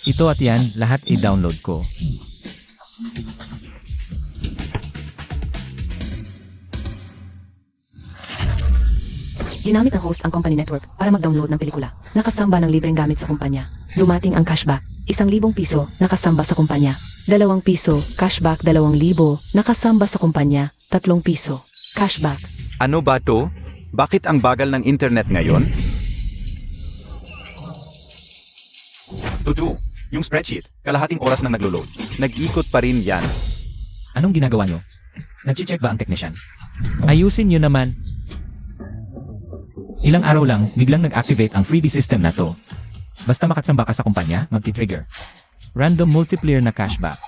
Ito at yan, lahat i-download ko. Ginamit ng host ang company network para mag-download ng pelikula. Nakasamba ng libreng gamit sa kumpanya. Dumating ang cashback, 1,000 piso, nakasamba sa kumpanya. 2 piso, cashback 2,000, nakasamba sa kumpanya. 3 piso, cashback. Ano ba to? Bakit ang bagal ng internet ngayon? Tutu, yung spreadsheet, kalahating oras nang naglo-load. Nag-ikot pa rin yan. Anong ginagawa nyo? Nag-check ba ang technician? Ayusin nyo naman. Ilang araw lang, biglang nag-activate ang freebie system na to. Basta makatsamba ka sa kumpanya, mag-trigger. Random multiplier na cashback.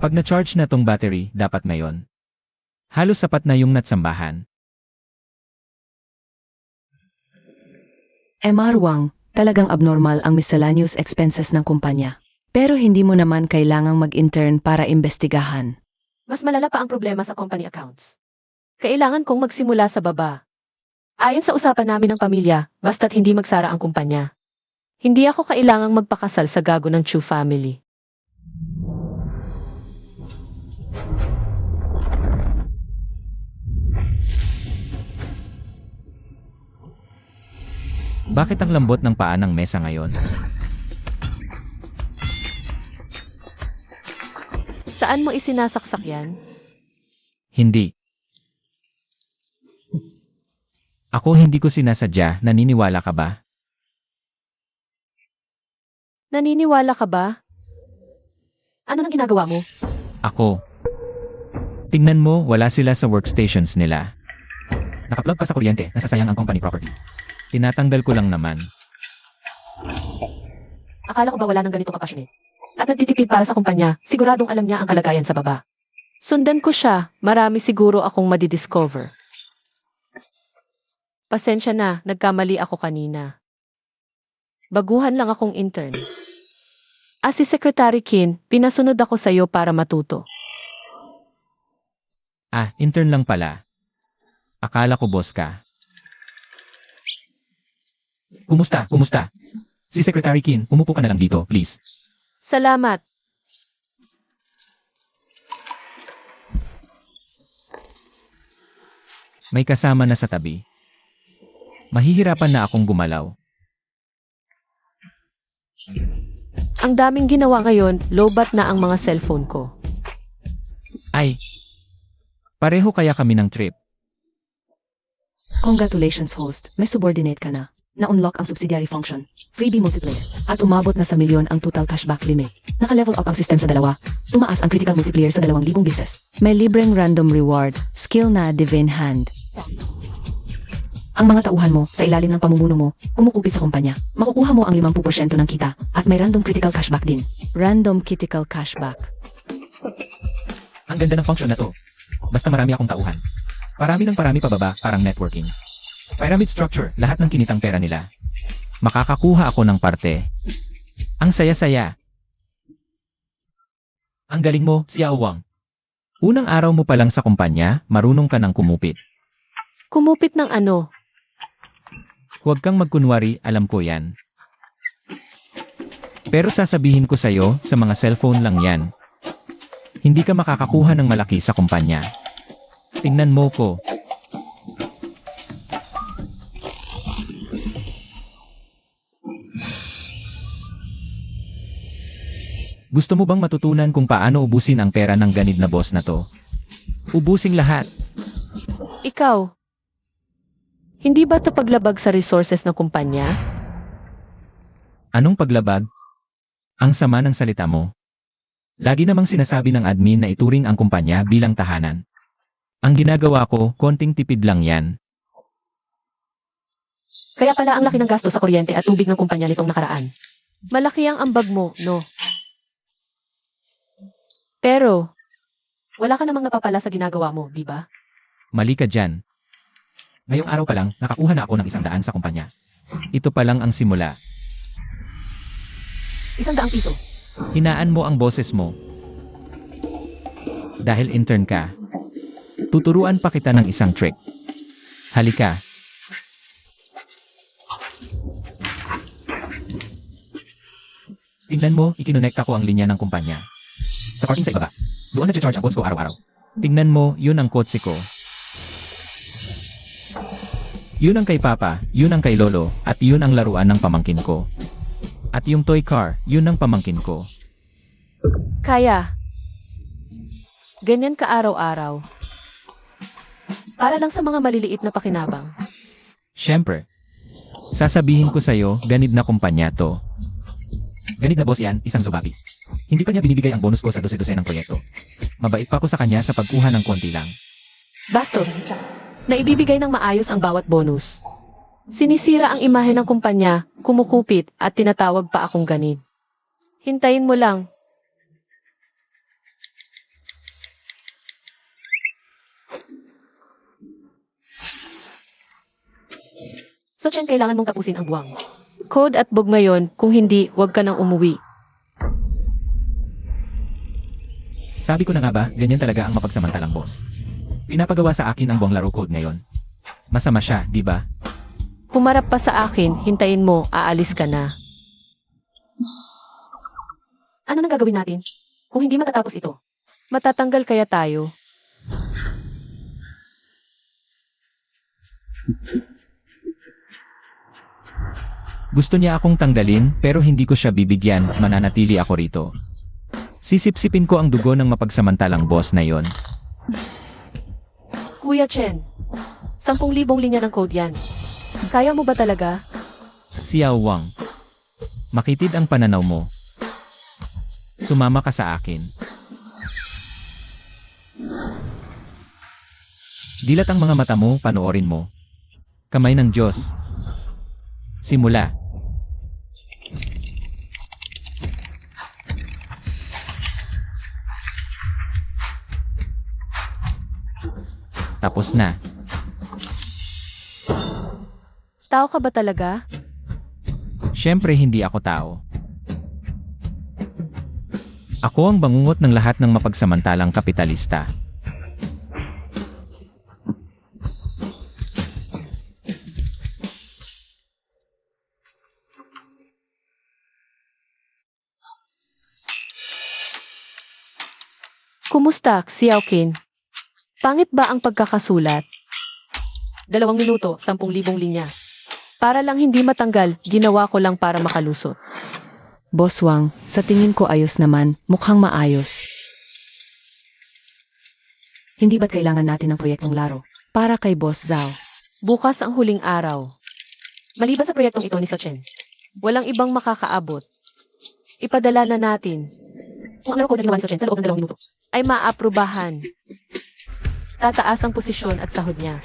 Pag na-charge na tong battery, dapat ngayon. Halos sapat na yung natsambahan. MR Wang, talagang abnormal ang miscellaneous expenses ng kumpanya. Pero hindi mo naman kailangang mag-intern para imbestigahan. Mas malala pa ang problema sa company accounts. Kailangan kong magsimula sa baba. Ayon sa usapan namin ng pamilya, basta't hindi magsara ang kumpanya. Hindi ako kailangang magpakasal sa gago ng Chu family. Bakit ang lambot ng paa ng mesa ngayon? Saan mo isinasaksak yan? Hindi. Ako hindi ko sinasadya, naniniwala ka ba? Naniniwala ka ba? Ano nang ginagawa mo? Ako. Tingnan mo, wala sila sa workstations nila. Nakaplug pa sa kuryente, nasasayang ang company property. Tinatanggal ko lang naman. Akala ko ba wala nang ganito kapassionate? At nagtitipid para sa kumpanya, siguradong alam niya ang kalagayan sa baba. Sundan ko siya, marami siguro akong madidiscover. Pasensya na, nagkamali ako kanina. Baguhan lang akong intern. Si Secretary Qin, pinasunod ako sa iyo para matuto. Intern lang pala. Akala ko boss ka. Kumusta? Kumusta? Si Secretary Qin, umupo ka na lang dito, please. Salamat. May kasama na sa tabi. Mahihirapan na akong gumalaw. Ang daming ginawa ngayon, lowbat na ang mga cellphone ko. Pareho kaya kami ng trip. Congratulations host, may subordinate ka na. Na-unlock ang subsidiary function, freebie multiplier, at umabot na sa milyon ang total cashback limit. Naka-level up ang system sa 2, tumaas ang critical multiplier sa 2,000 beses. May libreng random reward, skill na divine hand. Ang mga tauhan mo, sa ilalim ng pamumuno mo, kumukupit sa kumpanya. Makukuha mo ang 50% ng kita, at may random critical cashback din. Random critical cashback. Ang ganda ng function na to. Basta marami akong tauhan. Parami ng parami pababa, parang networking. Pyramid structure, lahat ng kinitang pera nila. Makakakuha ako ng parte. Ang saya-saya. Ang galing mo, Xiao Wang. Unang araw mo pa lang sa kumpanya, marunong ka ng kumupit. Kumupit ng ano? Huwag kang magkunwari, alam ko yan. Pero sasabihin ko sa'yo, sa mga cellphone lang yan. Hindi ka makakakuha ng malaki sa kumpanya. Tingnan mo ko. Gusto mo bang matutunan kung paano ubusin ang pera ng ganid na boss na to? Ubusing lahat. Ikaw. Hindi ba ito paglabag sa resources ng kumpanya? Anong paglabag? Ang sama ng salita mo. Lagi namang sinasabi ng admin na ituring ang kumpanya bilang tahanan. Ang ginagawa ko, konting tipid lang yan. Kaya pala ang laki ng gasto sa kuryente at tubig ng kumpanya nitong nakaraan. Malaki ang ambag mo, no? Pero, wala ka namang napapala sa ginagawa mo, di ba? Mali ka dyan. Ngayong araw pa lang, nakakuha na ako ng 100 sa kumpanya. Ito pa lang ang simula. 100 piso. Hinaan mo ang boses mo. Dahil intern ka, tuturuan pa kita ng isang trick. Halika. Tingnan mo, ikinonekta ko ang linya ng kumpanya. Sa parking sa ibaba. Doon nag-charge ang boss ko araw-araw. Tingnan mo, yun ang kotse ko. Yun ang kay Papa, yun ang kay Lolo, at yun ang laruan ng pamangkin ko. At yung toy car, yun ang pamangkin ko. Kaya. Ganyan ka araw-araw. Para lang sa mga maliliit na pakinabang. Siyempre. Sasabihin ko sa'yo, ganid na kumpanya to. Ganid na boss yan, isang subabi. Hindi pa niya binibigay ang bonus ko sa dose-dose ng proyekto. Mabait pa ako sa kanya sa pagkuha ng konti lang. Bastos. Na ibibigay ng maayos ang bawat bonus. Sinisira ang imahe ng kumpanya, kumukupit at tinatawag pa akong ganid. Hintayin mo lang. So Chen, kailangan mong tapusin ang buwang. Code at bog ngayon, kung hindi, huwag ka nang umuwi. Sabi ko na nga ba, ganyan talaga ang mapagsamantalang boss. Pinapagawa sa akin ang buwang laro code ngayon. Masama siya, di ba? Humarap pa sa akin, hintayin mo, aalis ka na. Ano nang gagawin natin? Kung hindi matatapos ito, matatanggal kaya tayo? Gusto niya akong tanggalin, pero hindi ko siya bibigyan, mananatili ako rito. Sisipsipin ko ang dugo ng mapagsamantalang boss na yon. Kuya Chen, 10,000 linya ng code yan. Kaya mo ba talaga? Xiao Wang. Makitid ang pananaw mo. Sumama ka sa akin. Dilat ang mga mata mo, panoorin mo. Kamay ng Diyos. Simula. Tapos na. Tao ka ba talaga? Siyempre hindi ako tao. Ako ang bangungot ng lahat ng mapagsamantalang kapitalista. Kumusta, Xiaoqin? Pangit ba ang pagkakasulat? 2 minuto, 10,000 linya. Para lang hindi matanggal, ginawa ko lang para makalusot. Boss Wang, sa tingin ko ayos naman, mukhang maayos. Hindi ba't kailangan natin ng proyektong laro? Para kay Boss Zhao. Bukas ang huling araw. Maliban sa proyektong ito ni Chen, walang ibang makakaabot. Ipadala na natin. Kung ang laro code na ginawa ni Chen sa loob ng 2 minuto, ay maaprubahan. Tataas ang posisyon at sahod niya.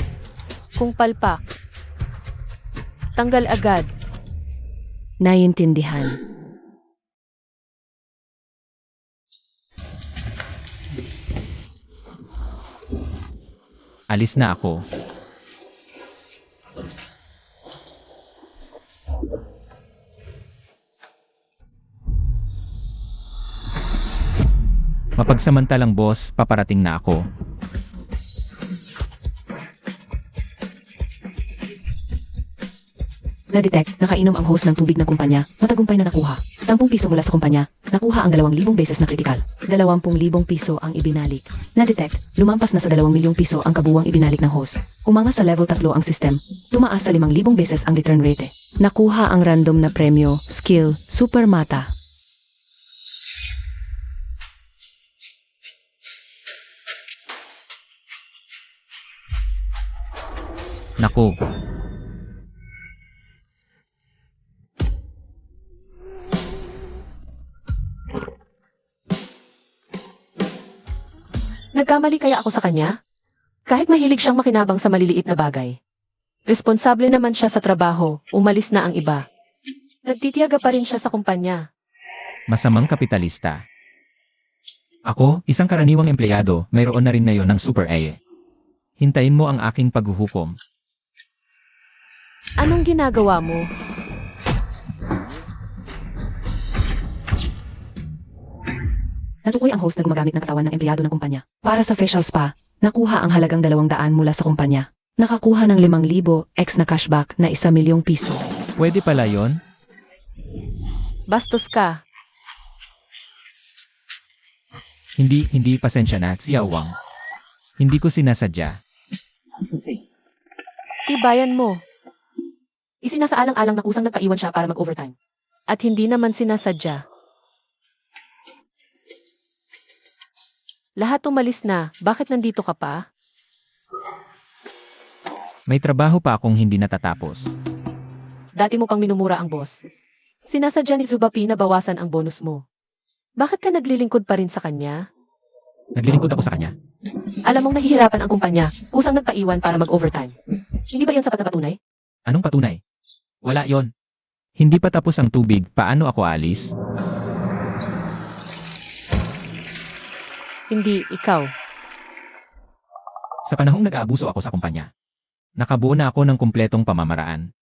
Kung palpak, tanggal agad. Naiintindihan. Alis na ako. Mapagsamantalang boss, paparating na ako. Na-detect, nakainom ang host ng tubig ng kumpanya, matagumpay na nakuha. 10 piso mula sa kumpanya, nakuha ang 2,000 beses na kritikal. 20,000 piso ang ibinalik. Na-detect, lumampas na sa 2 milyong piso ang kabuwang ibinalik ng host. Umanga sa level 3 ang system, tumaas sa 5,000 beses ang return rate. Nakuha ang random na premyo, skill, super mata. Naku. Nagkamali kaya ako sa kanya? Kahit mahilig siyang makinabang sa maliliit na bagay. Responsable naman siya sa trabaho, umalis na ang iba. Nagtitiyaga pa rin siya sa kumpanya. Masamang kapitalista. Ako, isang karaniwang empleyado, mayroon na rin ngayon ng Super A. Hintayin mo ang aking paghuhukom. Anong ginagawa mo? Natukoy ang host na gumagamit ng katawan ng empleyado ng kumpanya. Para sa facial spa, nakuha ang halagang 200 mula sa kumpanya. Nakakuha ng 5,000 ex na cashback na 1,000,000 piso. Pwede pala yon? Bastos ka. Hindi, pasensya na, Xiao Wang. Hindi ko sinasadya. Tibayan mo. Isinasaalang-alang na kusang nagpaiwan siya para mag-overtime. At hindi naman sinasadya. Lahat umalis na. Bakit nandito ka pa? May trabaho pa akong hindi natatapos. Dati mo pang minumura ang boss. Sinasadya ni Zubapi na bawasan ang bonus mo. Bakit ka naglilingkod pa rin sa kanya? Naglilingkod ako sa kanya. Alam mong nahihirapan ang kumpanya, kusang nagpaiwan para mag-overtime. Hindi ba yan sapat na patunay? Anong patunay? Wala yon. Hindi pa tapos ang tubig, paano ako alis? Hindi, ikaw. Sa panahong nag-aabuso ako sa kumpanya, nakabuo na ako ng kumpletong pamamaraan.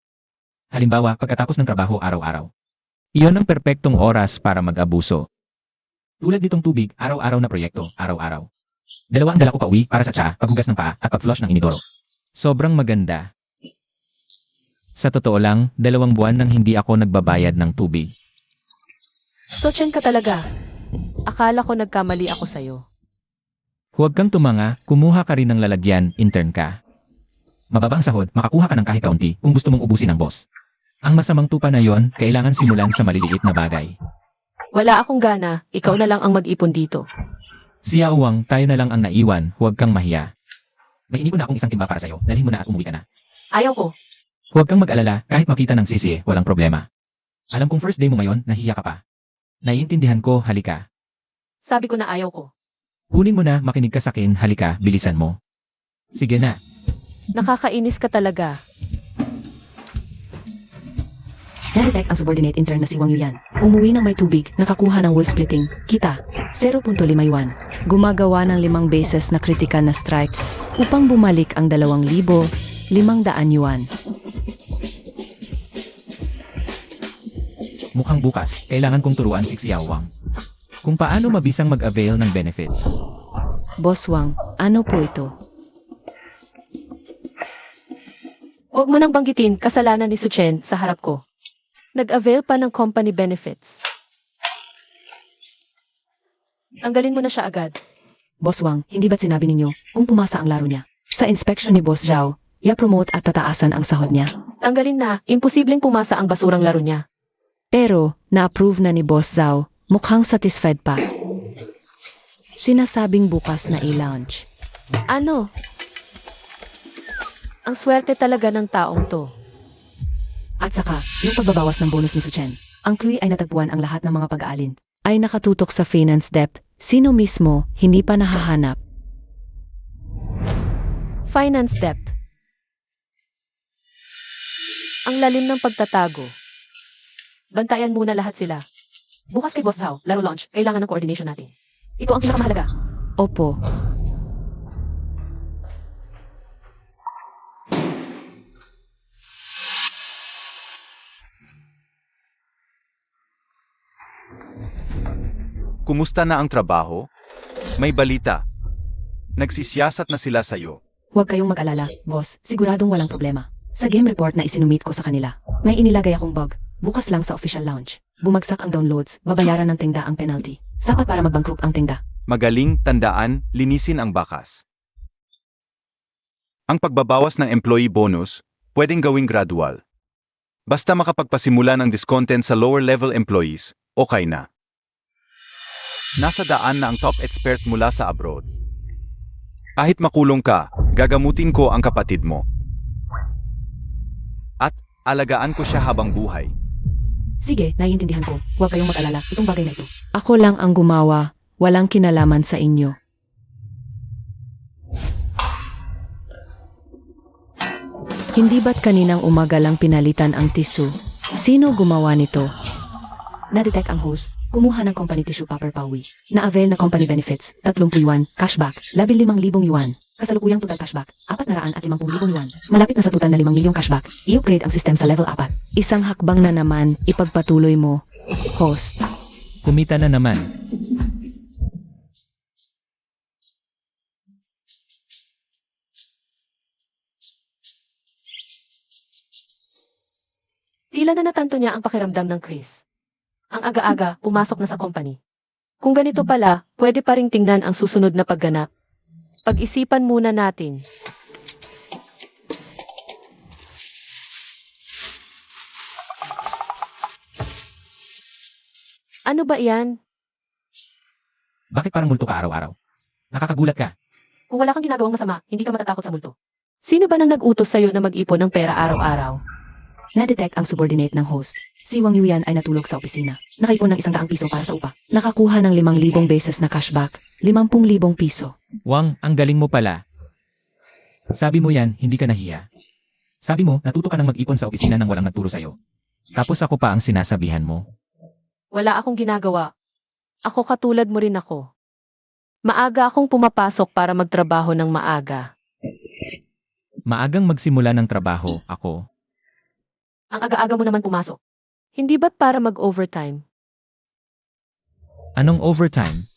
Halimbawa, pagkatapos ng trabaho araw-araw. Iyon ang perpektong oras para mag-abuso. Tulad nitong tubig, araw-araw na proyekto, araw-araw. 2 ang dala ko pa uwi para sa tsa, paghugas ng paa, at pag-flush ng inidoro. Sobrang maganda. Sa totoo lang, 2 buwan nang hindi ako nagbabayad ng tubig. Sochen ka talaga. Akala ko nagkamali ako sa'yo. Huwag kang tumanga, kumuha ka rin ng lalagyan, intern ka. Mababang sahod, makakuha ka ng kahit kaunti kung gusto mong ubusin ng boss. Ang masamang tupa na yon, kailangan simulan sa maliliit na bagay. Wala akong gana, ikaw na lang ang mag-ipon dito. Xiao Wang, tayo na lang ang naiwan, huwag kang mahiya. May inipon na akong isang timba para sa'yo, dalhin mo na at umuwi ka na. Ayaw ko. Huwag kang mag-alala, kahit makita ng sisi, walang problema. Alam kong first day mo ngayon, nahiya ka pa. Naiintindihan ko, halika. Sabi ko na ayaw ko. Kunin mo na, makinig ka sakin, halika, bilisan mo. Sige na. Nakakainis ka talaga. Na-detect ang subordinate intern na si Wang Yuyan. Umuwi ng may tubig, nakakuha ng wool splitting. Kita, 0.5 yuan. Gumagawa ng 5 beses na critical na strike upang bumalik ang 2,500 yuan. Mukhang bukas, kailangan kong turuan si Xiao Wang kung paano mabisang mag-avail ng benefits. Boss Wang, ano po ito? Huwag mo nang banggitin kasalanan ni Suchen sa harap ko. Nag-avail pa ng company benefits. Tanggalin mo na siya agad. Boss Wang, hindi ba't sinabi ninyo kung pumasa ang laro niya? Sa inspection ni Boss Zhao, i-promote at tataasan ang sahod niya. Tanggalin na, imposibleng pumasa ang basurang laro niya. Pero, na-approve na ni Boss Zhao, mukhang satisfied pa. Sinasabing bukas na i-launch. Ano? Ang swerte talaga ng taong to. At saka, yung pagbabawas ng bonus ni Suchen. Ang crew ay natagpuan ang lahat ng mga pag-aalin. Ay nakatutok sa finance debt. Sino mismo, hindi pa nahahanap. Finance debt. Ang lalim ng pagtatago. Bantayan muna lahat sila. Bukas kay Boss Zhao, laro launch, kailangan ng coordination natin. Ito ang pinakamahalaga. Opo. Kumusta na ang trabaho? May balita. Nagsisiyasat na sila sa'yo. Huwag kayong mag-alala, boss. Siguradong walang problema. Sa game report na isinumit ko sa kanila, may inilagay akong bug. Bukas lang sa official launch. Bumagsak ang downloads, babayaran ng Tengda ang penalty. Sapat para mag-bankrupt ang Tengda. Magaling, tandaan, linisin ang bakas. Ang pagbabawas ng employee bonus, pwedeng gawing gradual. Basta makapagpasimula ng discontent sa lower-level employees, okay na. Nasa daan na ang top expert mula sa abroad. Kahit makulong ka, gagamutin ko ang kapatid mo. At alagaan ko siya habang buhay. Sige, naiintindihan ko. Huwag kayong mag-alala, itong bagay na ito. Ako lang ang gumawa, walang kinalaman sa inyo. Hindi ba't kaninang umaga lang pinalitan ang tissue? Sino gumawa nito? Na-detect ang host, kumuha ng company tissue paper pauwi. Na-avail na company benefits, 30 yuan, cashback, 15,000 yuan. Kasalukuyang total cashback, 450,000 yuan. Malapit na sa total na 5 milyong cashback. I-upgrade ang system sa level 4. Isang hakbang na naman, ipagpatuloy mo. Host. Kumita na naman. Tila na natanto niya ang pakiramdam ng Chris. Ang aga-aga, pumasok na sa company. Kung ganito pala, pwede pa ring tingnan ang susunod na pagganap. Pag-isipan muna natin. Ano ba iyan? Bakit parang multo ka araw-araw? Nakakagulat ka. Kung wala kang ginagawang masama, hindi ka matatakot sa multo. Sino ba nang nag-utos sa'yo na mag-ipon ng pera araw-araw? Na-detect ang subordinate ng host. Si Wang Yuyan ay natulog sa opisina. Nakaipon ng 100 piso para sa upa. Nakakuha ng 5,000 beses na cashback. 50,000 piso. Wang, ang galing mo pala. Sabi mo yan, hindi ka nahiya. Sabi mo, natuto ka ng mag-ipon sa opisina nang walang nagturo sa'yo. Tapos ako pa ang sinasabihan mo. Wala akong ginagawa. Ako katulad mo rin ako. Maaga akong pumapasok para magtrabaho ng maaga. Maagang magsimula ng trabaho, ako. Ang aga-aga mo naman pumasok. Hindi ba't para mag-overtime? Anong overtime?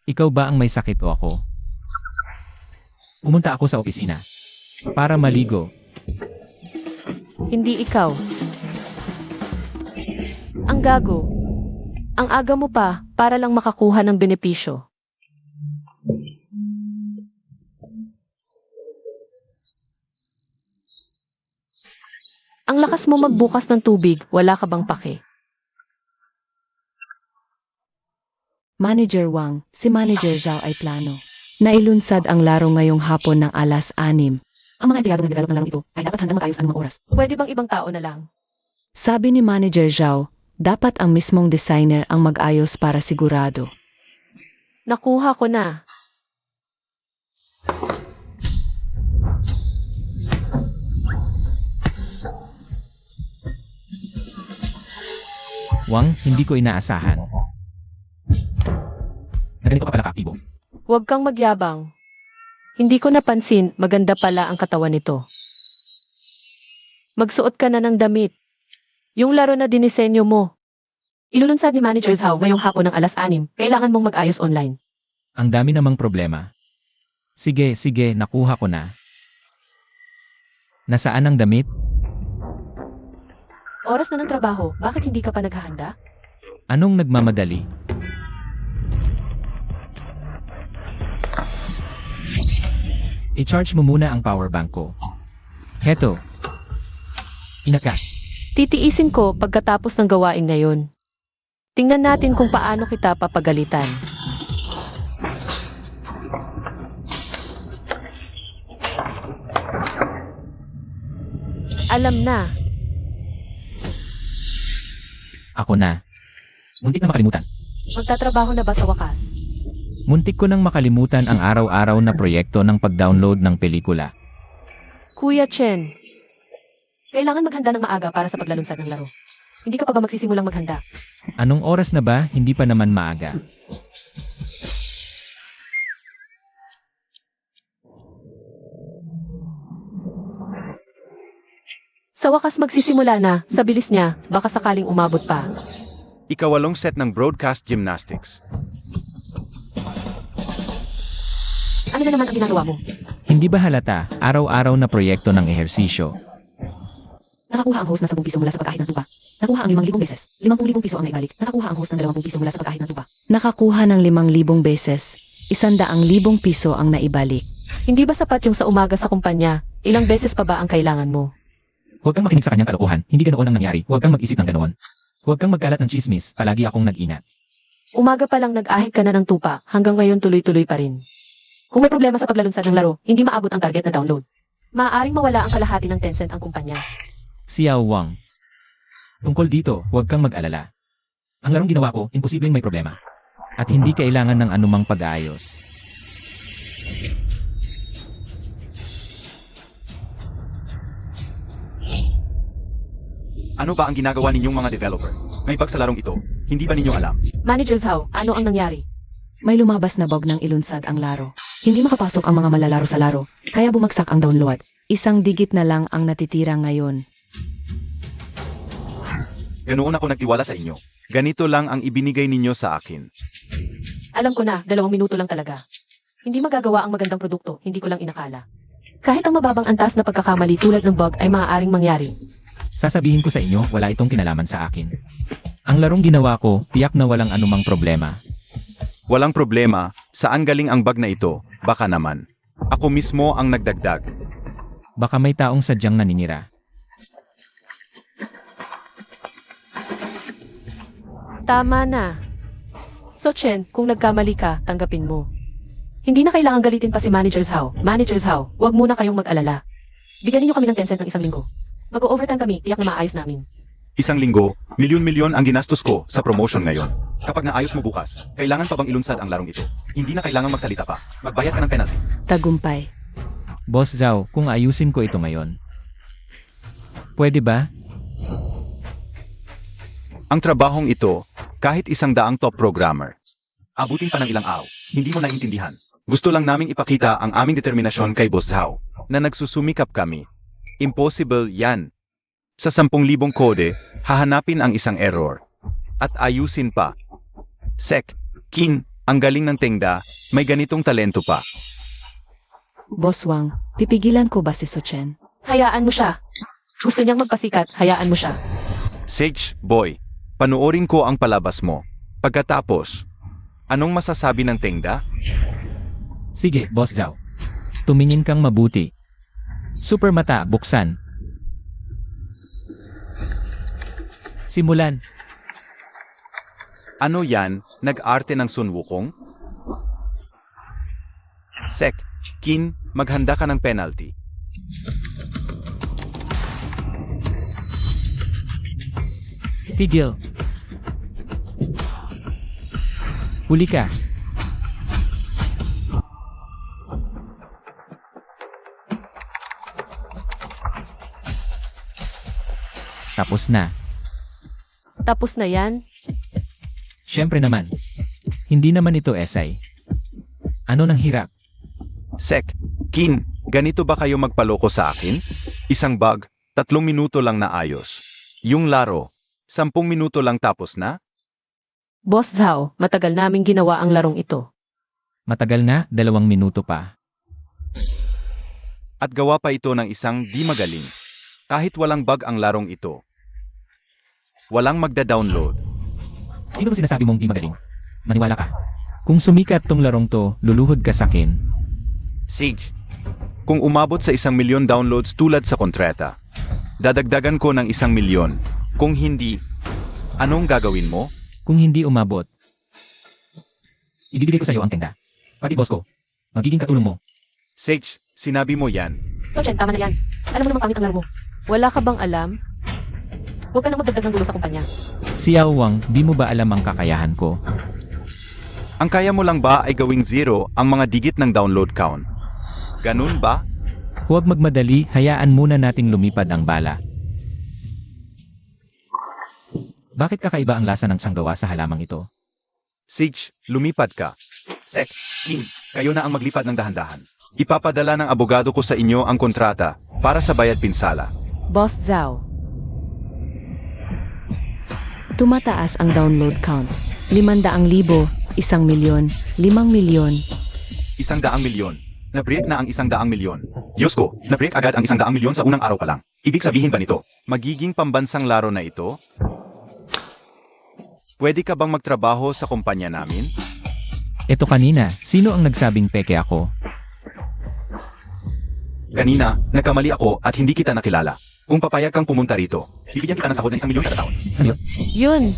Ikaw ba ang may sakit o ako? Pumunta ako sa opisina. Para maligo. Hindi ikaw. Ang gago. Ang aga mo pa para lang makakuha ng benepisyo. Ang lakas mo magbukas ng tubig, wala ka bang pake? Manager Wang, si Manager Zhao ay plano. Nailunsad ang laro ngayong hapon ng 6:00. Ang mga empleyado na develop ng larong ito ay dapat handang mag-ayos anumang oras. Pwede bang ibang tao na lang? Sabi ni Manager Zhao, dapat ang mismong designer ang mag-ayos para sigurado. Nakuha ko na. Wang, hindi ko inaasahan. Na ganito ka pala kaaktibo. Huwag kang magyabang. Hindi ko napansin, maganda pala ang katawan nito. Magsuot ka na ng damit. Yung laro na dinisenyo mo. Ilulunsad ni Manager Zhao ngayong hapon ng 6:00. Kailangan mong mag-ayos online. Ang dami namang problema. Sige, nakuha ko na. Nasaan ang damit? Oras na ng trabaho, bakit hindi ka pa naghahanda? Anong nagmamadali? I-charge mo muna ang power bank ko. Heto. Inaka. Titiisin ko pagkatapos ng gawain ngayon. Tingnan natin kung paano kita papagalitan. Alam na. Ako na. Muntik na makalimutan. Magtatrabaho na ba sa wakas? Muntik ko nang makalimutan ang araw-araw na proyekto ng pag-download ng pelikula. Kuya Chen, kailangan maghanda ng maaga para sa paglalunsad ng laro. Hindi ka pa ba magsisimulang maghanda? Anong oras na ba? Hindi pa naman maaga. Sa wakas magsisimula na, sa bilis niya, baka sakaling umabot pa. Ikawalong set ng broadcast gymnastics. Ano na naman ang ginagawa mo? Hindi ba halata, araw-araw na proyekto ng ehersisyo? Nakakuha ang host ng 10 piso mula sa pagkahit ng tupa. Nakuha ang 5,000 beses. 50,000 piso ang naibalik. Nakakuha ang host ng 20 piso mula sa pagkahit ng tupa. Nakakuha ng 5,000 beses. 100,000 piso ang naibalik. Hindi ba sapat yung sa umaga sa kumpanya? Ilang beses pa ba ang kailangan mo? Huwag kang makinig sa kanyang kalokohan, hindi ganoon ang nangyari. Huwag kang mag-isip ng ganoon. Huwag kang magkalat ng chismis, palagi akong nag-inat. Umaga pa lang nag-ahit ka na ng tupa, hanggang ngayon tuloy-tuloy pa rin. Kung may problema sa paglalunsad ng laro, hindi maabot ang target na download. Maaaring mawala ang kalahati ng Tencent ang kumpanya. Xiao Wang. Tungkol dito, huwag kang mag-alala. Ang larong ginawa ko, imposibleng may problema. At hindi kailangan ng anumang pag-aayos. Ano ba ang ginagawa ninyong mga developer? May bug sa larong ito. Hindi ba ninyo alam? Manager Zhao, ano ang nangyari? May lumabas na bug ng ilunsad ang laro. Hindi makapasok ang mga malalaro sa laro, kaya bumagsak ang download. 1 digit na lang ang natitira ngayon. Ganoon ako nagtiwala sa inyo. Ganito lang ang ibinigay ninyo sa akin. Alam ko na, 2 minuto lang talaga. Hindi magagawa ang magandang produkto, hindi ko lang inakala. Kahit ang mababang antas na pagkakamali tulad ng bug ay maaaring mangyari. Sasabihin ko sa inyo, wala itong kinalaman sa akin. Ang larong ginawa ko, tiyak na walang anumang problema. Walang problema, saan galing ang bag na ito? Baka naman. Ako mismo ang nagdagdag. Baka may taong sadyang naninira. Tama na. So Chen, kung nagkamali ka, tanggapin mo. Hindi na kailangan galitin pa si Manager's How. Manager's How, huwag muna kayong mag-alala. Bigyan niyo kami ng 10 cents ng isang linggo. Mag-overtime kami, tiyak na maayos namin. Isang linggo, milyon-milyon ang ginastos ko sa promotion ngayon. Kapag naayos mo bukas, kailangan pa bang ilunsad ang larong ito? Hindi na kailangan magsalita pa. Magbayad ka ng penalty. Tagumpay. Boss Zhao, kung ayusin ko ito ngayon. Pwede ba? Ang trabahong ito, kahit 100 top programmer, abutin pa ng ilang araw, hindi mo naiintindihan. Gusto lang naming ipakita ang aming determinasyon kay Boss Zhao, na nagsusumikap kami. Impossible yan. Sa 10,000 kode, hahanapin ang isang error. At ayusin pa. Sek, Kin, ang galing ng Tengda, may ganitong talento pa. Boss Wang, pipigilan ko ba si Sochen? Hayaan mo siya. Gusto niyang magpasikat, hayaan mo siya. Sage, boy, panoorin ko ang palabas mo. Pagkatapos, anong masasabi ng Tengda? Sige, Boss Zhao. Tumingin kang mabuti. Super mata, buksan. Simulan. Ano yan, nag-arte ng Sun Wukong? Sek, Kin, maghanda ka ng penalty. Tigil. Huli ka. Tapos na. Tapos na yan. Siyempre naman. Hindi naman ito essay. Ano nang hirap? Sek, Kin, ganito ba kayo magpaloko sa akin? Isang bag, 3 minuto lang na ayos. Yung laro, 10 minuto lang tapos na? Boss Zhao, matagal naming ginawa ang larong ito. Matagal na, 2 minuto pa. At gawa pa ito ng isang di magaling. Kahit walang bug ang larong ito. Walang magda-download. Sino ba sinasabi mong di magaling? Maniwala ka. Kung sumikat tong larong to, luluhod ka sakin. Sage, kung umabot sa 1 milyon downloads tulad sa kontrata, dadagdagan ko ng 1 milyon. Kung hindi, anong gagawin mo? Kung hindi umabot, ibibigay ko sa iyo ang tenda. Pati boss ko, magiging katulong mo. Sage, sinabi mo yan. So Chen, tama na yan. Alam mo namang pangit ang laro mo. Wala ka bang alam? Huwag ka nang magdagdag ng gulo sa kumpanya. Si Yao Wang, di mo ba alam ang kakayahan ko? Ang kaya mo lang ba ay gawing 0 ang mga digit ng download count? Ganun ba? Huwag magmadali, hayaan muna nating lumipad ang bala. Bakit kakaiba ang lasa ng sanggawa sa halamang ito? Sage, lumipad ka. Sek, King, kayo na ang maglipad ng dahan-dahan. Ipapadala ng abogado ko sa inyo ang kontrata para sa bayad pinsala. Boss Zhao, Tumataas ang download count. 500,000, 1 milyon, 5 milyon. 100 milyon. Na-break na ang 100 milyon. Diyos ko, na-break agad ang 100 milyon sa unang araw pa lang. Ibig sabihin ba nito? Magiging pambansang laro na ito? Pwede ka bang magtrabaho sa kumpanya namin? Eto kanina, sino ang nagsabing peke ako? Kanina, nagkamali ako at hindi kita nakilala. Kung papayag kang pumunta rito, bibigyan kita ng sahod ng 1 milyon kada taon. yun.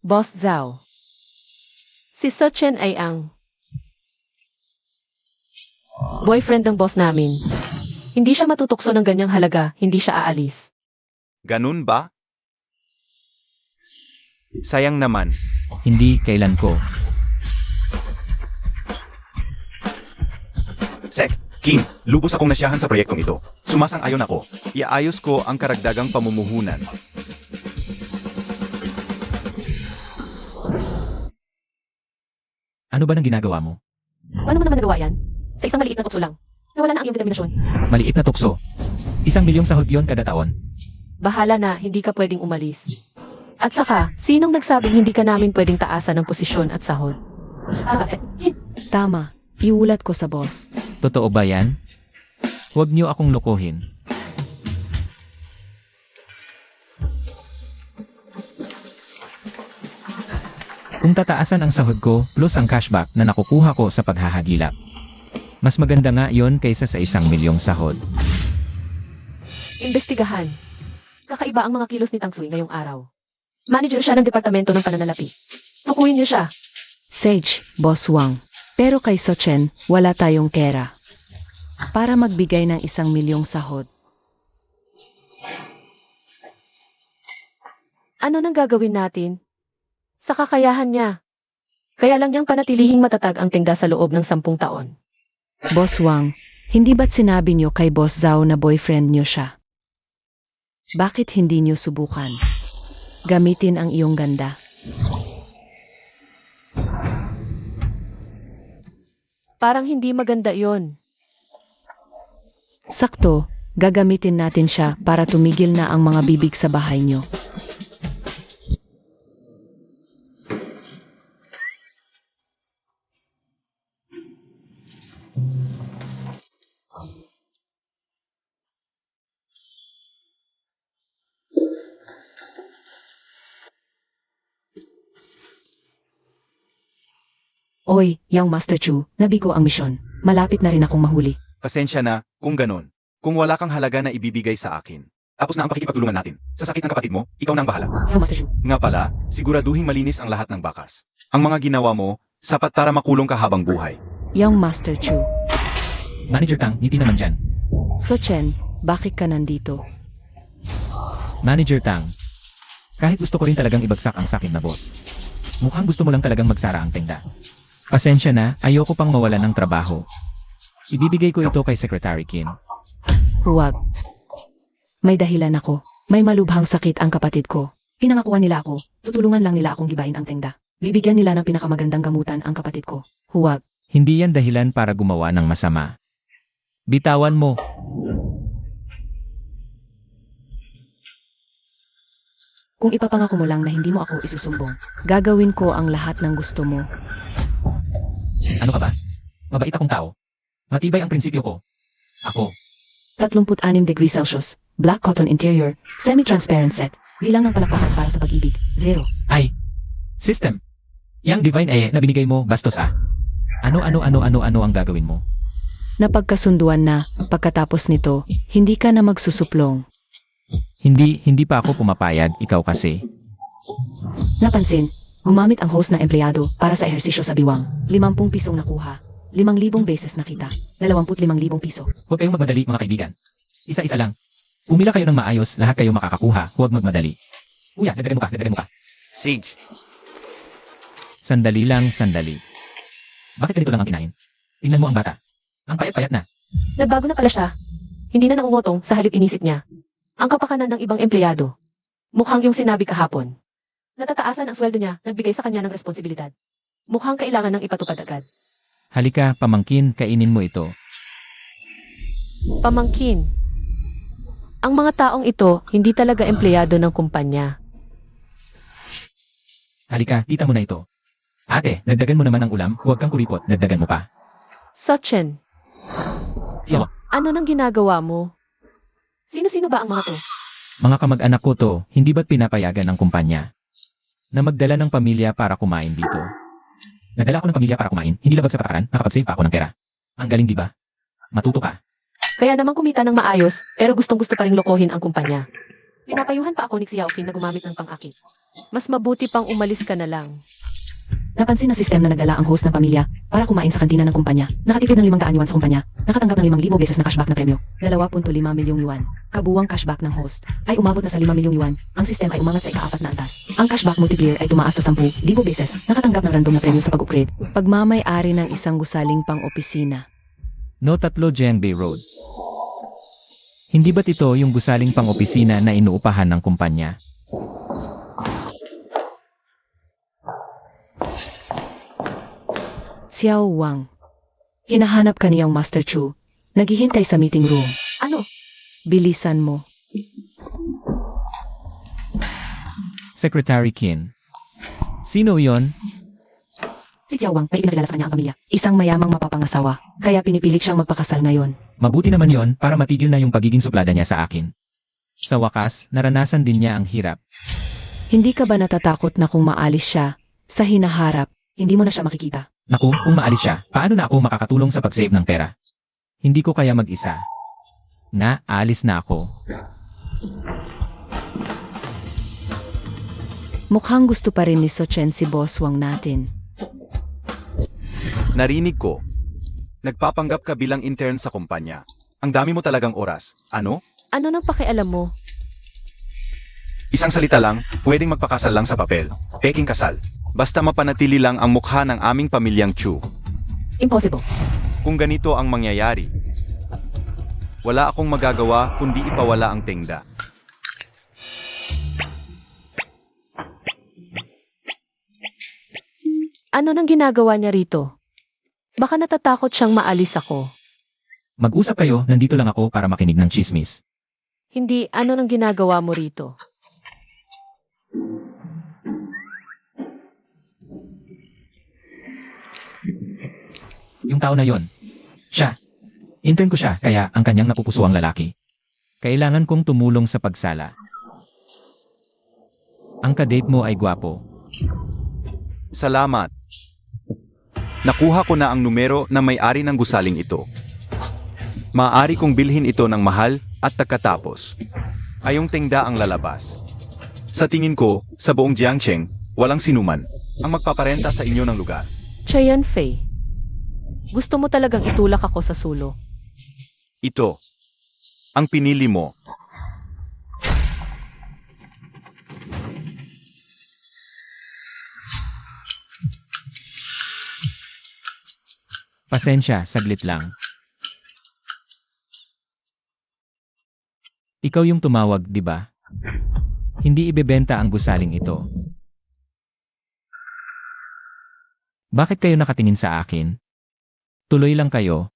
Boss Zhao. Si So Chen ay ang boyfriend ng boss namin. Hindi siya matutukso ng ganyang halaga, hindi siya aalis. Ganun ba? Sayang naman. Hindi kailan ko. Sek, King, lubos akong nasyahan sa proyektong ito. Sumasang-ayon ako. Iaayos ko ang karagdagang pamumuhunan. Ano ba nang ginagawa mo? Paano mo naman nagawa yan? Sa isang maliit na tukso lang. Nawala na ang iyong determinasyon. Maliit na tukso. 1 milyong sahod yun kada taon. Bahala na, hindi ka pwedeng umalis. At saka, sinong nagsabing hindi ka namin pwedeng taasan ng posisyon at sahod? Tama. Iulat ko sa boss. Totoo ba yan? Huwag niyo akong lokohin. Kung tataasan ang sahod ko plus ang cashback na nakukuha ko sa paghahagilap. Mas maganda nga yon kaysa sa 1 milyong sahod. Imbestigahan. Kakaiba ang mga kilos ni Tang Sui ngayong araw. Manager siya ng Departamento ng Pananalapi. Tukuyin niyo siya. Sage, Boss Wang. Pero kay Sochen, wala tayong kera. Para magbigay ng 1 milyong sahod. Ano nang gagawin natin? Sa kakayahan niya. Kaya lang niyang panatilihing matatag ang tingda sa loob ng 10 taon. Boss Wang, hindi ba't sinabi niyo kay Boss Zhao na boyfriend niyo siya? Bakit hindi niyo subukan? Gamitin ang iyong ganda. Parang hindi maganda yon. Sakto, gagamitin natin siya para tumigil na ang mga bibig sa bahay niyo. Oy, Yang Master Chu, nabigo ang misyon. Malapit na rin akong mahuli. Pasensya na, kung ganon. Kung wala kang halaga na ibibigay sa akin. Tapos na ang pakikipagtulungan natin. Sa sakit ng kapatid mo, ikaw na ang bahala. Yang Master Chu, Nga pala, siguraduhin malinis ang lahat ng bakas. Ang mga ginawa mo, sapat para makulong ka habang buhay. Yang Master Chu. Manager Tang, ngiti naman dyan. Sochen, bakit ka nandito? Manager Tang, kahit gusto ko rin talagang ibagsak ang sakit na boss. Mukhang gusto mo lang talagang magsara ang tenda. Pasensya na, ayoko pang mawalan ng trabaho. Ibibigay ko ito kay Secretary Kim. Huwag. May dahilan ako. May malubhang sakit ang kapatid ko. Pinangakuan nila ako. Tutulungan lang nila akong gibain ang tenda. Bibigyan nila ng pinakamagandang gamutan ang kapatid ko. Huwag. Hindi yan dahilan para gumawa ng masama. Bitawan mo. Kung ipapangako mo lang na hindi mo ako isusumbong, gagawin ko ang lahat ng gusto mo. Ano ka ba? Mabait akong tao. Matibay ang prinsipyo ko. Ako. 36 degrees Celsius, black cotton interior, semi-transparent set, bilang ng palakpakan para sa pag-ibig, 0. Ay. System. Yang divine na binigay mo, bastos ah. Ano ang gagawin mo? Napagkasunduan na, pagkatapos nito, hindi ka na magsusuplong. Hindi pa ako pumapayag, ikaw kasi. Napansin, gumamit ang host na empleyado para sa ehersisyo sa biwang, 50 pisong nakuha, 5,000 beses nakita, 25,000 piso. Huwag kayong magmadali mga kaibigan. Isa-isa lang. Umila kayo ng maayos, lahat kayo makakakuha, huwag magmadali. Kuya, dagdagan mo ka. Sage, Sandali lang, sandali. Bakit ganito lang ang kinain? Tingnan mo ang bata. Ang payat-payat na. Nagbago na pala siya. Hindi na naungutong sa halip inisip niya. Ang kapakanan ng ibang empleyado. Mukhang yung sinabi kahapon. Natataasan ang sweldo niya, nagbigay sa kanya ng responsibilidad. Mukhang kailangan ng ipatupad agad. Halika, pamangkin, kainin mo ito. Pamangkin. Ang mga taong ito, hindi talaga empleyado ng kumpanya. Halika, tita mo na ito. Ate, dagdagan mo naman ang ulam, huwag kang kuripot, dagdagan mo pa. Sochen, So, ano nang ginagawa mo? Sino-sino ba ang mga to? mga kamag-anak ko to, hindi ba't pinapayagan ng kumpanya? Na magdala ng pamilya para kumain dito. Nadala ako ng pamilya para kumain, hindi labag sa patakaran, nakapag-save pa ako ng pera. Ang galing di ba? Matuto ka. Kaya naman kumita ng maayos, pero gustong-gusto pa rin lokohin ang kumpanya. Pinapayuhan pa ako ni Xiaoqing na gumamit ng pang-akit. Mas mabuti pang umalis ka na lang. Napansin na sistem na nagdala ang host ng pamilya para kumain sa kantina ng kumpanya. Nakatipid ng 500 yuan sa kumpanya. Nakatanggap ng 5,000 beses na cashback na premyo. 2.5 milyong yuan. Kabuwang cashback ng host ay umabot na sa 5 milyong yuan. Ang sistem ay umangat sa ika-4 na antas. Ang cashback multiplier ay tumaas sa 10,000 beses. Nakatanggap ng random na premyo sa pag-upgrade. Pagmamay-ari ng isang gusaling pang-opisina. No 3 Jiangbei Road. Hindi ba't ito yung gusaling pang-opisina na inuupahan ng kumpanya? Xiao Wang. Hinahanap ka niyang Master Chu. Naghihintay sa meeting room. Ano? Bilisan mo. Secretary Qin. Sino yon? Si Xiao Wang may pinakilala sa kanya ang pamilya. Isang mayamang mapapangasawa. Kaya pinipilit siyang magpakasal ngayon. Mabuti naman yon para matigil na yung pagiging suplada niya sa akin. Sa wakas, naranasan din niya ang hirap. Hindi ka ba natatakot na kung maalis siya, Sa hinaharap, hindi mo na siya makikita. Naku, kung maalis siya, paano na ako makakatulong sa pag-save ng pera? Hindi ko kaya mag-isa. Alis na ako. Mukhang gusto pa rin ni Sochen si Boss Wang natin. Narinig ko. Nagpapanggap ka bilang intern sa kumpanya. Ang dami mo talagang oras. Ano? Ano nang pakialam mo? Isang salita lang, pwedeng magpakasal lang sa papel. Peking kasal. Basta mapanatili lang ang mukha ng aming pamilyang Chu. Impossible. Kung ganito ang mangyayari, wala akong magagawa kundi ipawala ang tengda. Ano nang ginagawa niya rito? Baka natatakot siyang maalis ako. Mag-usap kayo, nandito lang ako para makinig ng chismis. Hindi, ano nang ginagawa mo rito? Yung tao na yon. Siya. Intern ko siya, kaya ang kanyang napupusuang lalaki. Kailangan kong tumulong sa pagsala. Ang kadate mo ay gwapo. Salamat. Nakuha ko na ang numero na may-ari ng gusaling ito. Maaari kong bilhin ito ng mahal at pagkatapos ayong tengda ang lalabas. Sa tingin ko, sa buong Jiangcheng, walang sinuman ang magpaparenta sa inyo ng lugar. Chayan Fei. Gusto mo talagang itulak ako sa sulo. Ito ang pinili mo. Pasensya, saglit lang. Ikaw yung tumawag, di ba? Hindi ibebenta ang gusaling ito. Bakit kayo nakatingin sa akin? Tuloy lang kayo.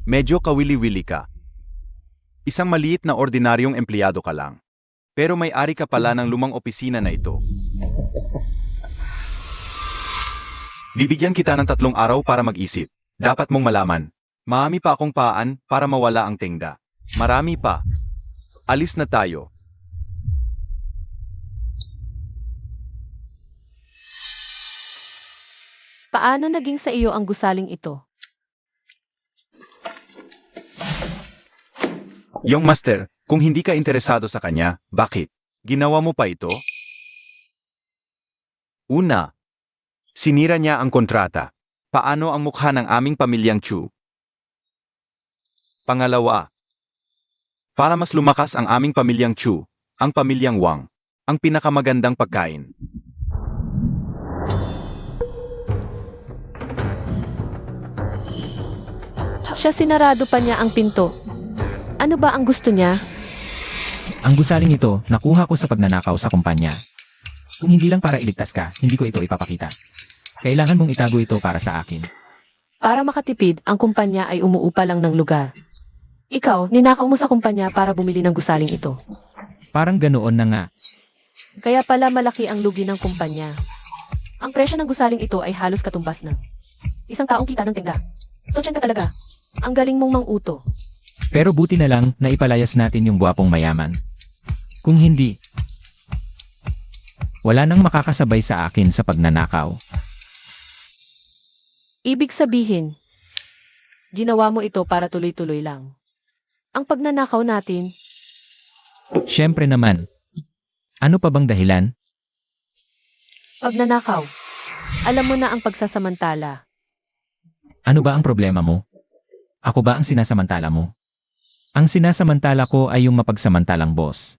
Medyo kawili-wili ka. Isang maliit na ordinaryong empleyado ka lang. Pero may-ari ka pala ng lumang opisina na ito. Bibigyan kita ng 3 araw para mag-isip. Dapat mong malaman. Marami pa akong paan para mawala ang tengda. Marami pa. Alis na tayo. Paano naging sa iyo ang gusaling ito? Yung master, kung hindi ka interesado sa kanya, bakit? Ginawa mo pa ito? Una, sinira niya ang kontrata. Paano ang mukha ng aming pamilyang Chu? Pangalawa, para mas lumakas ang aming pamilyang Chu, ang pamilyang Wang, ang pinakamagandang pagkain. Siya sinarado pa niya ang pinto. Ano ba ang gusto niya? Ang gusaling ito, nakuha ko sa pagnanakaw sa kumpanya. Kung hindi lang para iligtas ka, hindi ko ito ipapakita. Kailangan mong itago ito para sa akin. Para makatipid, ang kumpanya ay umuupa lang ng lugar. Ikaw, ninakaw mo sa kumpanya para bumili ng gusaling ito. Parang ganoon na nga. Kaya pala malaki ang lugi ng kumpanya. Ang presyo ng gusaling ito ay halos katumbas ng isang taong kita ng tengda. So, tiyan ka talaga. Ang galing mong mang-uto. Pero buti na lang na ipalayas natin yung gwapong mayaman. Kung hindi, wala nang makakasabay sa akin sa pagnanakaw. Ibig sabihin, ginawa mo ito para tuloy-tuloy lang. Ang pagnanakaw natin, Siyempre naman. Ano pa bang dahilan? pagnanakaw. Alam mo na ang pagsasamantala. Ano ba ang problema mo? Ako ba ang sinasamantala mo? Ang sinasamantala ko ay yung mapagsamantalang boss.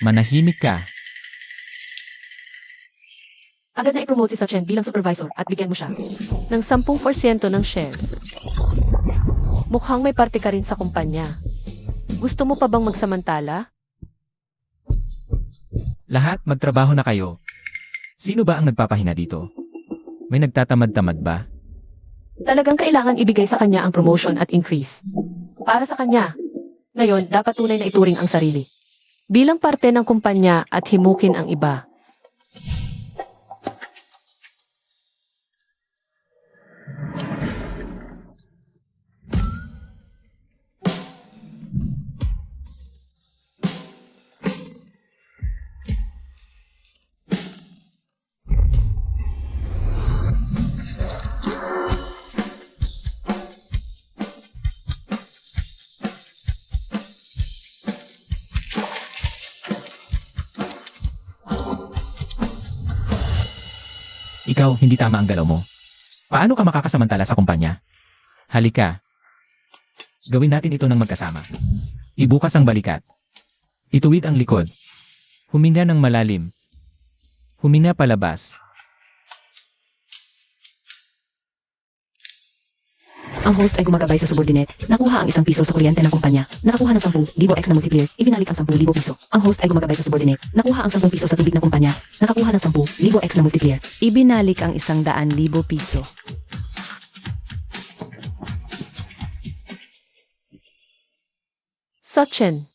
Manahimik ka. Agad na i-promote si Sochen bilang supervisor at bigyan mo siya. Ng 10% ng shares. Mukhang may parte ka rin sa kumpanya. Gusto mo pa bang magsamantala? Lahat magtrabaho na kayo. Sino ba ang nagpapahinga dito? May nagtatamad-tamad ba? Talagang kailangan ibigay sa kanya ang promotion at increase. Para sa kanya. Ngayon, dapat tunay na ituring ang sarili. Bilang parte ng kumpanya at himukin ang iba. Ikaw, hindi tama ang galaw mo. Paano ka makakasamantala sa kumpanya? Halika. Gawin natin ito ng magkasama. Ibukas ang balikat. Ituwid ang likod. Huminga ng malalim. Huminga palabas. Ang host ay gumagabay sa subordinate. Nakuha ang 1 piso sa kuryente ng kumpanya. Nakakuha ng 10,000 X na multiplier. Ibinalik ang 10,000 piso. Ang host ay gumagabay sa subordinate. Nakuha ang 10 piso sa tubig ng kumpanya. Nakakuha ng 10,000 X na multiplier. Ibinalik ang 100,000 piso. Sachin.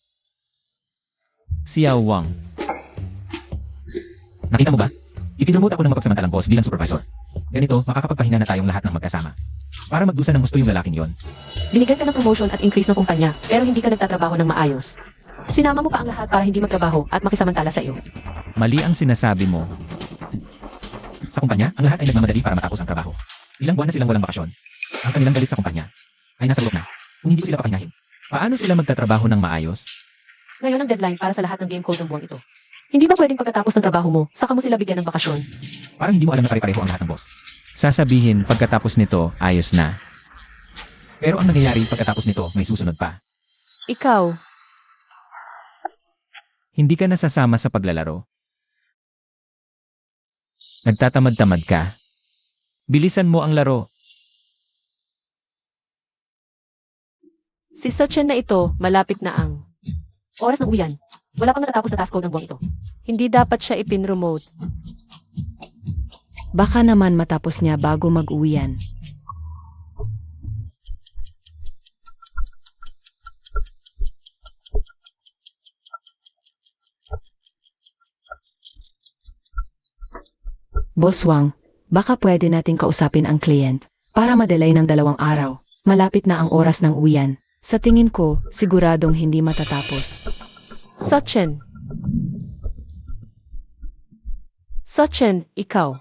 Xiao Wang. Nakita mo ba? Ipinomote ako ng mapagsamantalang boss bilang supervisor. Ganito, makakapagpahinga na tayong lahat ng magkasama. Para magdusa ng gusto yung lalaking yon. Binigyan ka ng promotion at increase ng kumpanya, pero hindi ka nagtatrabaho ng maayos. Sinama mo pa ang lahat para hindi magtrabaho at makisamantala sa iyo. Mali ang sinasabi mo. Sa kumpanya, ang lahat ay nagmamadali para matapos ang trabaho. Ilang buwan na silang walang bakasyon. Ang kanilang galit sa kumpanya ay nasa loob na. Kung hindi ko sila papahingahin. Paano sila magtatrabaho ng maayos? Ngayon ang deadline para sa lahat ng game code ng buwan ito. Hindi ba pwedeng pagkatapos ng trabaho mo, saka mo sila bigyan ng bakasyon? Parang hindi mo alam na pare-pareho ang lahat ng boss. Sasabihin pagkatapos nito, ayos na. Pero ang nangyayari pagkatapos nito, may susunod pa. Ikaw, Hindi ka nasasama sa paglalaro. Nagtatamad-tamad ka. Bilisan mo ang laro. si Sachin na ito, malapit na ang oras ng uwian. Wala pang natatapos na task code ng buwan ito. Hindi dapat siya ipin-remote. Baka naman matapos niya bago mag-uwian. Boss Wang, baka pwede nating kausapin ang client para madelay ng 2 araw. Malapit na ang oras ng uwian. Sa tingin ko, siguradong hindi matatapos. Sachin. Sachin, ikaw.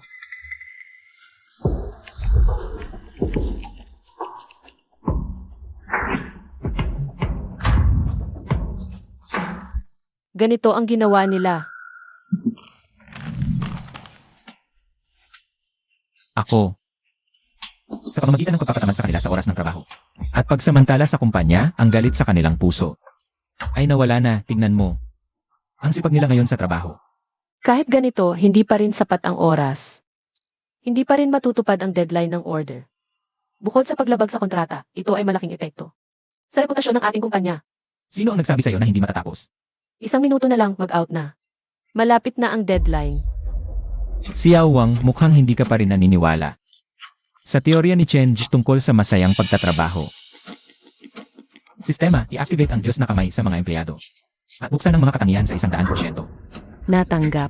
Ganito ang ginawa nila. Ako. Sa pamamagitan ng pagpapatamad sa kanila sa oras ng trabaho. At pagsamantala sa kumpanya, ang galit sa kanilang puso. Ay nawala na, tignan mo. Ang sipag nila ngayon sa trabaho. Kahit ganito, hindi pa rin sapat ang oras. Hindi pa rin matutupad ang deadline ng order. Bukod sa paglabag sa kontrata, ito ay malaking epekto sa reputasyon ng ating kumpanya. Sino ang nagsabi sa'yo na hindi matatapos? 1 minuto na lang, mag-out na. Malapit na ang deadline. Xiao Wang, mukhang hindi ka pa rin naniniwala. Sa teorya ni Chen tungkol sa masayang pagtatrabaho. Sistema, i-activate ang Diyos na kamay sa mga empleyado. At buksan ang mga katangian sa 100%. Natanggap.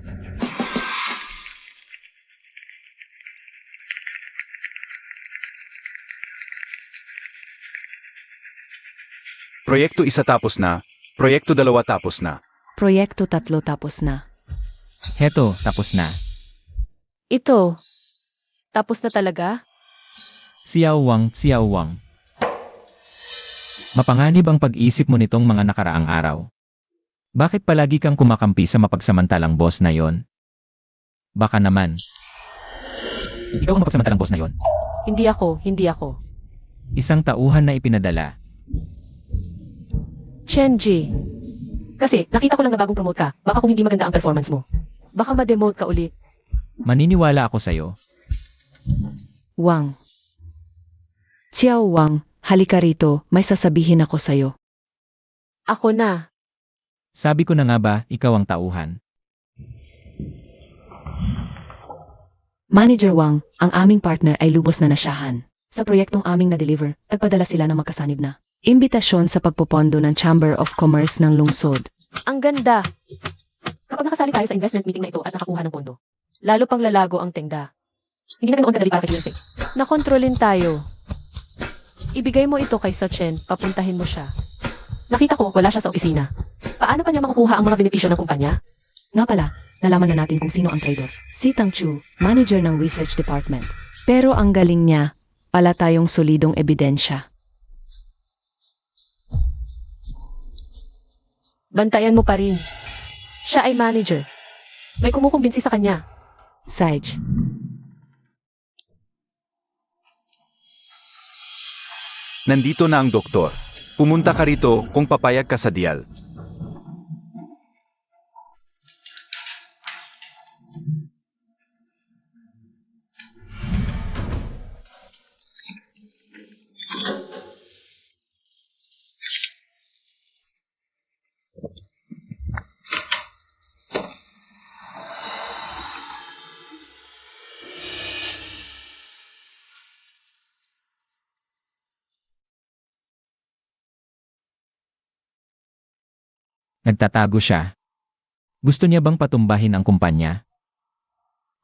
Proyekto 1 tapos na, Proyekto 2 tapos na. Proyekto 3 tapos na. Heto, tapos na. Ito, tapos na talaga? Xiao Wang. Mapanganib ang pag-isip mo nitong mga nakaraang araw. Bakit palagi kang kumakampi sa mapagsamantalang boss na yon? Baka naman. Ikaw ang mapagsamantalang boss na yon. Hindi ako. Isang tauhan na ipinadala. Chenji. Kasi, nakita ko lang na bagong promote ka. Baka kung hindi maganda ang performance mo. Baka ma-demote ka ulit. Maniniwala ako sa'yo. Wang. Xiao Wang, halika rito, may sasabihin ako sa'yo. Ako na. Sabi ko na nga ba, ikaw ang tauhan. Manager Wang, ang aming partner ay lubos na nasyahan. Sa proyektong aming na-deliver, nagpadala sila ng magkasanib na imbitasyon sa pagpopondo ng Chamber of Commerce ng lungsod. Ang ganda. Kapag nakasali tayo sa investment meeting na ito at nakakuha ng pondo, lalo pang lalago ang tengda. Hindi na ganoon kadali para kay kliyente. Nakontrolin tayo. Ibigay mo ito kay Sachin, papuntahin mo siya. Nakita ko, wala siya sa opisina. Paano pa niya makukuha ang mga benepisyo ng kumpanya? Nga pala, nalaman na natin kung sino ang trader. Si Tang Chu, manager ng research department. Pero ang galing niya, pala tayong solidong ebidensya. Bantayan mo pa rin. Siya ay manager. May kumukumbinsi sa kanya. Sage. Nandito na ang doktor. Pumunta ka rito kung papayag ka sa dial. Nagtatago siya. Gusto niya bang patumbahin ang kumpanya?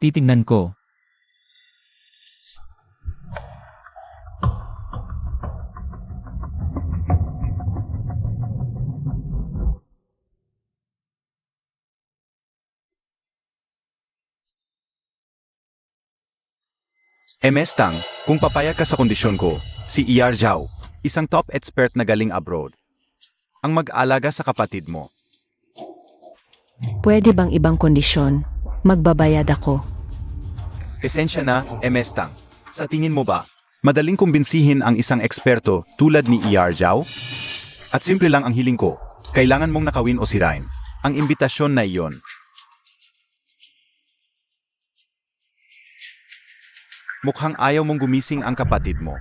Titingnan ko. MS Tang, kung papayag ka sa kondisyon ko, si ER Zhao, isang top expert na galing abroad. Ang mag-alaga sa kapatid mo. Pwede bang ibang kondisyon? Magbabayad ako. Esensya na, MS Tang. Sa tingin mo ba, madaling kumbinsihin ang isang eksperto tulad ni ER Zhao? At simple lang ang hiling ko, kailangan mong nakawin o sirain ang imbitasyon na iyon. Mukhang ayaw mong gumising ang kapatid mo.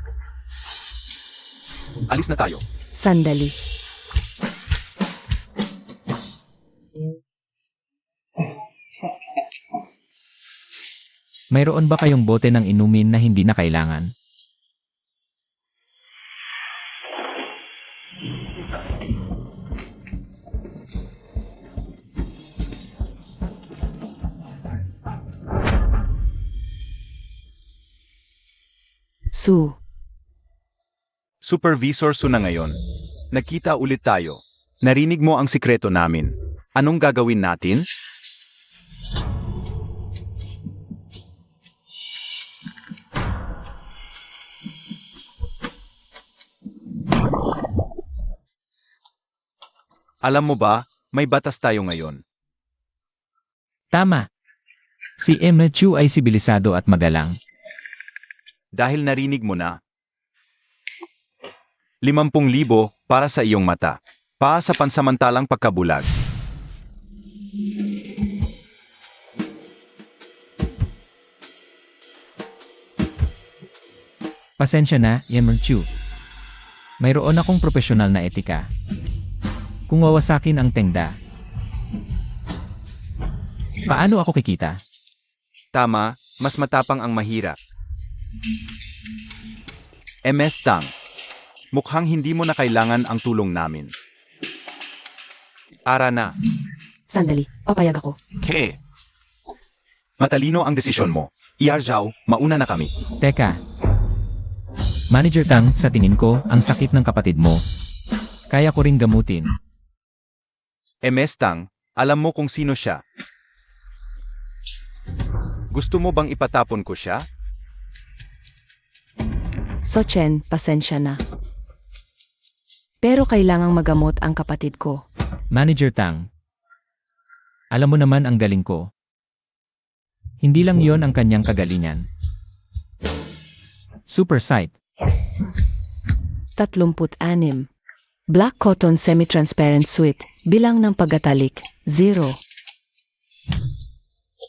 Alis na tayo. Sandali. Mayroon ba kayong bote ng inumin na hindi na kailangan? Su. Supervisor Su na ngayon. Nagkita ulit tayo. Narinig mo ang sikreto namin. Anong gagawin natin? Alam mo ba, may batas tayo ngayon. Tama. Si Emma Chu ay sibilisado at magalang. Dahil narinig mo na. 50,000 para sa iyong mata. Pa sa pansamantalang pagkabulag. Pasensya na, Emma Chu. Mayroon akong profesional na etika. Kung wawasakin ang tengda, paano ako kikita? Tama, mas matapang ang mahirap. MS Tang, mukhang hindi mo na kailangan ang tulong namin. Ara na. Sandali. Papayag ako. Ke. Matalino ang desisyon mo. ER Zhao, mauna na kami. Teka. Manager Tang, sa tingin ko, ang sakit ng kapatid mo. Kaya ko ring gamutin. MS Tang, alam mo kung sino siya. Gusto mo bang ipatapon ko siya? So Chen, pasensya na. Pero kailangang magamot ang kapatid ko. Manager Tang. Alam mo naman ang galing ko. Hindi lang yon ang kanyang kagalingan. Super sight. 36. Black cotton semi-transparent suite. Bilang ng paggatalik, 0.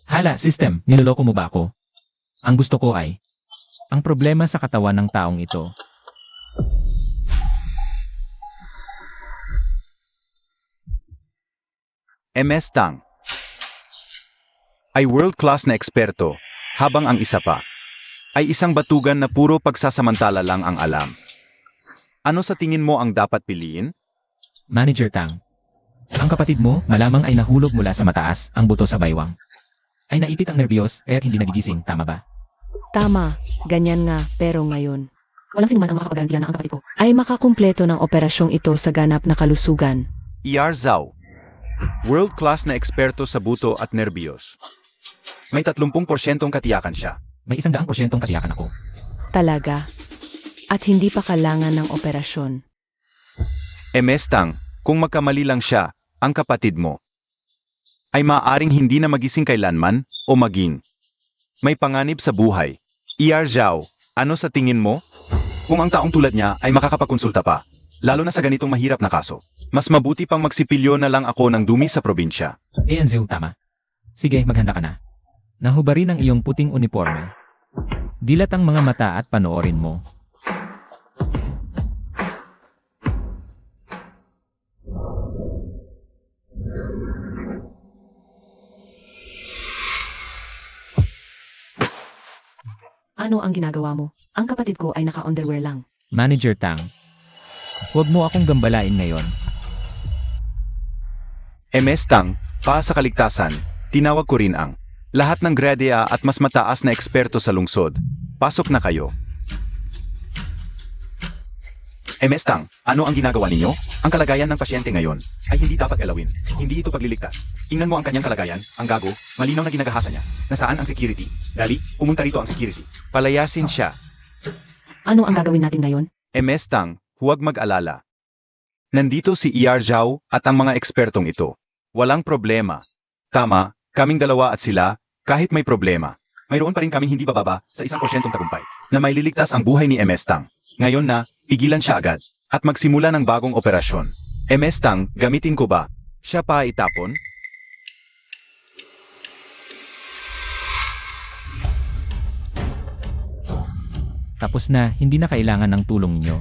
Hala, system, niloloko mo ba ako? Ang gusto ko ay, ang problema sa katawan ng taong ito. MS Tang ay world-class na eksperto, habang ang isa pa ay isang batugan na puro pagsasamantala lang ang alam. Ano sa tingin mo ang dapat piliin? Manager Tang. Ang kapatid mo, malamang ay nahulog mula sa mataas, ang buto sa baywang. Ay naipit ang nerbiyos, kaya hindi nagigising, tama ba? Tama, ganyan nga, pero ngayon. Walang sinuman ang makakapagarantiya na ang kapatid ko ay makakumpleto ng operasyong ito sa ganap na kalusugan. ER Zhao, world-class na eksperto sa buto at nerbiyos. May 30% katiyakan siya. May 100% katiyakan ako. Talaga. At hindi pa kailangan ng operasyon. MS Tang, kung magkamali lang siya, ang kapatid mo, ay maaaring hindi na magising kailanman o maging may panganib sa buhay. ER Zhao, ano sa tingin mo? Kung ang taong tulad niya ay makakapagkonsulta pa, lalo na sa ganitong mahirap na kaso, mas mabuti pang magsipilyo na lang ako ng dumi sa probinsya. Enzo, tama. Sige, maghanda ka na. Nahubarin ang iyong puting uniforme. Dilat ang mga mata at panoorin mo. Ano ang ginagawa mo? Ang kapatid ko ay naka-underwear lang. Manager Tang, huwag mo akong gambalain ngayon. MS Tang, para sa kaligtasan, tinawag ko rin ang lahat ng gradea at mas mataas na eksperto sa lungsod. Pasok na kayo. MS Tang, ano ang ginagawa ninyo? Ang kalagayan ng pasyente ngayon ay hindi dapat galawin. Hindi ito pagliligtas. Tingnan mo ang kanyang kalagayan, ang gago, malinaw na ginagahasa niya. Nasaan ang security? Dali, pumunta rito ang security. Palayasin siya. Ano ang gagawin natin ngayon? MS Tang, huwag mag-alala. Nandito si ER Zhao at ang mga ekspertong ito. Walang problema. Tama, kaming dalawa at sila, kahit may problema. Mayroon pa rin kaming hindi bababa sa 1% tagumpay na may liligtas ang buhay ni MS Tang. Ngayon na, pigilan siya agad at magsimula ng bagong operasyon. MS Tang, gamitin ko ba? Siya pa itapon? Tapos na, hindi na kailangan ng tulong niyo.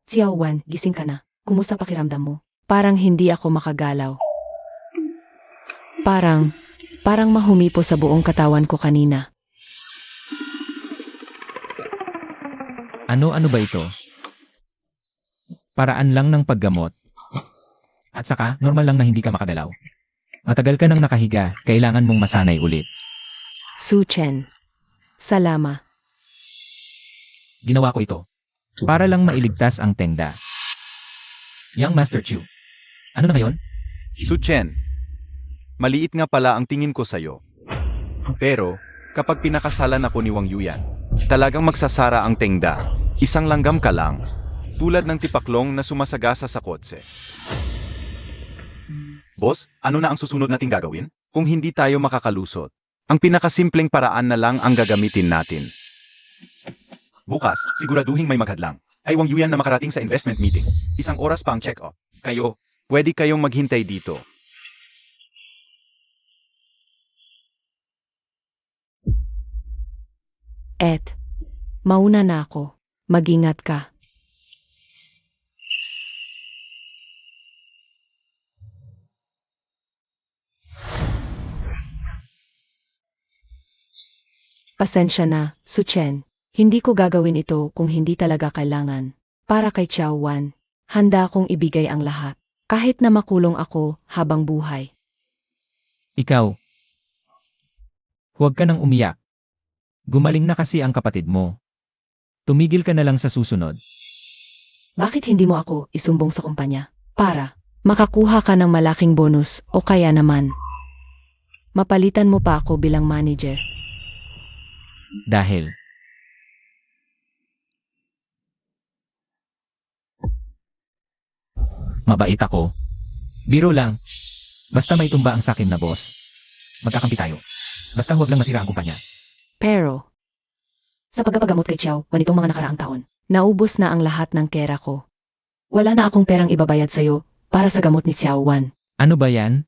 Xiao Wan, gising ka na. Kumusta pakiramdam mo? Parang hindi ako makagalaw. Parang mahumipo sa buong katawan ko kanina. Ano ba ito? Paraan lang ng paggamot. At saka, normal lang na hindi ka makagalaw. Matagal ka nang nakahiga, kailangan mong masanay ulit. Su Chen. Salama. Ginawa ko ito. Para lang mailigtas ang tenda. Young Master Chu. Ano na ngayon? Su Chen, maliit nga pala ang tingin ko sa'yo. Pero, kapag pinakasalan ako ni Wang Yuyan, talagang magsasara ang tengda. Isang langgam ka lang, tulad ng tipaklong na sumasagasa sa kotse. Boss, ano na ang susunod nating gagawin? Kung hindi tayo makakalusot, ang pinakasimpleng paraan na lang ang gagamitin natin. Bukas, siguraduhin may maghadlang. Ay Wang Yuyan na makarating sa investment meeting. 1 oras pa ang check-off. Kayo, pwede kayong maghintay dito. Mauna na ako. Mag-ingat ka. Pasensya na, Su Chen. Hindi ko gagawin ito kung hindi talaga kailangan. Para kay Xiao Wan, handa akong ibigay ang lahat. Kahit na makulong ako habang buhay. Ikaw. Huwag ka nang umiyak. Gumaling na kasi ang kapatid mo. Tumigil ka na lang sa susunod. Bakit hindi mo ako isumbong sa kumpanya? Para makakuha ka ng malaking bonus o kaya naman mapalitan mo pa ako bilang manager. Dahil mabait ako. Biro lang. Basta may tumba ang sakin na boss. Magkakampi tayo. Basta huwag lang masira ang kumpanya. Pero sa pagpapagamot kay Xiao, wanitong mga nakaraang taon, naubos na ang lahat ng kera ko. Wala na akong perang ibabayad sa'yo para sa gamot ni Xiao Wan. Ano ba yan?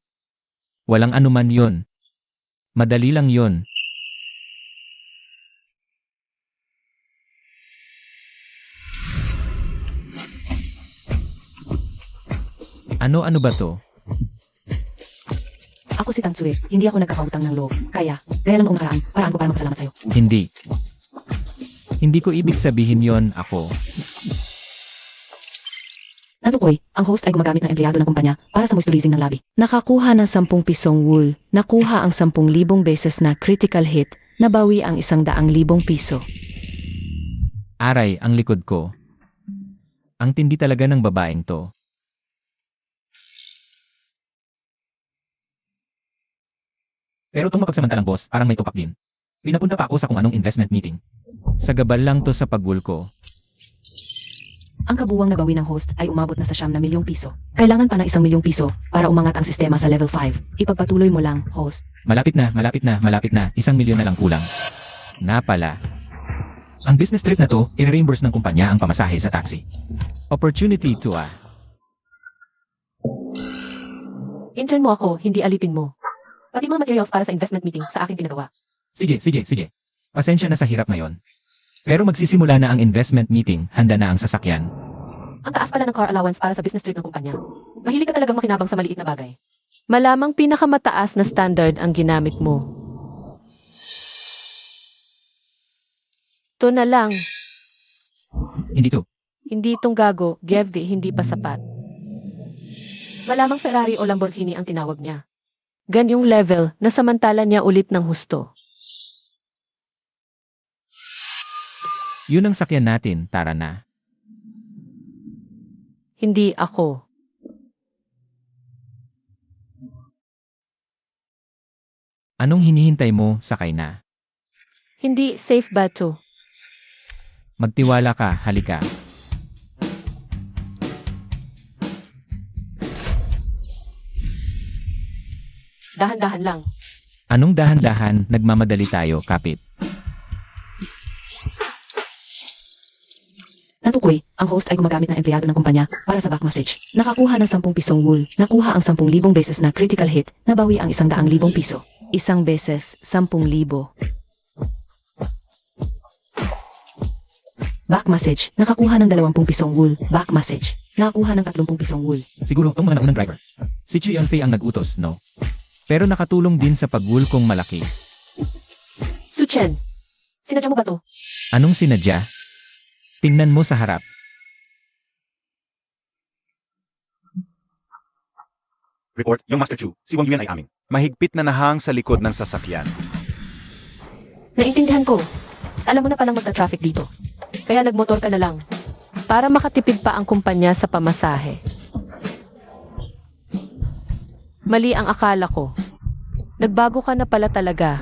Walang anuman yon. Madali lang yon. Ano ba to? Ako si Tang Sui, hindi ako nagkakautang ng loob. Kaya lang noong nakaraan, paraan ko para magpasalamat sa'yo. Hindi. Hindi ko ibig sabihin yon ako. Natukoy, ang host ay gumagamit ng empleyado ng kumpanya para sa moisturizing ng labi. Nakakuha ng 10 pisong wool, nakuha ang 10,000 beses na critical hit, nabawi ang 100,000 piso. Aray, ang likod ko. Ang tindi talaga ng babaeng to. Pero itong mapagsamantalang boss, parang may tupak din. Pinapunta pa ako sa kung anong investment meeting. Sa gabal lang to sa pagwul ko. Ang kabuwang nabawi ng host ay umabot na sa 9 milyong piso. Kailangan pa ng 1 milyong piso para umangat ang sistema sa level 5. Ipagpatuloy mo lang, host. Malapit na. 1 milyon na lang kulang. Nga pala. Ang business trip na to, i-reimburse ng kumpanya ang pamasahe sa taxi. Opportunity to Intern mo ako, hindi alipin mo. Pati mga materials para sa investment meeting sa aking pinagawa. Sige. Pasensya na sa hirap ngayon. Pero magsisimula na ang investment meeting, handa na ang sasakyan. Ang taas pala ng car allowance para sa business trip ng kumpanya. Mahilig ka talagang makinabang sa maliit na bagay. Malamang pinakamataas na standard ang ginamit mo. Ito na lang. Hindi to. Hindi itong gago, Gerdi, hindi pa sapat. Malamang Ferrari o Lamborghini ang tinawag niya. Ganyong level na samantala niya ulit ng husto. Yun ang sakyan natin, tara na. Hindi ako. Anong hinihintay mo, sakay na? Hindi safe ba to? Magtiwala ka, halika. Dahan-dahan lang. Anong dahan-dahan, nagmamadali tayo, kapit. Natukoy, ang host ay gumagamit ng empleyado ng kumpanya para sa back message. Nakakuha ng 10 pisong wool. Nakuha ang 10,000 beses na critical hit. Nabawi ang 100,000 piso. Isang beses, 10,000. Back message. Nakakuha ng 20 pisong wool. Back message. Nakakuha ng 30 pisong wool. Siguro itong mga naunang driver. Si Chion Fei ang nag-utos, no? Pero nakatulong din sa pag-wool kong malaki. Suchen, sinadya mo ba to? Anong sinadya? Tingnan mo sa harap. Report, yung Master Chu, si Wang Yuan ay aming. Mahigpit na nahang sa likod ng sasakyan. Naintindihan ko. Alam mo na palang magta-traffic dito. Kaya nagmotor ka na lang. Para makatipid pa ang kumpanya sa pamasahe. Mali ang akala ko. Nagbago ka na pala talaga.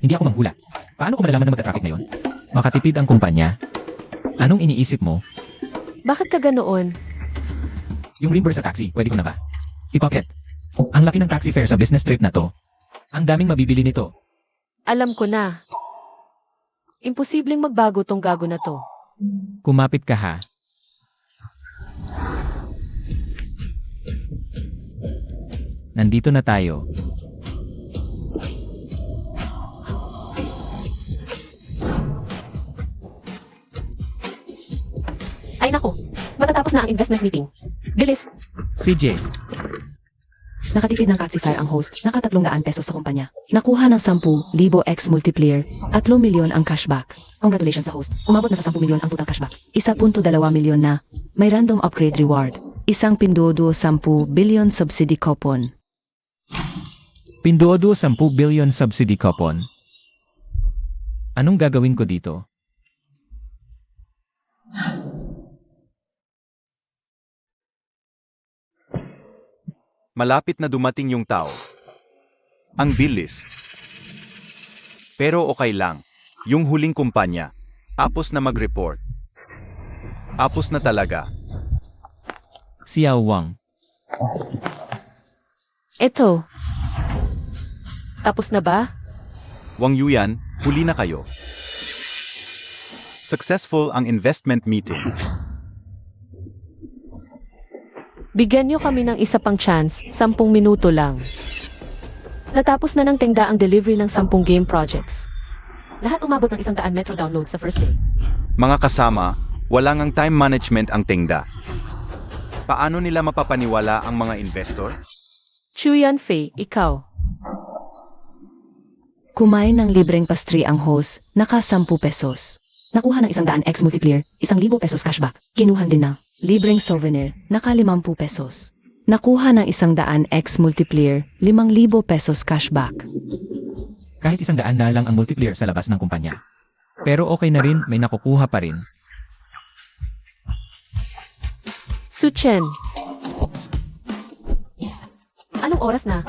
Hindi ako manghula. Paano ko malalaman na magta-traffic ngayon? Makatipid ang kumpanya. Anong iniisip mo? Bakit ka ganoon? Yung reimburse sa taxi, pwede ko na ba? I-pocket. Ang laki ng taxi fare sa business trip na to. Ang daming mabibili nito. Alam ko na. Imposibleng magbago tong gago na to. Kumapit ka ha. Nandito na tayo. Ay naku, matatapos na ang investment meeting. Bilis. CJ, Nakatipid ng taxi fare ang host. Naka 300 pesos sa kumpanya. Nakuha ng 10,000 X multiplier. 3 milyon ang cashback. Congratulations sa host. Umabot na sa 10 milyon ang total cashback. 1.2 milyon na. May random upgrade reward. Isang pindodo 10 billion subsidy coupon. Pinduodo 10 billion subsidy coupon. Anong gagawin ko dito? Malapit na dumating yung tao. Ang bilis. Pero okay lang. Yung huling kumpanya, apos na mag-report. Apos na talaga. Xiao Wang. Eto. Tapos na ba? Wang Yuan, huli na kayo. Successful ang investment meeting. Bigyan niyo kami ng isa pang chance, 10 minuto lang. Natapos na ng tengda ang delivery ng 10 game projects. Lahat umabot ng 100 metro downloads sa first day. Mga kasama, wala ngang time management ang Tengda. Paano nila mapapaniwala ang mga investor? Chuyan Fei, ikaw. Kumain ng libreng pastry ang host. Naka 10 pesos. Nakuha ng 100 X multiplier. 1,000 pesos cashback. Kinuhan din ng libreng souvenir. Naka 50 pesos. Nakuha ng 100 X multiplier. 5,000 pesos cashback. Kahit 100 na lang ang multiplier sa labas ng kumpanya. Pero okay na rin, may nakukuha pa rin. Suchen. Anong oras na?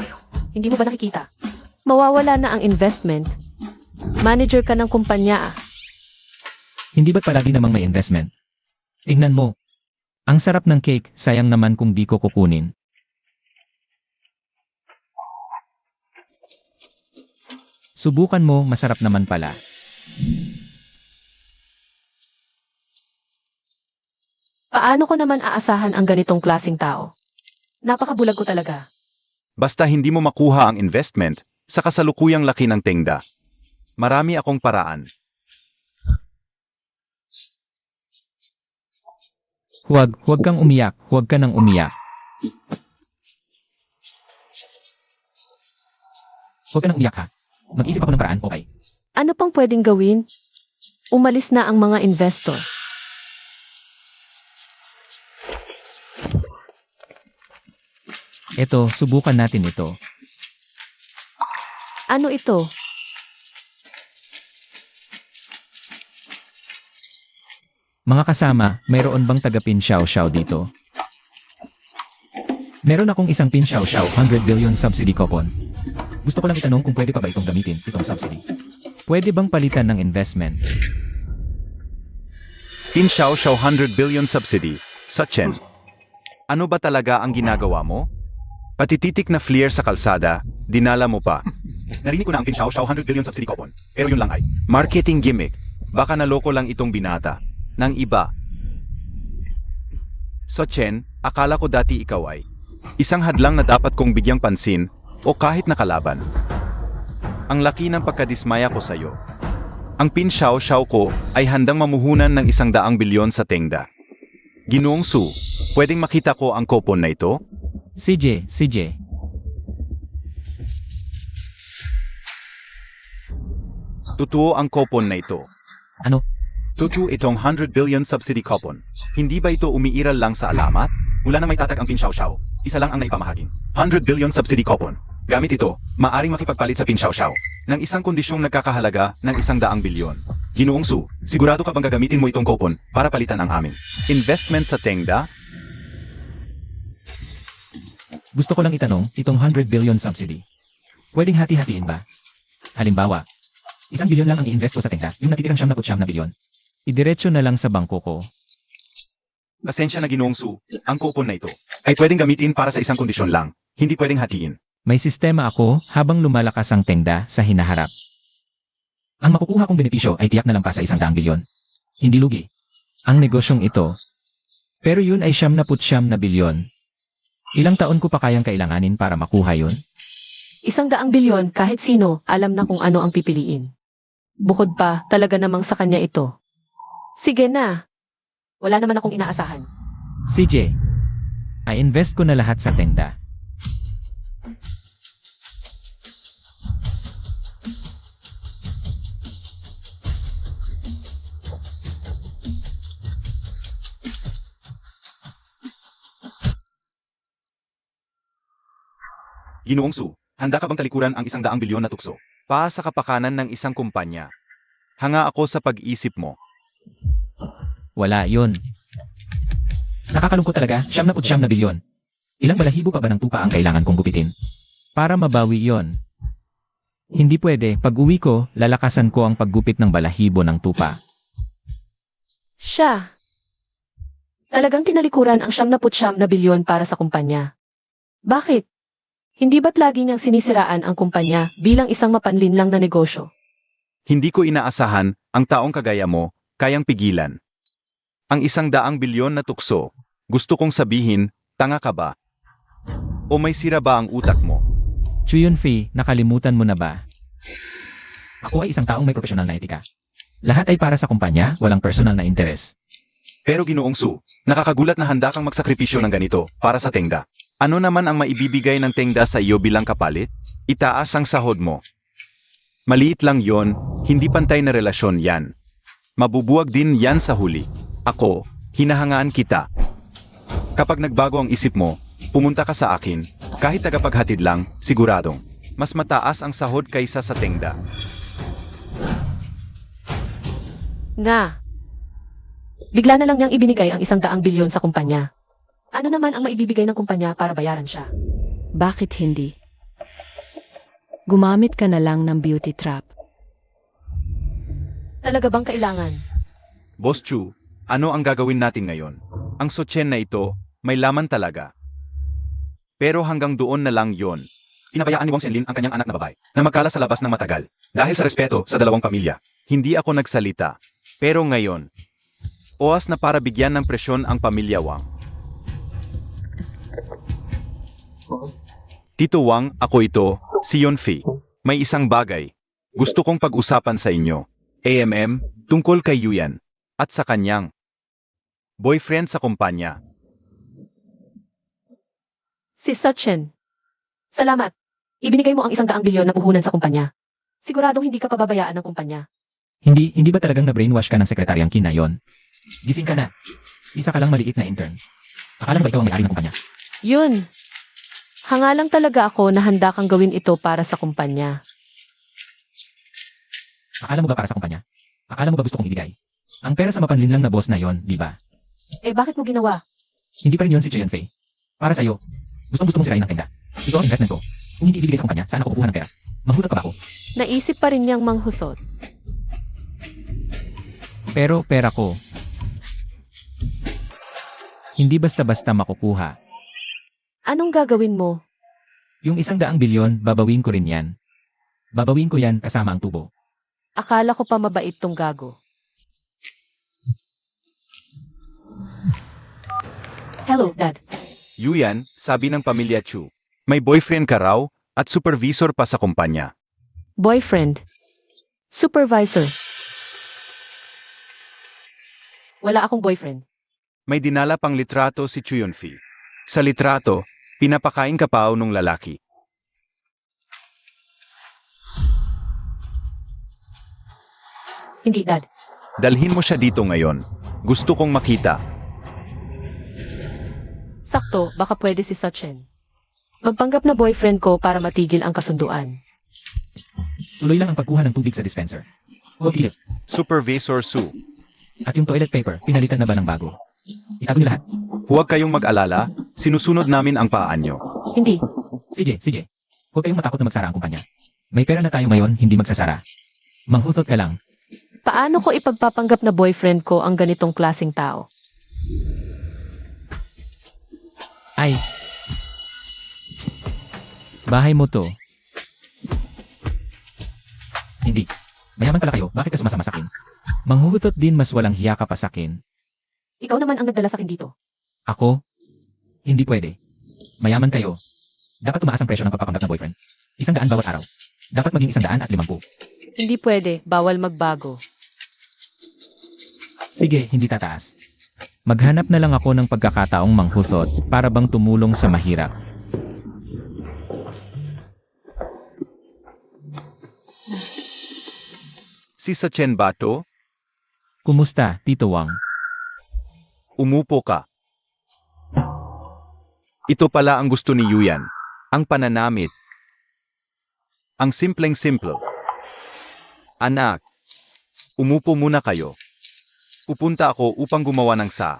Hindi mo ba nakikita? Mawawala na ang investment. Manager ka ng kumpanya ah. Hindi ba't palagi namang may investment? Tingnan mo. Ang sarap ng cake, sayang naman kung di ko kukunin. Subukan mo, masarap naman pala. Paano ko naman aasahan ang ganitong klaseng tao? Napakabulag ko talaga. Basta hindi mo makuha ang investment sa kasalukuyang laki ng Tengda. Marami akong paraan. Huwag kang umiyak, huwag ka nang umiyak. Huwag ka nang umiyak ha. Mag-isip ako ng paraan, okay? Ano pang pwedeng gawin? Umalis na ang mga investor. Eto, subukan natin ito. Ano ito? Mga kasama, mayroon bang taga-pin xiao dito? Meron akong isang pin xiao 100 billion subsidy coupon. Gusto ko lang itanong kung pwede pa ba itong gamitin, itong subsidy. Pwede bang palitan ng investment? Pin Xiao 100 billion subsidy. Sa Chen. Ano ba talaga ang ginagawa mo? Patititik na flare sa kalsada, dinala mo pa. Narinig ko na ang Pin Xiao 100 billion subsidy coupon. Pero yun lang ay marketing gimmick. Baka naloko lang itong binata. Ng iba. So Chen, akala ko dati ikaw ay isang hadlang na dapat kong bigyang pansin o kahit nakalaban. Ang laki ng pagkadismaya ko sa'yo. Ang Pin Xiao ko ay handang mamuhunan ng 100 bilyon sa Tengda. Ginoong Su, pwedeng makita ko ang coupon na ito? CJ. Totoo ang coupon na ito. Ano? Totoo itong 100 billion subsidy coupon. Hindi ba ito umiiral lang sa alamat? Wala nang may tatag ang Pin Xiao. Isa lang ang naipamahagi. 100 billion subsidy coupon. Gamit ito, maaring makipagpalit sa Pin Xiao ng isang kondisyong nagkakahalaga ng 100 bilyon. Ginoong Su, sigurado ka bang gagamitin mo itong coupon para palitan ang amin investment sa Tengda? Gusto ko lang itanong, itong 100 billion subsidy. Pwedeng hati-hatiin ba? Halimbawa, 1 bilyon lang ang i-invest ko sa Tengda, yung natitirang 79 na bilyon. Idiretso na lang sa bangko ko. Pasensya na Ginoong Su, ang coupon na ito ay pwedeng gamitin para sa isang kondisyon lang. Hindi pwedeng hatiin. May sistema ako habang lumalakas ang Tengda sa hinaharap. Ang makukuha kong benepisyo ay tiyak na lang pa sa 100 bilyon. Hindi lugi. Ang negosyong ito. Pero yun ay 79 na bilyon. Ilang taon ko pa kayang kailanganin para makuha yun? 100 bilyon kahit sino alam na kung ano ang pipiliin. Bukod pa, talaga namang sa kanya ito. Sige na. Wala naman akong inaasahan. CJ, i-invest ko na lahat sa Tengda. Ginoong Su, handa ka bang talikuran ang 100 bilyon na tukso? Pa sa kapakanan ng isang kumpanya. Hanga ako sa pag-isip mo. Wala yon. Nakakalungkot talaga, 79 na bilyon. Ilang balahibo pa ba ng tupa ang kailangan kong gupitin? Para mabawi yon. Hindi pwede, pag-uwi ko, lalakasan ko ang paggupit ng balahibo ng tupa. Siya. Talagang tinalikuran ang 79 na bilyon para sa kumpanya. Bakit? Hindi ba't lagi niyang sinisiraan ang kumpanya bilang isang mapanlinlang na negosyo? Hindi ko inaasahan ang taong kagaya mo kayang pigilan. Ang 100 bilyon na tukso, gusto kong sabihin, tanga ka ba? O may sira ba ang utak mo? Chuyon Fei, nakalimutan mo na ba? Ako ay isang taong may profesional na etika. Lahat ay para sa kumpanya, walang personal na interes. Pero Ginoong Su, nakakagulat na handa kang magsakripisyo ng ganito para sa Tengda. Ano naman ang maibibigay ng Tengda sa iyo bilang kapalit? Itaas ang sahod mo. Maliit lang yon, hindi pantay na relasyon yan. Mabubuwag din yan sa huli. Ako, hinahangaan kita. Kapag nagbago ang isip mo, pumunta ka sa akin, kahit tagapaghatid lang, siguradong, mas mataas ang sahod kaysa sa Tengda. Nga. Bigla na lang niyang ibinigay ang 100 bilyon sa kumpanya. Ano naman ang maibibigay ng kumpanya para bayaran siya? Bakit hindi? Gumamit ka na lang ng beauty trap. Talaga bang kailangan? Boss Chu, Ano ang gagawin natin ngayon? Ang sotyen na ito, may laman talaga. Pero hanggang doon na lang yon. Pinabayaan ni Wang Senlin ang kanyang anak na babae na magkala sa labas ng matagal. Dahil sa respeto sa dalawang pamilya. Hindi ako nagsalita. Pero ngayon, oras na para bigyan ng presyon ang pamilya Wang. Tito Wang, ako ito, si Yunfei. May isang bagay. Gusto kong pag-usapan sa inyo. AMM, tungkol kay Yuyan. At sa kanyang boyfriend sa kumpanya. Si Sachin. Salamat. Ibinigay mo ang 100 bilyon na puhunan sa kumpanya. Siguradong hindi ka pababayaan ng kumpanya. Hindi ba talagang na-brainwash ka ng sekretaryang Kina yon? Gising ka na. Isa ka lang maliit na intern. Akala mo ba ikaw ang may-ari ng kumpanya? Yun. Hanga lang talaga ako na handa kang gawin ito para sa kumpanya. Akala mo ba para sa kumpanya? Akala mo ba gusto kong ibigay? Ang pera sa mapanlinlang na boss na yon, di ba? Eh bakit mo ginawa? Hindi pa rin yun si Jian Fei. Para sa'yo, gusto mong sirain ang tenda. Ito ang investment ko. Kung hindi ibigay sa kumpanya, saan ako kukuha ng pera? Manghutot pa ba ako? Naisip pa rin niyang manghutot. Pero pera ko, hindi basta-basta makukuha. Anong gagawin mo? Yung 100 bilyon, babawin ko rin yan. Babawin ko yan kasama ang tubo. Akala ko pa mabait tong gago. Hello, Dad. Yuyan, sabi ng pamilya Chu. May boyfriend ka raw at supervisor pa sa kumpanya. Boyfriend. Supervisor. Wala akong boyfriend. May dinala pang litrato si Chu Yunfei. Sa litrato, pinapakain ka pa nung lalaki. Hindi, Dad. Dalhin mo siya dito ngayon. Gusto kong makita. Sakto, baka pwede si Sachin. Magpanggap na boyfriend ko para matigil ang kasunduan. Tuloy lang ang pagkuha ng tubig sa dispenser. Huwag pilit. Supervisor Su, At yung toilet paper, pinalitan na ba ng bago? Itago niyo lahat. huwag kayong mag-alala, sinusunod namin ang paan nyo. Hindi. Sige. Huwag kayong matakot na magsara ang kumpanya. May pera na tayo ngayon, hindi magsasara. Manghutot ka lang. Paano ko ipagpapanggap na boyfriend ko ang ganitong klaseng tao? Ay. Bahay mo to. Hindi. Mayaman pala kayo, bakit ka sumasama sa akin? Manghuhutot din mas walang hiya ka pa sa akin. Ikaw naman ang nagdala sa akin dito. Ako? Hindi pwede. Mayaman kayo. Dapat tumaas ang presyo ng pagpapanggap na boyfriend. 100 bawat araw. Dapat maging 150. Hindi pwede, bawal magbago. Sige, hindi tataas. Maghanap na lang ako ng pagkakataong manghutot para bang tumulong sa mahirap. Si Sachin Bato, Kumusta, Tito Wang? umupo ka. Ito pala ang gusto ni Yuyan. Ang pananamit. Ang simpleng-simple. Anak, umupo muna kayo. Pupunta ako upang gumawa ng sa.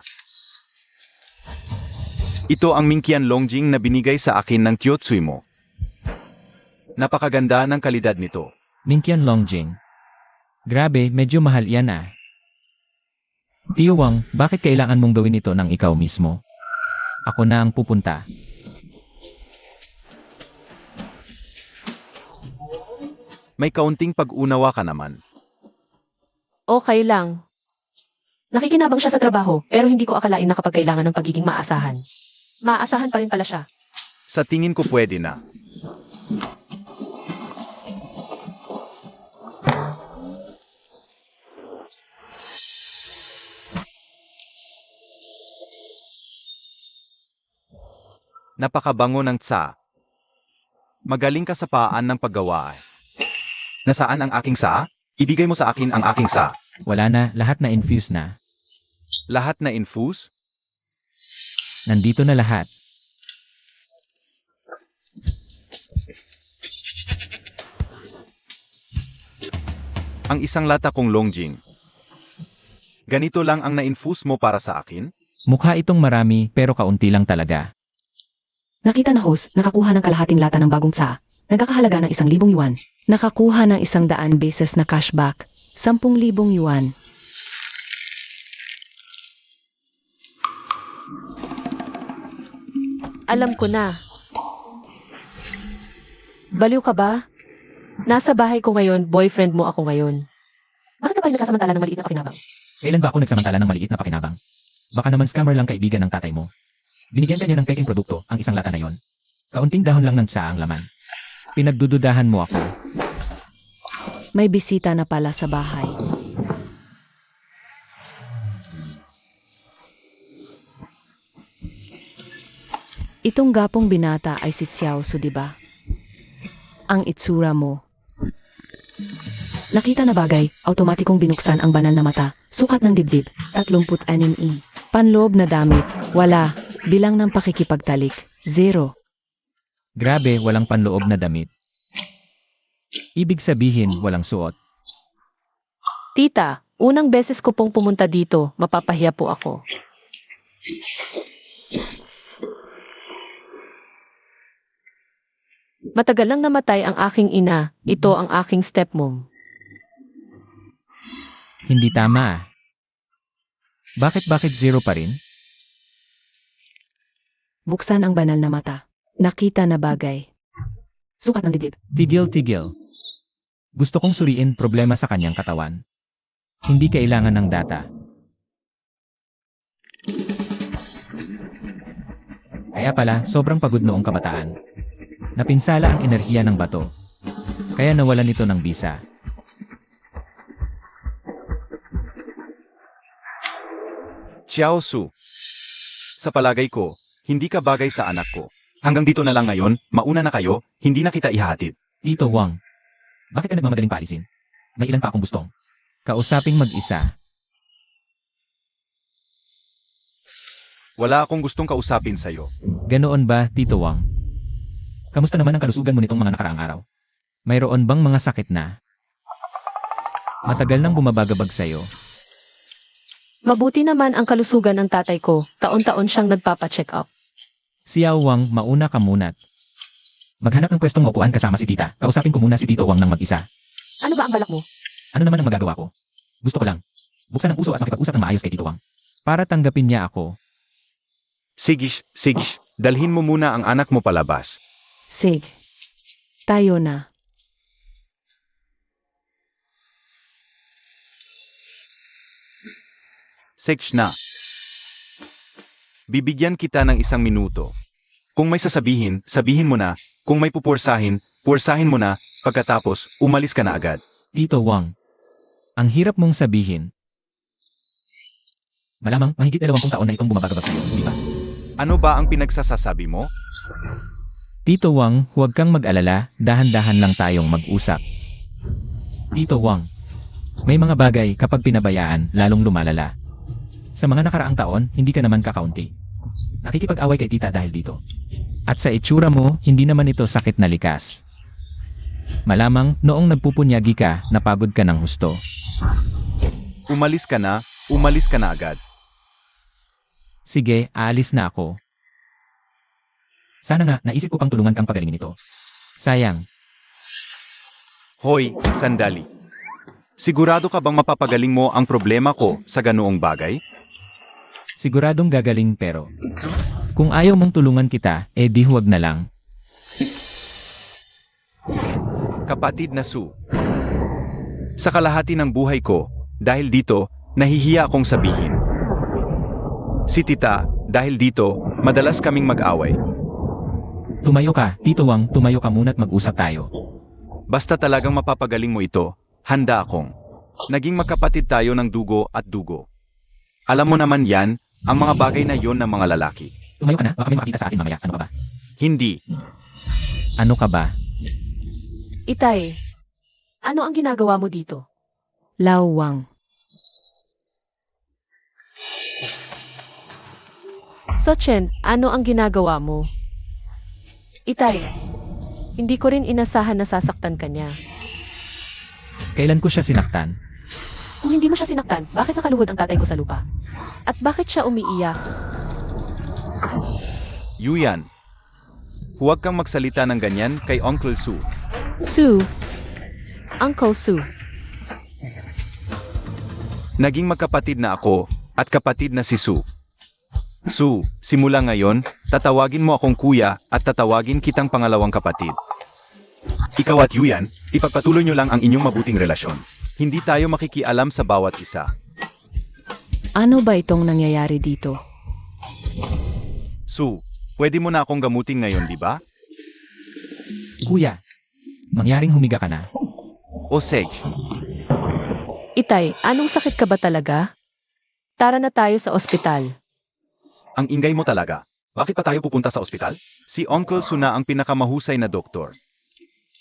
Ito ang Mingqian Longjing na binigay sa akin ng Kyotsui mo. Napakaganda ng kalidad nito. Mingqian Longjing. Grabe, medyo mahal yan ah. Tio Wang, bakit kailangan mong gawin ito ng ikaw mismo? Ako na ang pupunta. May kaunting pag-unawa ka naman. Okay lang. Nakikinabang siya sa trabaho, pero hindi ko akalain na kapag kailangan ng pagiging maasahan. Maasahan pa rin pala siya. Sa tingin ko pwede na. Napakabango ng tsa. Magaling ka sa paan ng paggawa. Nasaan ang aking sa? Ibigay mo sa akin ang aking sa. Wala na, lahat na infuse na. Lahat na infuse? Nandito na lahat. Ang isang lata kong longjing. Ganito lang ang na-infuse mo para sa akin? Mukha itong marami pero kaunti lang talaga. Nakita na host, nakakuha ng kalahating lata ng bagong sa. Nagkakahalaga ng 1,000 yuan. Nakakuha ng 100 beses na cashback. 10,000 yuan. Alam ko na. Baliw ka ba? Nasa bahay ko ngayon, boyfriend mo ako ngayon. Bakit ka pa rin nagsasamantala ng maliit na pakinabang? Kailan ba ako nagsamantala ng maliit na pakinabang? Baka naman scammer lang kaibigan ng tatay mo. Binigyan ka niya ng peking produkto, ang isang lata na yon. Kaunting dahon lang ng tsaa ang laman. Pinagdududahan mo ako. May bisita na pala sa bahay. Itong gapong binata ay si Xiao Su, di ba? Ang itsura mo. Nakita na bagay, automatikong binuksan ang banal na mata. Sukat ng dibdib, 36 Panloob na damit, wala. Bilang ng pakikipagtalik, 0. Grabe, walang panloob na damit. Ibig sabihin, walang suot. Tita, unang beses ko pong pumunta dito, mapapahiya po ako. Matagal lang namatay ang aking ina, ito ang aking stepmom. Hindi tama ah. Bakit 0 pa rin? Buksan ang banal na mata. Nakita na bagay. Sukat ng dibdib. Tigil. Gusto kong suriin problema sa kanyang katawan. Hindi kailangan ng data. Kaya pala, sobrang pagod noong kabataan. Napinsala ang enerhiya ng bato. Kaya nawalan ito ng bisa. Xiao Su. Sa palagay ko, hindi ka bagay sa anak ko. Hanggang dito na lang ngayon, mauna na kayo, hindi na kita ihahatid. Tito Wang, bakit ka nagmamadaling paalisin? May ilan pa akong gustong kausaping mag-isa. Wala akong gustong kausapin sa'yo. Ganoon ba, Tito Wang? Kamusta naman ang kalusugan mo nitong mga nakaraang araw? Mayroon bang mga sakit na? Matagal nang bumabagabag sa'yo. Mabuti naman ang kalusugan ng tatay ko, taon-taon siyang nagpapa-check up. Xiao Wang, mauna ka muna. Maghanap ng pwestong maupuan kasama si tita. Kausapin ko muna si Tito Wang ng mag-isa. Ano ba ang balak mo? Ano naman ang magagawa ko? Gusto ko lang buksan ang puso at makipag-usap ng maayos kay Tito Wang. Para tanggapin niya ako. Sigish, dalhin mo muna ang anak mo palabas. Sig. Tayo na. Sigish na. Bibigyan kita ng 1 minuto. Kung may sasabihin, sabihin mo na. Kung may pupursahin, pursahin mo na. Pagkatapos, umalis ka na agad. Tito Wang, ang hirap mong sabihin. Malamang mahigit 20 taon na itong bumabagabag sa'yo, di ba? Ano ba ang pinagsasasabi mo? Tito Wang, huwag kang mag-alala, dahan-dahan lang tayong mag-usap. Tito Wang, may mga bagay kapag pinabayaan, lalong lumalala. Sa mga nakaraang taon, hindi ka naman kakaunti. Nakikipag-away kay tita dahil dito. At sa itsura mo, hindi naman ito sakit na likas. Malamang, noong nagpupunyagi ka, napagod ka ng husto. Umalis ka na agad. Sige, aalis na ako. Sana nga, naisip ko pang tulungan kang pagalingin ito. Sayang. Hoy, sandali. Sigurado ka bang mapapagaling mo ang problema ko sa ganoong bagay? Siguradong gagaling pero kung ayaw mong tulungan kita, di huwag na lang. Kapatid na Su. Sa kalahati ng buhay ko, dahil dito, nahihiya akong sabihin. Si tita, dahil dito, madalas kaming mag-away. Tumayo ka, Tito Wang, tumayo ka muna't mag-usap tayo. Basta talagang mapapagaling mo ito, handa akong. Naging magkapatid tayo ng dugo at dugo. Alam mo naman yan, ang mga bagay na yon ng mga lalaki. Tumayo ka na, baka may makita sa atin mamaya. Ano ka ba? Hindi. Ano ka ba? Itay, ano ang ginagawa mo dito? Lao Wang. Sochen, ano ang ginagawa mo? Itay, hindi ko rin inasahan na sasaktan ka niya. Kailan ko siya sinaktan? Kung hindi mo siya sinaktan, bakit nakaluhod ang tatay ko sa lupa? At bakit siya umiiyak? Yuyan. Huwag kang magsalita ng ganyan kay Uncle Su. Sue. Uncle Sue. Naging magkapatid na ako at kapatid na si Su. Su, simula ngayon, tatawagin mo akong kuya at tatawagin kitang pangalawang kapatid. Ikaw at Yuyan, ipagpatuloy nyo lang ang inyong mabuting relasyon. Hindi tayo makikialam sa bawat isa. Ano ba itong nangyayari dito? Su, pwede mo na akong gamutin ngayon, di ba? Kuya, mangyaring humiga ka na. O Sage, Itay, anong sakit ka ba talaga? Tara na tayo sa ospital. ang ingay mo talaga. Bakit pa tayo pupunta sa ospital? Si Uncle Suna ang pinakamahusay na doktor.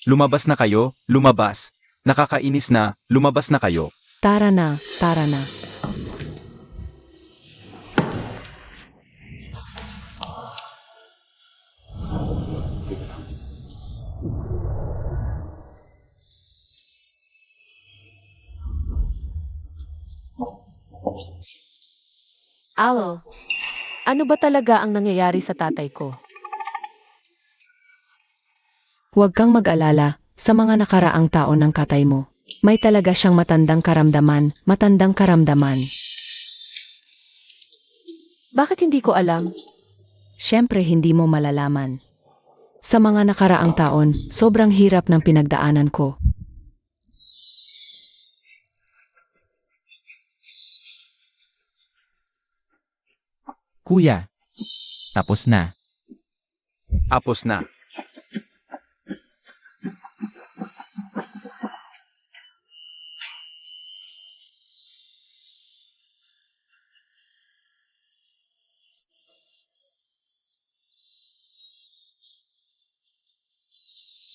Lumabas na kayo, lumabas. Nakakainis na, lumabas na kayo. Tara na, tara na. Alo, ano ba talaga ang nangyayari sa tatay ko? Huwag kang mag-alala sa mga nakaraang taon ng katay mo. May talaga siyang matandang karamdaman, matandang karamdaman. Bakit hindi ko alam? Siyempre hindi mo malalaman. Sa mga nakaraang taon, sobrang hirap ng pinagdaanan ko. Kuya, tapos na. Apos na.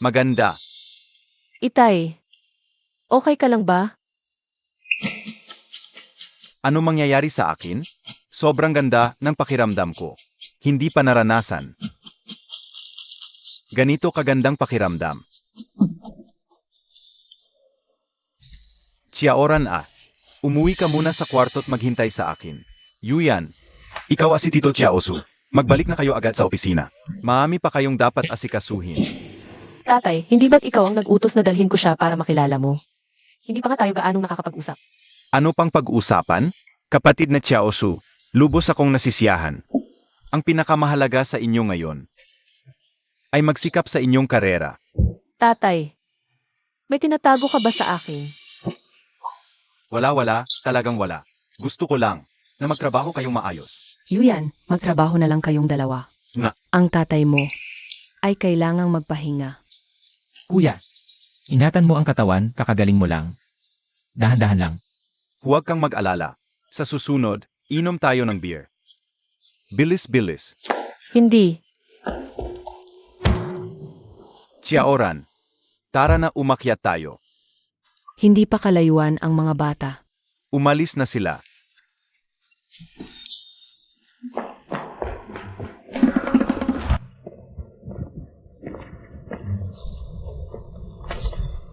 Maganda. Itay, okay ka lang ba? Ano mangyayari sa akin? Sobrang ganda ng pakiramdam ko. Hindi pa naranasan. Ganito kagandang pakiramdam. Chiaoran ah. Umuwi ka muna sa kwarto't maghintay sa akin. Yuyan. Ikaw si Tito Chiaosu. Magbalik na kayo agad sa opisina. Maami pa kayong dapat asikasuhin. Tatay, hindi ba't ikaw ang nag-utos na dalhin ko siya para makilala mo? Hindi pa nga tayo gaanong nakakapag-usap. Ano pang pag-uusapan? Kapatid na Chiaosu, lubos akong nasisiyahan. Ang pinakamahalaga sa inyo ngayon ay magsikap sa inyong karera. Tatay, may tinatago ka ba sa akin? Wala, talagang wala. Gusto ko lang na magtrabaho kayong maayos. Yuyan, magtrabaho na lang kayong dalawa. Nga. Ang tatay mo ay kailangang magpahinga. Kuya, ingatan mo ang katawan, kakagaling mo lang. Dahan-dahan lang. Huwag kang mag-alala. Sa susunod, inom tayo ng beer. Bilis-bilis. Hindi. Chiaoran, tara na umakyat tayo. Hindi pa kalayuan ang mga bata. Umalis na sila.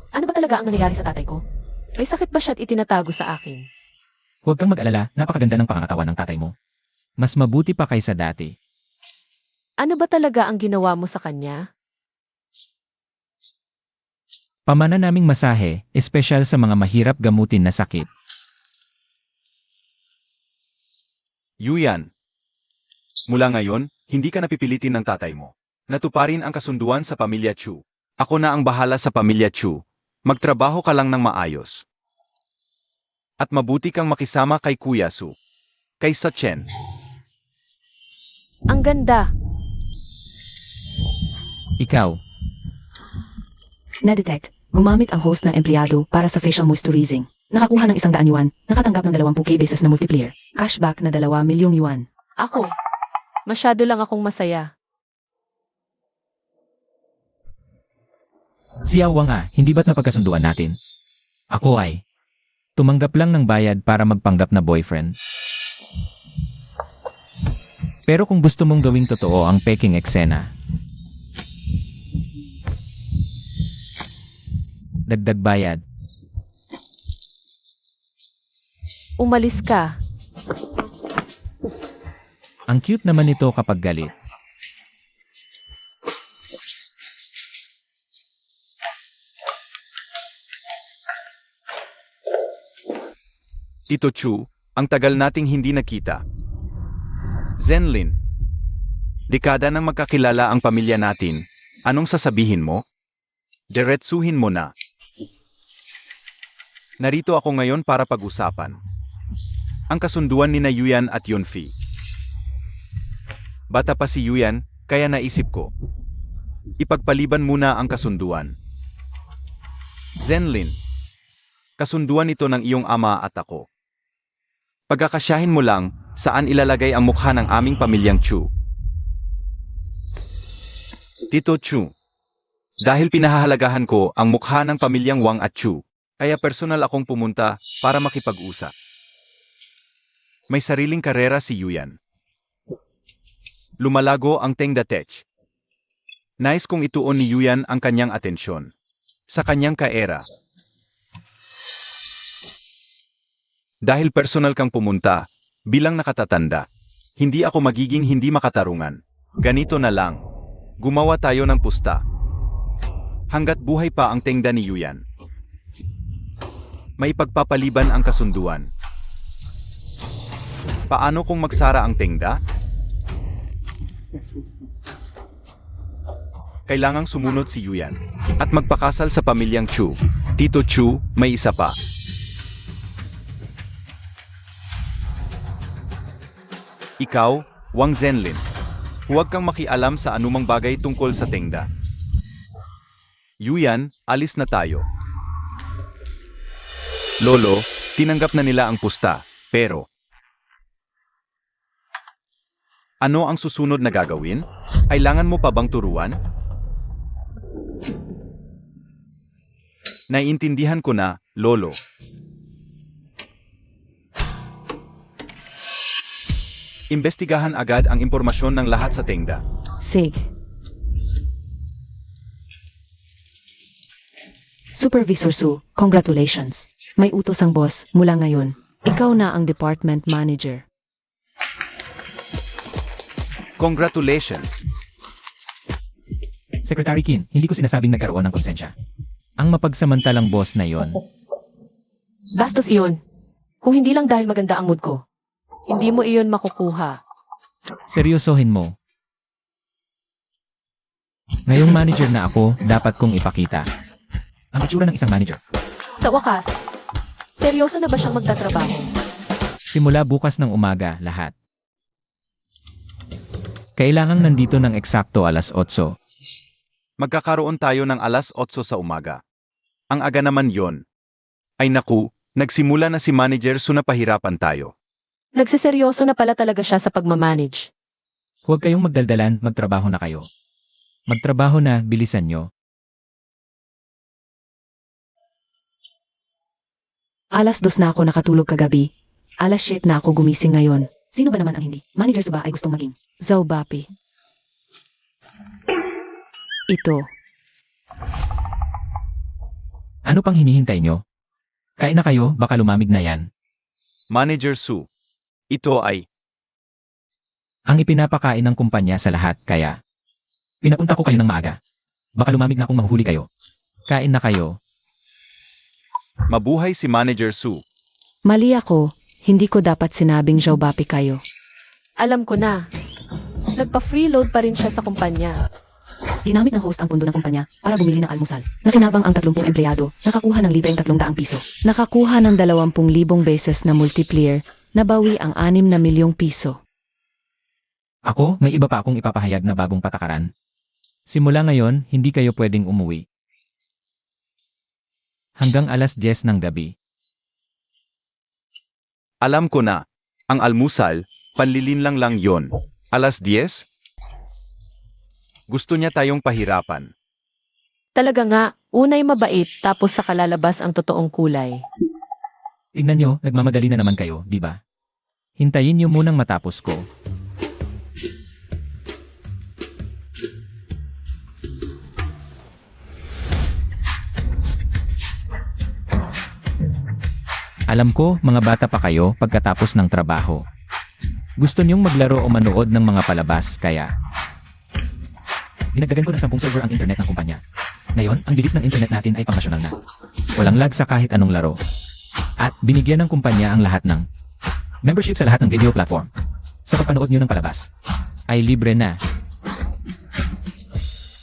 Ano ba talaga ang nangyayari sa tatay ko? May sakit ba siya at itinatago sa akin? Huwag kang mag-alala, napakaganda ng pangangatawan ng tatay mo. Mas mabuti pa kaysa dati. Ano ba talaga ang ginawa mo sa kanya? Pamana naming masahe, espesyal sa mga mahirap gamutin na sakit. Yuyan. Mula ngayon, hindi ka napipilitin ng tatay mo. Natuparin ang kasunduan sa pamilya Chu. Ako na ang bahala sa pamilya Chu. Magtrabaho ka lang ng maayos. At mabuti kang makisama kay Kuya Su. Kay Sachen. Ang ganda. Ikaw, Na-detect, gumamit ang host ng empleyado para sa facial moisturizing. Nakakuha ng 100 yuan, nakatanggap ng 20k beses na multiplier. Cashback na 2 milyong yuan. Ako. Masyado lang akong masaya. si Awa nga, hindi ba't napagkasunduan natin? Ako ay tumanggap lang ng bayad para magpanggap na boyfriend. Pero kung gusto mong gawing totoo ang peking eksena, dagdag bayad. Umalis ka. Ang cute naman nito kapag galit. Tito Chu, ang tagal nating hindi nakita. Zenlin. Dekada nang magkakilala ang pamilya natin. Anong sasabihin mo? Diretsuhin mo na. Narito ako ngayon para pag-usapan ang kasunduan ni na Yuyan at Yunfi. Bata pa si Yuyan, kaya naisip ko, ipagpaliban muna ang kasunduan. Zenlin, kasunduan ito ng iyong ama at ako. Pagkakasyahin mo lang, saan ilalagay ang mukha ng aming pamilyang Chu. Tito Chu, dahil pinahahalagahan ko ang mukha ng pamilyang Wang at Chu, kaya personal akong pumunta para makipag-usap. May sariling karera si Yuyan. Lumalago ang Tengda Tech. Nais kong ituon ni Yuyan ang kanyang atensyon sa kanyang kaera. Dahil personal kang pumunta, bilang nakatatanda, hindi ako magiging hindi makatarungan. Ganito na lang. Gumawa tayo ng pusta. Hanggat buhay pa ang Tengda ni Yuyan. May pagpapaliban ang kasunduan. Paano kung magsara ang Tengda? Kailangang sumunod si Yuyan at magpakasal sa pamilyang Chu. Tito Chu, may isa pa. Ikaw, Wang Zenlin, huwag kang makialam sa anumang bagay tungkol sa Tengda. Yuyan, alis na tayo. Lolo, tinanggap na nila ang pusta, pero ano ang susunod na gagawin? Kailangan mo pa bang turuan? Naiintindihan ko na, Lolo. Imbestigahan agad ang impormasyon ng lahat sa Tengda. Sige. Supervisor Su, congratulations. May utos ang boss mula ngayon. Ikaw na ang department manager. Congratulations! Secretary Qin, hindi ko sinasabing nagkaroon ng konsensya. Ang mapagsamantalang boss na yon. Bastos iyon. Kung hindi lang dahil maganda ang mood ko, hindi mo iyon makukuha. Seryosohin mo. Ngayong manager na ako, dapat kong ipakita ang itsura ng isang manager. Sa wakas, seryoso na ba siyang magtatrabaho? Simula bukas ng umaga, lahat. Kailangang nandito ng eksakto alas 8. Magkakaroon tayo ng alas 8 sa umaga. Ang aga naman yon. Ay naku, nagsimula na si Manager Su na pahirapan tayo. Nagseseryoso na pala talaga siya sa pagmamanage. Huwag kayong magdaldalan, magtrabaho na kayo. Magtrabaho na, bilisan nyo. Alas 2 na ako nakatulog kagabi. Alas 7 na ako gumising ngayon. Sino ba naman ang hindi? Manager Su ba ay gustong maging Zhao Bapi? Ito. Ano pang hinihintay nyo? Kain na kayo, baka lumamig na yan. Manager Su, ito ay Ang ipinapakain ng kumpanya sa lahat, kaya pinapunta ko kayo ng maaga. Baka lumamig na kung manghuli kayo. Kain na kayo. mabuhay si Manager Su. Mali ako. Hindi ko dapat sinabing Zhao Bapi kayo. Alam ko na. Nagpa-freeload pa rin siya sa kumpanya. Ginamit ng host ang pundo ng kumpanya para bumili ng almusal. Nakinabang ang 30 empleyado, nakakuha ng libreng 300 piso. Nakakuha ng 20,000 beses na multiplier, nabawi ang 6 na milyong piso. Ako, may iba pa akong ipapahayag na bagong patakaran. Simula ngayon, hindi kayo pwedeng umuwi. Hanggang alas 10 ng gabi. Alam ko na, ang almusal, panlilinlang lang yon. Alas 10? Gusto niya tayong pahirapan. Talaga nga, unay mabait tapos sa kalalabas ang totoong kulay. Tignan nyo, nagmamadali na naman kayo, di ba? Hintayin nyo munang matapos ko. Alam ko, mga bata pa kayo pagkatapos ng trabaho. Gusto niyong maglaro o manood ng mga palabas, kaya dinagdagan ko ng 10 server ang internet ng kumpanya. Ngayon, ang bilis ng internet natin ay pangnasyonal na. Walang lag sa kahit anong laro. At binigyan ng kumpanya ang lahat ng membership sa lahat ng video platform. sa pagpanood nyo ng palabas ay libre na.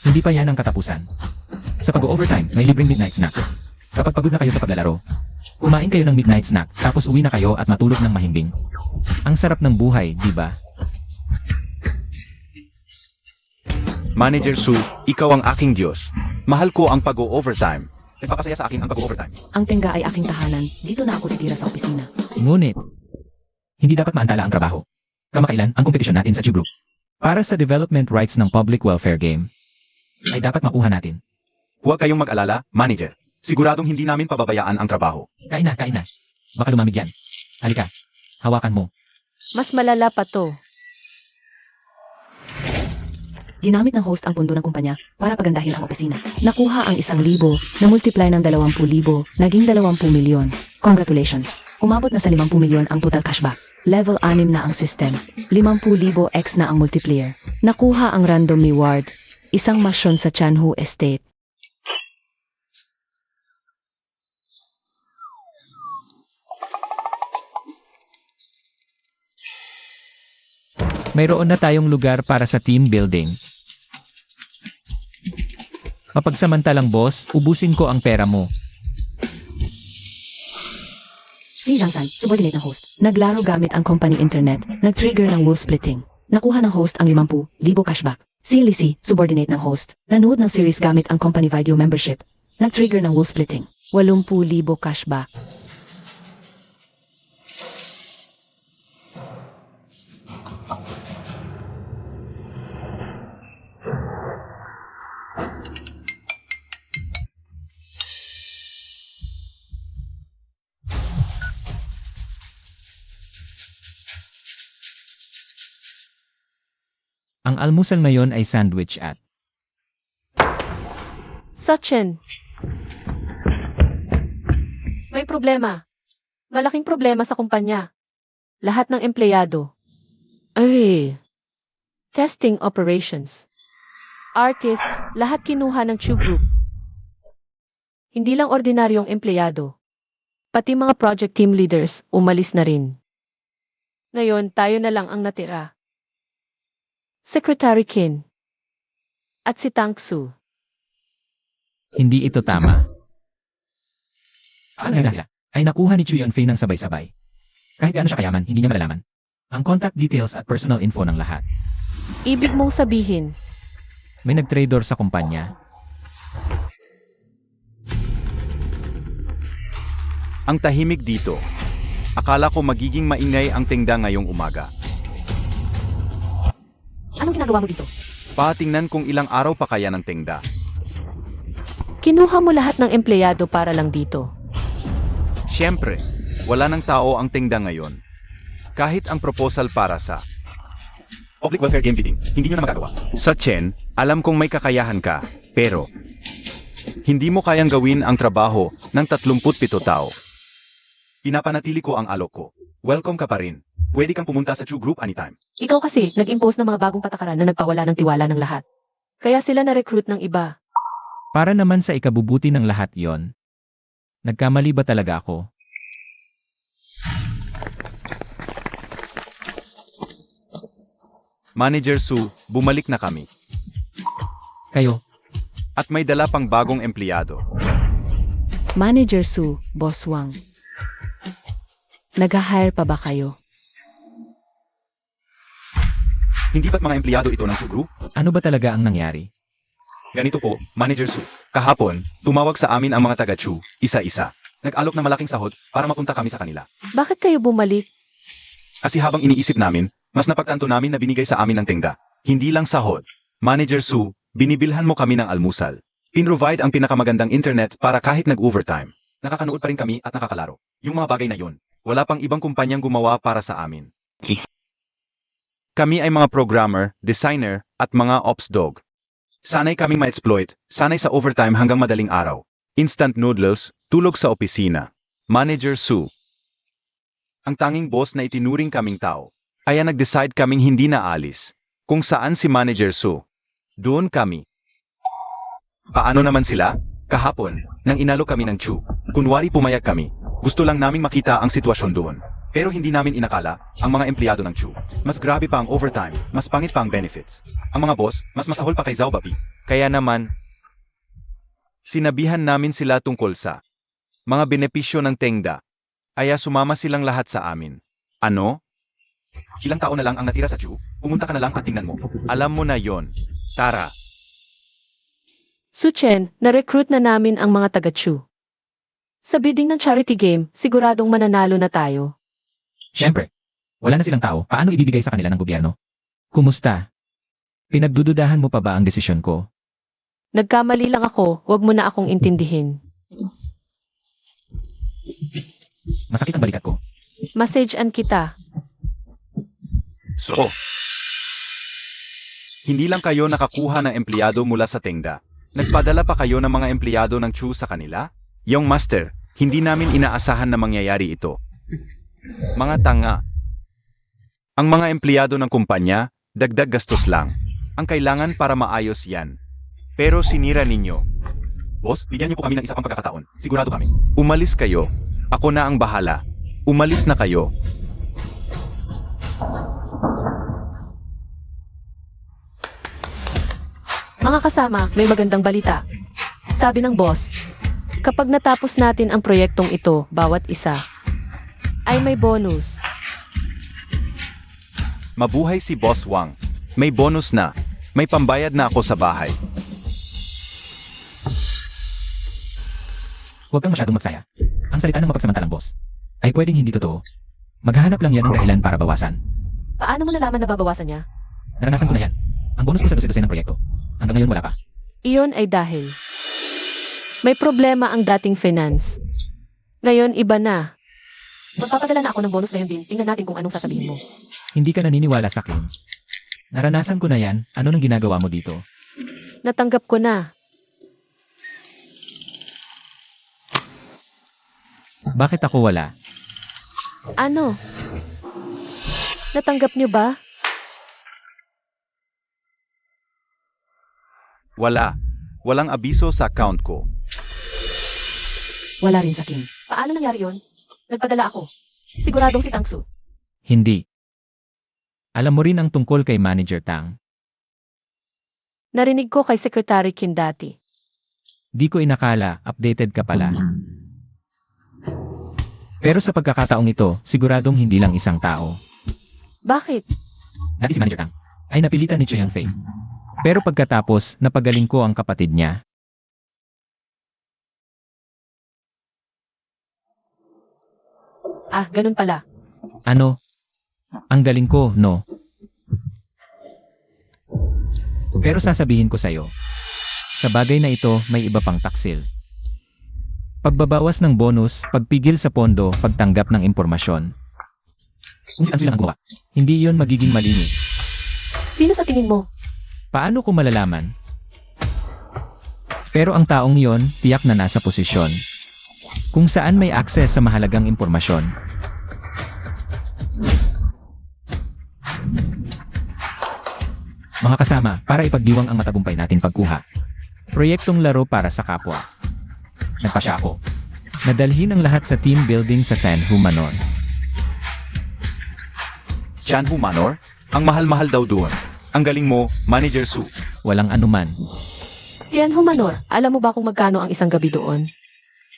Hindi pa yan ang katapusan. Sa pag-overtime, may libreng midnight snack. Kapag pagod na kayo sa paglalaro, kumain kayo ng midnight snack tapos uwi na kayo at matulog ng mahimbing. Ang sarap ng buhay, di ba? Manager Sue, ikaw ang aking Diyos. Mahal ko ang pag-o-overtime. Nagpakasaya sa akin ang pag-o-overtime. Ang tengga ay aking tahanan. Dito na ako titira sa opisina. Ngunit, hindi dapat maantala ang trabaho. Kamakailan ang kompetisyon natin sa Chew Group. Para sa development rights ng public welfare game, ay dapat makuha natin. Huwag kayong mag-alala, manager. Siguradong hindi namin pababayaan ang trabaho. Kain na. Baka lumamig yan. Halika, hawakan mo. Mas malala pa to. Ginamit ng host ang pundo ng kumpanya para pagandahin ang opisina. Nakuha ang 1,000 na multiply ng 20,000, naging 20 milyon. Congratulations! Umabot na sa 50 milyon ang total cashback. Level 6 na ang system. 50,000 X na ang multiplier. Nakuha ang random reward. Isang masyon sa Chanhu Estate. Mayroon na tayong lugar para sa team building. Mapagsamantalang boss, ubusin ko ang pera mo. Si Zhang San, subordinate ng host. Naglaro gamit ang company internet. Nag-trigger ng wool splitting. Nakuha ng host ang 50,000 cashback. Si Lizzie, subordinate ng host. Nanood ng series gamit ang company video membership. Nag-trigger ng wool splitting. 80,000 cashback. Ang almusal ngayon ay sandwich at Sachin. May problema. Malaking problema sa kumpanya. Lahat ng empleyado. Testing operations. Artists, lahat kinuha ng Chew Group. Hindi lang ordinaryong empleyado. Pati mga project team leaders, umalis na rin. Ngayon, tayo na lang ang natira. Secretary Qin. At si Tang Su. hindi ito tama. Ano yun sila? Ay nakuha ni Chu Yunfei ng sabay-sabay. Kahit gaano siya kayaman, hindi niya malalaman ang contact details at personal info ng lahat. Ibig mong sabihin, May nag-trador sa kumpanya. Ang tahimik dito. Akala ko magiging maingay ang tengda ngayong umaga. Anong ginagawa mo dito? Patingnan kung ilang araw pa kaya ng tengda. kinuha mo lahat ng empleyado para lang dito. Siyempre, wala ng tao ang tengda ngayon. Kahit ang proposal para sa public welfare game bidding, hindi nyo na magagawa. Sa Chen, alam kong may kakayahan ka, pero hindi mo kayang gawin ang trabaho ng 37 tao. Pinapanatili ko ang alok ko. Welcome ka pa rin. Pwede kang pumunta sa Chew Group anytime. Ikaw kasi, nag-impose ng mga bagong patakaran na nagpawala ng tiwala ng lahat. Kaya sila na-recruit ng iba. Para naman sa ikabubuti ng lahat yon. Nagkamali ba talaga ako? Manager Su, bumalik na kami. Kayo, At may dala pang bagong empleyado. Manager Su, Boss Wang. Nag-hire pa ba kayo? Hindi ba't mga empleyado ito ng Chew Group? ano ba talaga ang nangyari? Ganito po, Manager Su. Kahapon, tumawag sa amin ang mga taga-Chew, isa-isa. Nag-alok ng malaking sahod para mapunta kami sa kanila. Bakit kayo bumalik? Kasi habang iniisip namin, mas napagtanto namin na binigay sa amin ng tengda. Hindi lang sahod. Manager Su, binibilhan mo kami ng almusal. Pinrovide ang pinakamagandang internet para kahit nag-overtime. Nakakanood pa rin kami at nakakalaro. Yung mga bagay na yun, wala pang ibang kumpanyang gumawa para sa amin. Kami ay mga programmer, designer, at mga ops dog. Sanay kaming ma-exploit, sanay sa overtime hanggang madaling araw. Instant noodles, tulog sa opisina. Manager Su. Ang tanging boss na itinuring kaming tao. Kaya nag-decide kaming hindi na alis. Kung saan si Manager Su. Doon kami. Paano naman sila? Kahapon, nang inalo kami ng Chew. Kunwari pumayag kami. Gusto lang naming makita ang sitwasyon doon. Pero hindi namin inakala, ang mga empleyado ng Chu. Mas grabe pa ang overtime, mas pangit pa ang benefits. Ang mga boss, mas masahol pa kay Zhao Bapi. Kaya naman, sinabihan namin sila tungkol sa mga benepisyo ng Tengda. Kaya sumama silang lahat sa amin. Ano? Ilang tao na lang ang natira sa Chu? Pumunta ka na lang at tingnan mo. Alam mo na yon. Tara. Suchen, na-recruit na namin ang mga taga-Chu. Sa bidding ng charity game, siguradong mananalo na tayo. Siyempre, wala na silang tao, paano ibibigay sa kanila ng gobyerno? Kumusta? Pinagdududahan mo pa ba ang desisyon ko? Nagkamali lang ako, wag mo na akong intindihin. Masakit ang balikat ko. Message-an kita. So, hindi lang kayo nakakuha ng empleyado mula sa Tengda. Nagpadala pa kayo ng mga empleyado ng Chu sa kanila? Yung master, hindi namin inaasahan na mangyayari ito. Mga tanga. Ang mga empleyado ng kumpanya, dagdag gastos lang. Ang kailangan para maayos yan. Pero sinira ninyo. Boss, bigyan niyo po kami ng isa pang pagkakataon. Sigurado kami. Umalis kayo. Ako na ang bahala. Umalis na kayo. Mga kasama, may magandang balita. Sabi ng boss, kapag natapos natin ang proyektong ito, bawat isa, ay may bonus. Mabuhay si Boss Wang. May bonus na. May pambayad na ako sa bahay. Huwag kang masyadong magsaya. Ang salita ng mapagsamantalang boss ay pwedeng hindi totoo. Maghahanap lang yan ng dahilan para bawasan. Paano mo nalaman na babawasan niya? Naranasan ko na yan. Ang bonus ko sa dose ng proyekto. Hanggang ngayon wala pa. Iyon ay dahil may problema ang dating finance. Ngayon iba na. Magpapadala na ako ng bonus ngayon din. Tingnan natin kung anong sasabihin mo. Hindi ka naniniwala sa akin. Naranasan ko na yan. Ano nang ginagawa mo dito? Natanggap ko na. Bakit ako wala? Ano? Natanggap niyo ba? Wala. Walang abiso sa account ko. Wala rin sa Kim. Paano nangyari yon? Nagpadala ako. Siguradong si Tangsu. Hindi. Alam mo rin ang tungkol kay Manager Tang. Narinig ko kay Secretary Kim dati. Di ko inakala, updated ka pala. Pero sa pagkakataong ito, siguradong hindi lang isang tao. Bakit? Dati si Manager Tang ay napilitan ni Chiang Fei. Pero pagkatapos, napagaling ko ang kapatid niya. Ah, ganun pala. Ano? Ang galing ko, no? Pero sasabihin ko sa'yo, sa bagay na ito, may iba pang taksil. Pagbabawas ng bonus, pagpigil sa pondo, pagtanggap ng impormasyon. Kung saan sila ang gumawa, hindi yon magiging malinis. Sino sa tingin mo? Paano ko malalaman? Pero ang taong yon, tiyak na nasa posisyon. Kung saan may access sa mahalagang impormasyon. Mga kasama, para ipagdiwang ang matagumpay nating pagkuha. Proyektong laro para sa kapwa. Nagpasya ako. Nadalhin ang lahat sa team building sa Tianhu Manor. Tianhu Manor? Ang mahal-mahal daw doon. Ang galing mo, Manager Su. Walang anuman. Tianhu Manor, alam mo ba kung magkano ang isang gabi doon?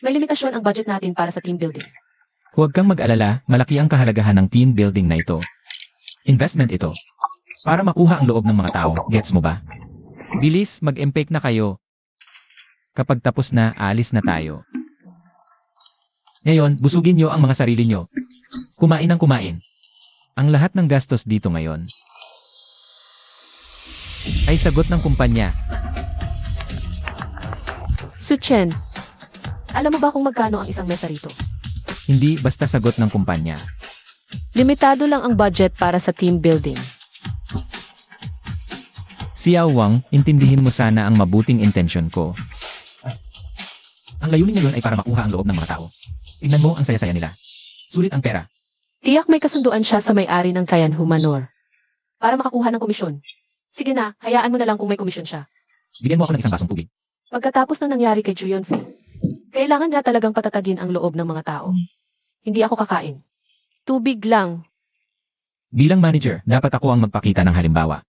May limitasyon ang budget natin para sa team building. Huwag kang mag-alala, malaki ang kahalagahan ng team building na ito. Investment ito. Para makuha ang loob ng mga tao, gets mo ba? Bilis, mag-empake na kayo. Kapag tapos na, alis na tayo. Ngayon, busugin nyo ang mga sarili nyo. Kumain ng kumain. Ang lahat ng gastos dito ngayon ay sagot ng kumpanya. Suchen, alam mo ba kung magkano ang isang mesa rito? Hindi basta sagot ng kumpanya. Limitado lang ang budget para sa team building. Xiao Wang, intindihin mo sana ang mabuting intensyon ko. Ang layunin ngayon ay para makuha ang loob ng mga tao. Tingnan mo ang saya-saya nila. Sulit ang pera. Tiyak may kasunduan siya sa may-ari ng Tianhu Manor. Para makakuha ng komisyon. Sige na, hayaan mo na lang kung may komisyon siya. Bigyan mo ako ng isang basong tubig. Pagkatapos ng nangyari kay Chu Yunfei, Kailangan nga talagang patatagin ang loob ng mga tao. Hindi ako kakain. Tubig lang. Bilang manager, dapat ako ang magpakita ng halimbawa.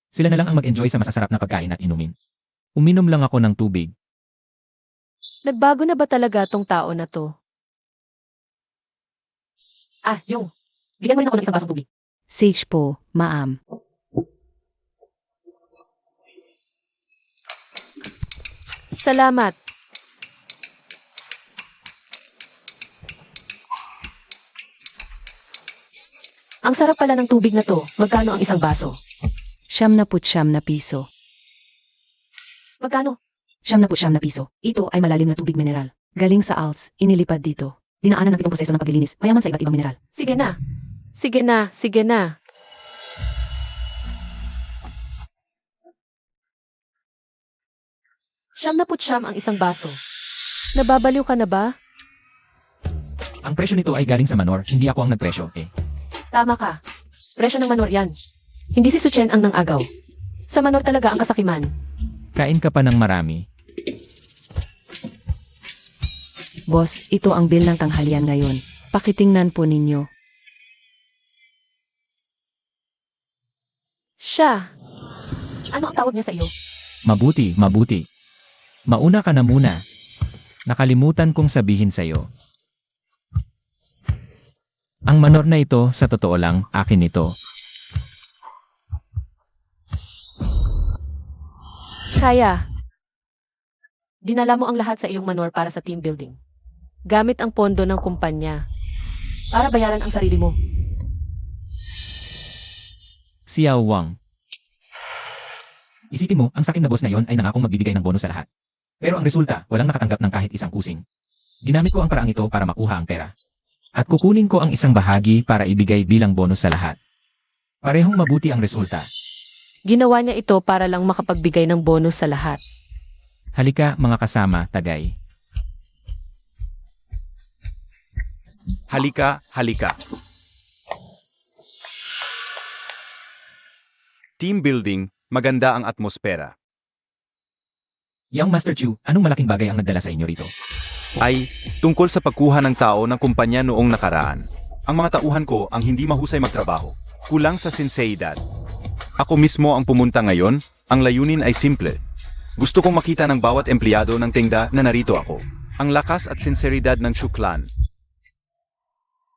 Sila na lang ang mag-enjoy sa masasarap na pagkain at inumin. Uminom lang ako ng tubig. Nagbago na ba talaga tong tao na to? Yung. Bigyan mo rin ako ng isang basong tubig. Sage po, ma'am. Salamat. Ang sarap pala ng tubig na to. Magkano ang isang baso? 79 na piso. Magkano? 79 na piso. Ito ay malalim na tubig mineral. Galing sa Alps, inilipad dito. Dinaanan ng 7 proseso ng paglilinis, mayaman sa iba't ibang mineral. Sige na. Sige na, sige na. Siyam ang isang baso. Nababaliw ka na ba? Ang presyo nito ay galing sa manor, hindi ako ang nagpresyo, eh. Tama ka. Presyo ng manor yan. Hindi si Suchen ang nang-agaw. Sa manor talaga ang kasakiman. Kain ka pa ng marami. Boss, ito ang bill ng tanghalian ngayon. Pakitingnan po ninyo. Siya. Ano ang tawag niya sa iyo? Mabuti, mabuti. Mauna ka na muna. Nakalimutan kong sabihin sa'yo. Ang manor na ito, sa totoo lang, akin ito. Kaya. Dinala mo ang lahat sa iyong manor para sa team building. Gamit ang pondo ng kumpanya. Para bayaran ang sarili mo. Xiao Wang. Isipin mo, ang sakin na boss na yon ay nangakong magbibigay ng bonus sa lahat. Pero ang resulta, walang nakatanggap ng kahit isang kusing. Ginamit ko ang paraang ito para makuha ang pera. At kukunin ko ang isang bahagi para ibigay bilang bonus sa lahat. Parehong mabuti ang resulta. Ginawa niya ito para lang makapagbigay ng bonus sa lahat. Halika mga kasama, tagay. Halika, halika. Team building, maganda ang atmosfera. Young Master Chu, anong malaking bagay ang nagdala sa inyo rito? Ay, tungkol sa pagkuha ng tao ng kumpanya noong nakaraan. Ang mga tauhan ko ang hindi mahusay magtrabaho. Kulang sa sinseridad. Ako mismo ang pumunta ngayon, ang layunin ay simple. Gusto kong makita ng bawat empleyado ng Tengda na narito ako. Ang lakas at sinseridad ng Chu Clan.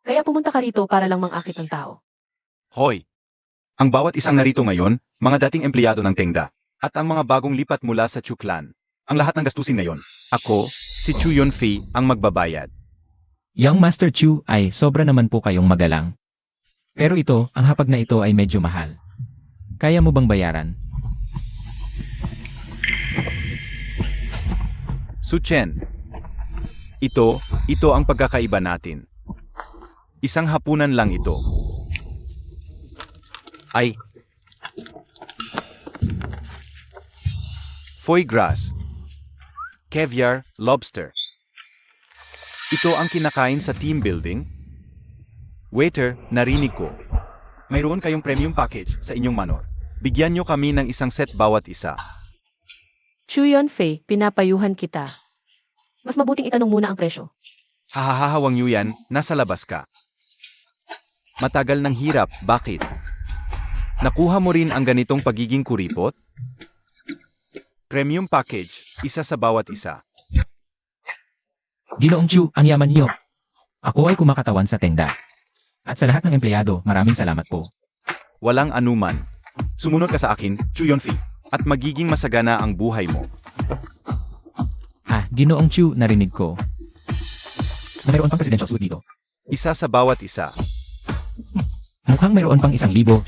Kaya pumunta ka rito para lang mangakit ng tao. Hoy! Ang bawat isang narito ngayon, mga dating empleyado ng Tengda. At ang mga bagong lipat mula sa Chu Clan. Ang lahat ng gastusin ngayon. Ako, si Chu Yunfei, ang magbabayad. Young Master Chu ay sobra naman po kayong magalang. Pero ito, ang hapag na ito ay medyo mahal. Kaya mo bang bayaran? Su Chen. Ito ang pagkakaiba natin. Isang hapunan lang ito. Ay. Foie gras. Caviar, lobster. Ito ang kinakain sa team building? Waiter, narinig ko. Mayroon kayong premium package sa inyong manor. Bigyan nyo kami ng isang set bawat isa. Chu Yunfei, pinapayuhan kita. Mas mabuting itanong muna ang presyo. Hahahawang nyo yan, nasa labas ka. Matagal ng hirap, bakit? Nakuha mo rin ang ganitong pagiging kuripot? Premium package, isa sa bawat isa. Ginoong Chu, ang yaman niyo. Ako ay kumakatawan sa Tengda. At sa lahat ng empleyado, maraming salamat po. Walang anuman. Sumunod ka sa akin, Chu Yunfei, at magiging masagana ang buhay mo. Ginoong Chu, narinig ko. Mayroon pang presidential suite dito. Isa sa bawat isa. Mukhang mayroon pang 1,982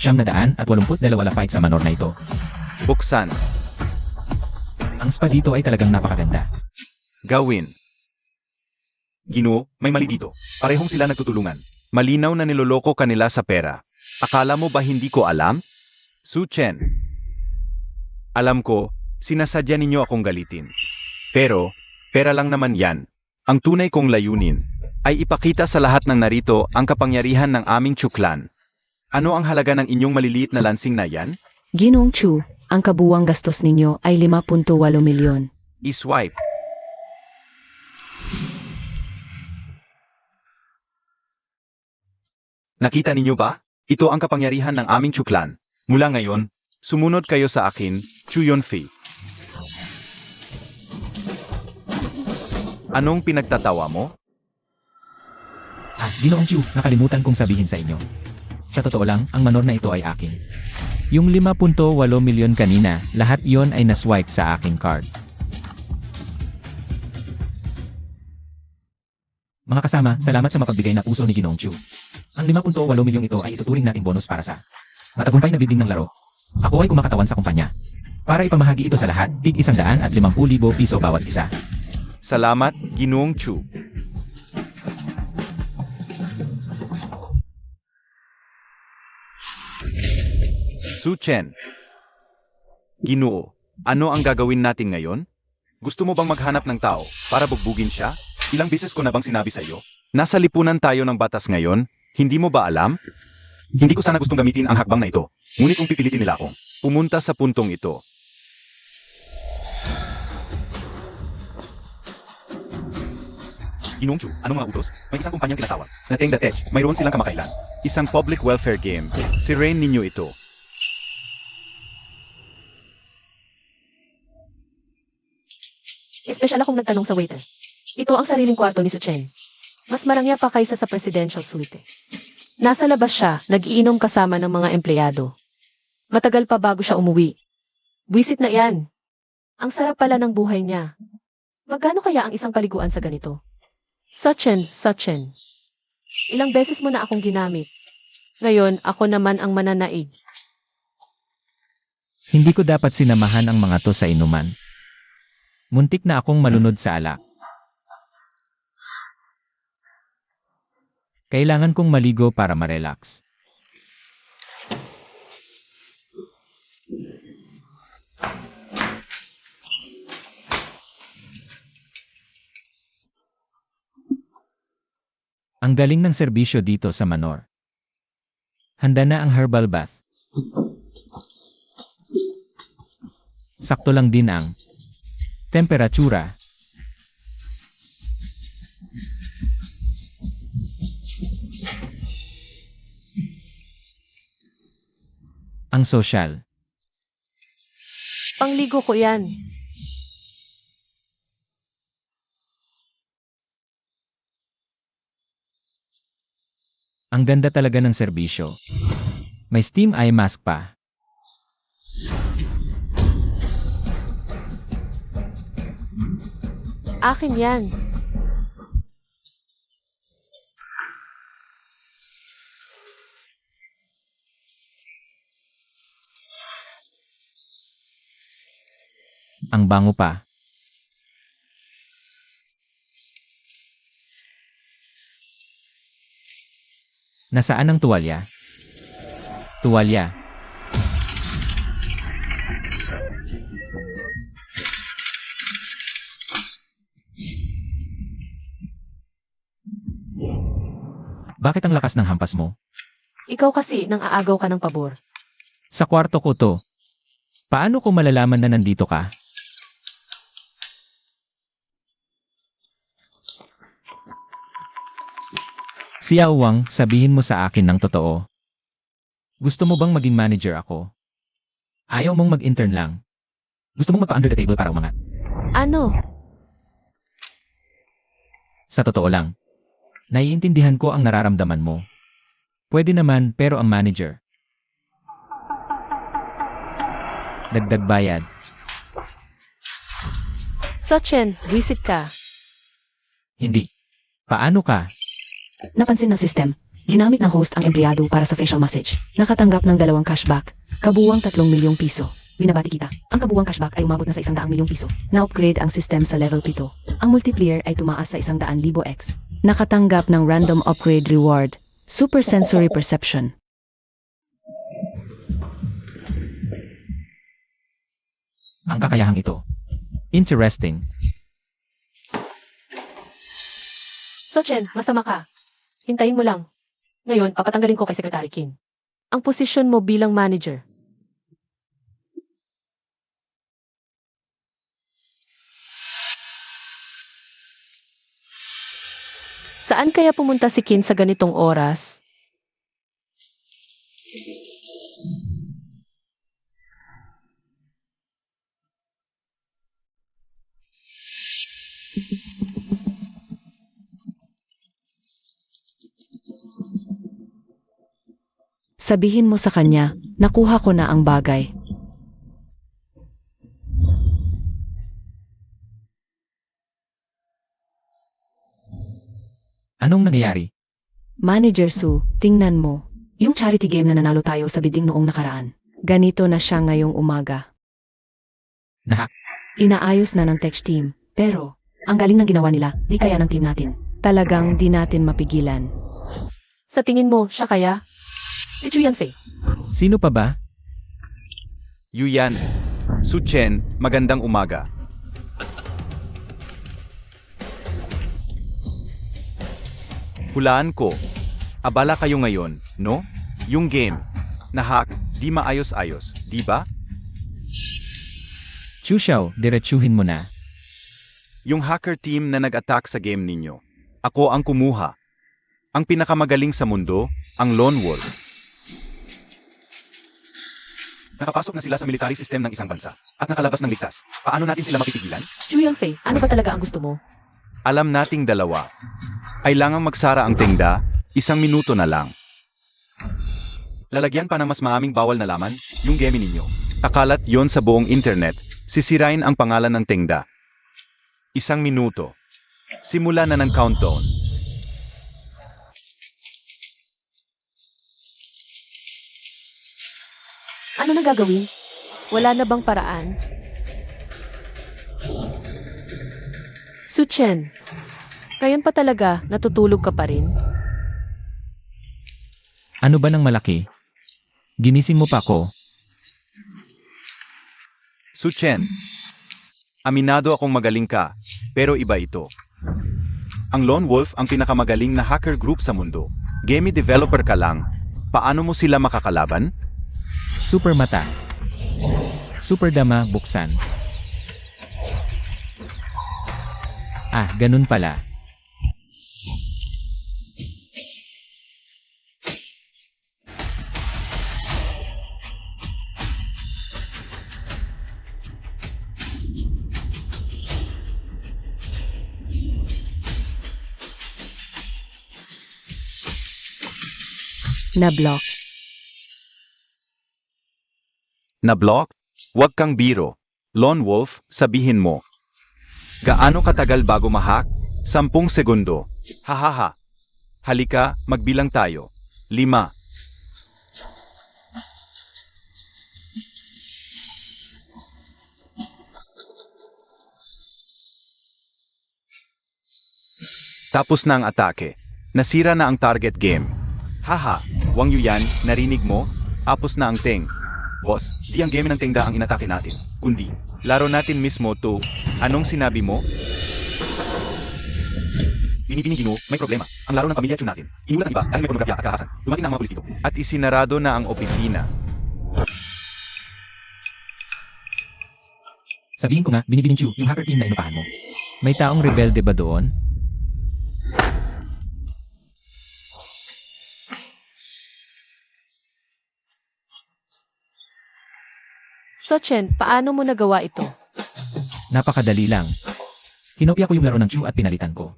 lapait sa manor na ito. Buksan. Ang spa dito ay talagang napakaganda. Gawin. Ginoo, may mali dito. Parehong sila nagtutulungan. Malinaw na niloloko kanila sa pera. Akala mo ba hindi ko alam? Su Chen. Alam ko, sinasadya ninyo akong galitin. Pero, pera lang naman yan. Ang tunay kong layunin ay ipakita sa lahat ng narito ang kapangyarihan ng aming Chu Clan. Ano ang halaga ng inyong maliliit na lansing na yan? Ginoong Chu, ang kabuwang gastos ninyo ay 5.8 milyon. I-swipe. Nakita ninyo ba? Ito ang kapangyarihan ng aming Chuklan. Mula ngayon, sumunod kayo sa akin, Chu Yunfei. Anong pinagtatawa mo? Ginoong Chu, nakalimutan kong sabihin sa inyo. Sa totoo lang, ang manor na ito ay akin. Yung 5.8 milyon kanina, lahat yon ay naswipe sa aking card. Mga kasama, salamat sa mapagbigay na puso ni Ginoong Chu. Ang 5.8 milyong ito ay ituturing nating bonus para sa matagumpay na bidding ng laro. Ako ay kumakatawan sa kumpanya. Para ipamahagi ito sa lahat, tig 150,000 piso bawat isa. Salamat, Ginoong Chu. Su Chen. Ginoo, ano ang gagawin natin ngayon? Gusto mo bang maghanap ng tao para bugbugin siya? Ilang beses ko na bang sinabi sa iyo? Nasa lipunan tayo ng batas ngayon, hindi mo ba alam? Hindi ko sana gustong gamitin ang hakbang na ito, ngunit kung pipilitin nila akong pumunta sa puntong ito. Ginoong Chu, anong mga utos? May isang kumpanyang tinatawag na Teng Tech, mayroon silang kamakailan. Isang public welfare game. Si Rain ninyo ito. Espesyal akong nagtanong sa waiter. Ito ang sariling kwarto ni Su Chen. Mas marangya pa kaysa sa presidential suite. Nasa labas siya, nag-iinom kasama ng mga empleyado. Matagal pa bago siya umuwi. Wisit na yan. Ang sarap pala ng buhay niya. Magkano kaya ang isang paliguan sa ganito? Sachin. Ilang beses mo na akong ginamit. Ngayon, ako naman ang mananaig. Hindi ko dapat sinamahan ang mga to sa inuman. Muntik na akong malunod sa alak. Kailangan kong maligo para ma-relax. Ang galing ng serbisyo dito sa Manor. Handa na ang herbal bath. Sakto lang din ang temperatura. Ang social. Pangligo ko yan. Ang ganda talaga ng serbisyo. May steam eye mask pa. Akin yan. Ang bango pa. Nasaan ang tuwalya? Tuwalya. Bakit ang lakas ng hampas mo? Ikaw kasi nang aagaw ka ng pabor. Sa kwarto ko to. Paano ko malalaman na nandito ka? Xiao Wang, sabihin mo sa akin ng totoo. Gusto mo bang maging manager ako? Ayaw mong mag-intern lang. Gusto mong magpa-under the table para umangat. Ano? Sa totoo lang. Naiintindihan ko ang nararamdaman mo. Pwede naman pero ang manager. Dagdag bayad. Sachin, visit ka. Hindi. Paano ka? Napansin ng system. Ginamit ng host ang empleyado para sa facial massage. Nakatanggap ng 2 cashback. Kabuwang 3 milyong piso. Binabati kita. Ang kabuwang cashback ay umabot na sa 100 milyong piso. Na-upgrade ang system sa level 7. Ang multiplier ay tumaas sa 100,000 x. Nakatanggap ng random upgrade reward. Super sensory perception. Ang kakayahang ito. Interesting. Sachin, masama ka. Hintayin mo lang. Ngayon, papatanggalin ko kay Secretary Kim. Ang posisyon mo bilang manager. Saan kaya pumunta si Kim sa ganitong oras? Sabihin mo sa kanya, nakuha ko na ang bagay. Anong nangyayari? Manager Su, tingnan mo. Yung charity game na nanalo tayo sa bidding noong nakaraan. Ganito na siya ngayong umaga. Nahack. Inaayos na ng tech team. Pero, ang galing ng ginawa nila, di kaya ng team natin. Talagang di natin mapigilan. Sa tingin mo, siya kaya? Si Chu Yanfei. Sino pa ba? Yuyan. Su Chen, magandang umaga. Hulaan ko. Abala kayo ngayon, no? Yung game. Na-hack, di maayos-ayos, di ba? Chu Xiao, diretsuhin mo na. Yung hacker team na nag-attack sa game ninyo. Ako ang kumuha. Ang pinakamagaling sa mundo, ang Lone Wolf. Nakapasok na sila sa military system ng isang bansa at nakalabas ng ligtas. Paano natin sila mapipigilan? Chu Yanfei, ano ba talaga ang gusto mo? Alam nating dalawa. Kailangang magsara ang tengda, 1 minuto na lang. Lalagyan pa ng mas maaming bawal na laman, yung game ninyo. Akalat yon sa buong internet, sisirain ang pangalan ng tengda. 1 minuto. Simula na ng countdown. Ano na gagawin? Wala na bang paraan? Su Chen, ngayon pa talaga natutulog ka pa rin? Ano ba ng malaki? Ginising mo pa ako. Su Chen, aminado akong magaling ka, pero iba ito. Ang Lone Wolf ang pinakamagaling na hacker group sa mundo. Game developer ka lang. Paano mo sila makakalaban? Super mata. Super dama, buksan. Ah, ganun pala. Na-block. Na-block? Huwag kang biro. Lone Wolf, sabihin mo. Gaano katagal bago ma-hack? 10 segundo. Hahaha. Halika, magbilang tayo. 5. Tapos na ang atake. Nasira na ang target game. Haha, Wang Yuyan, narinig mo? Apos na ang Teng. Boss, di ang game ng Tengda ang inatake natin, kundi laro natin mismo to. Anong sinabi mo? Binibining mo, may problema. Ang laro ng pamilya Chu natin. Inulat ang iba dahil may pornografya at kakahasan. Dumating na ang mga pulis dito. At isinarado na ang opisina. Sabihin ko nga, binibining Chu, yung hacker team na inupahan mo. May taong rebelde ba doon? So Chen, paano mo nagawa ito? Napakadali lang. Kinopya ko yung laro ng Chu at pinalitan ko.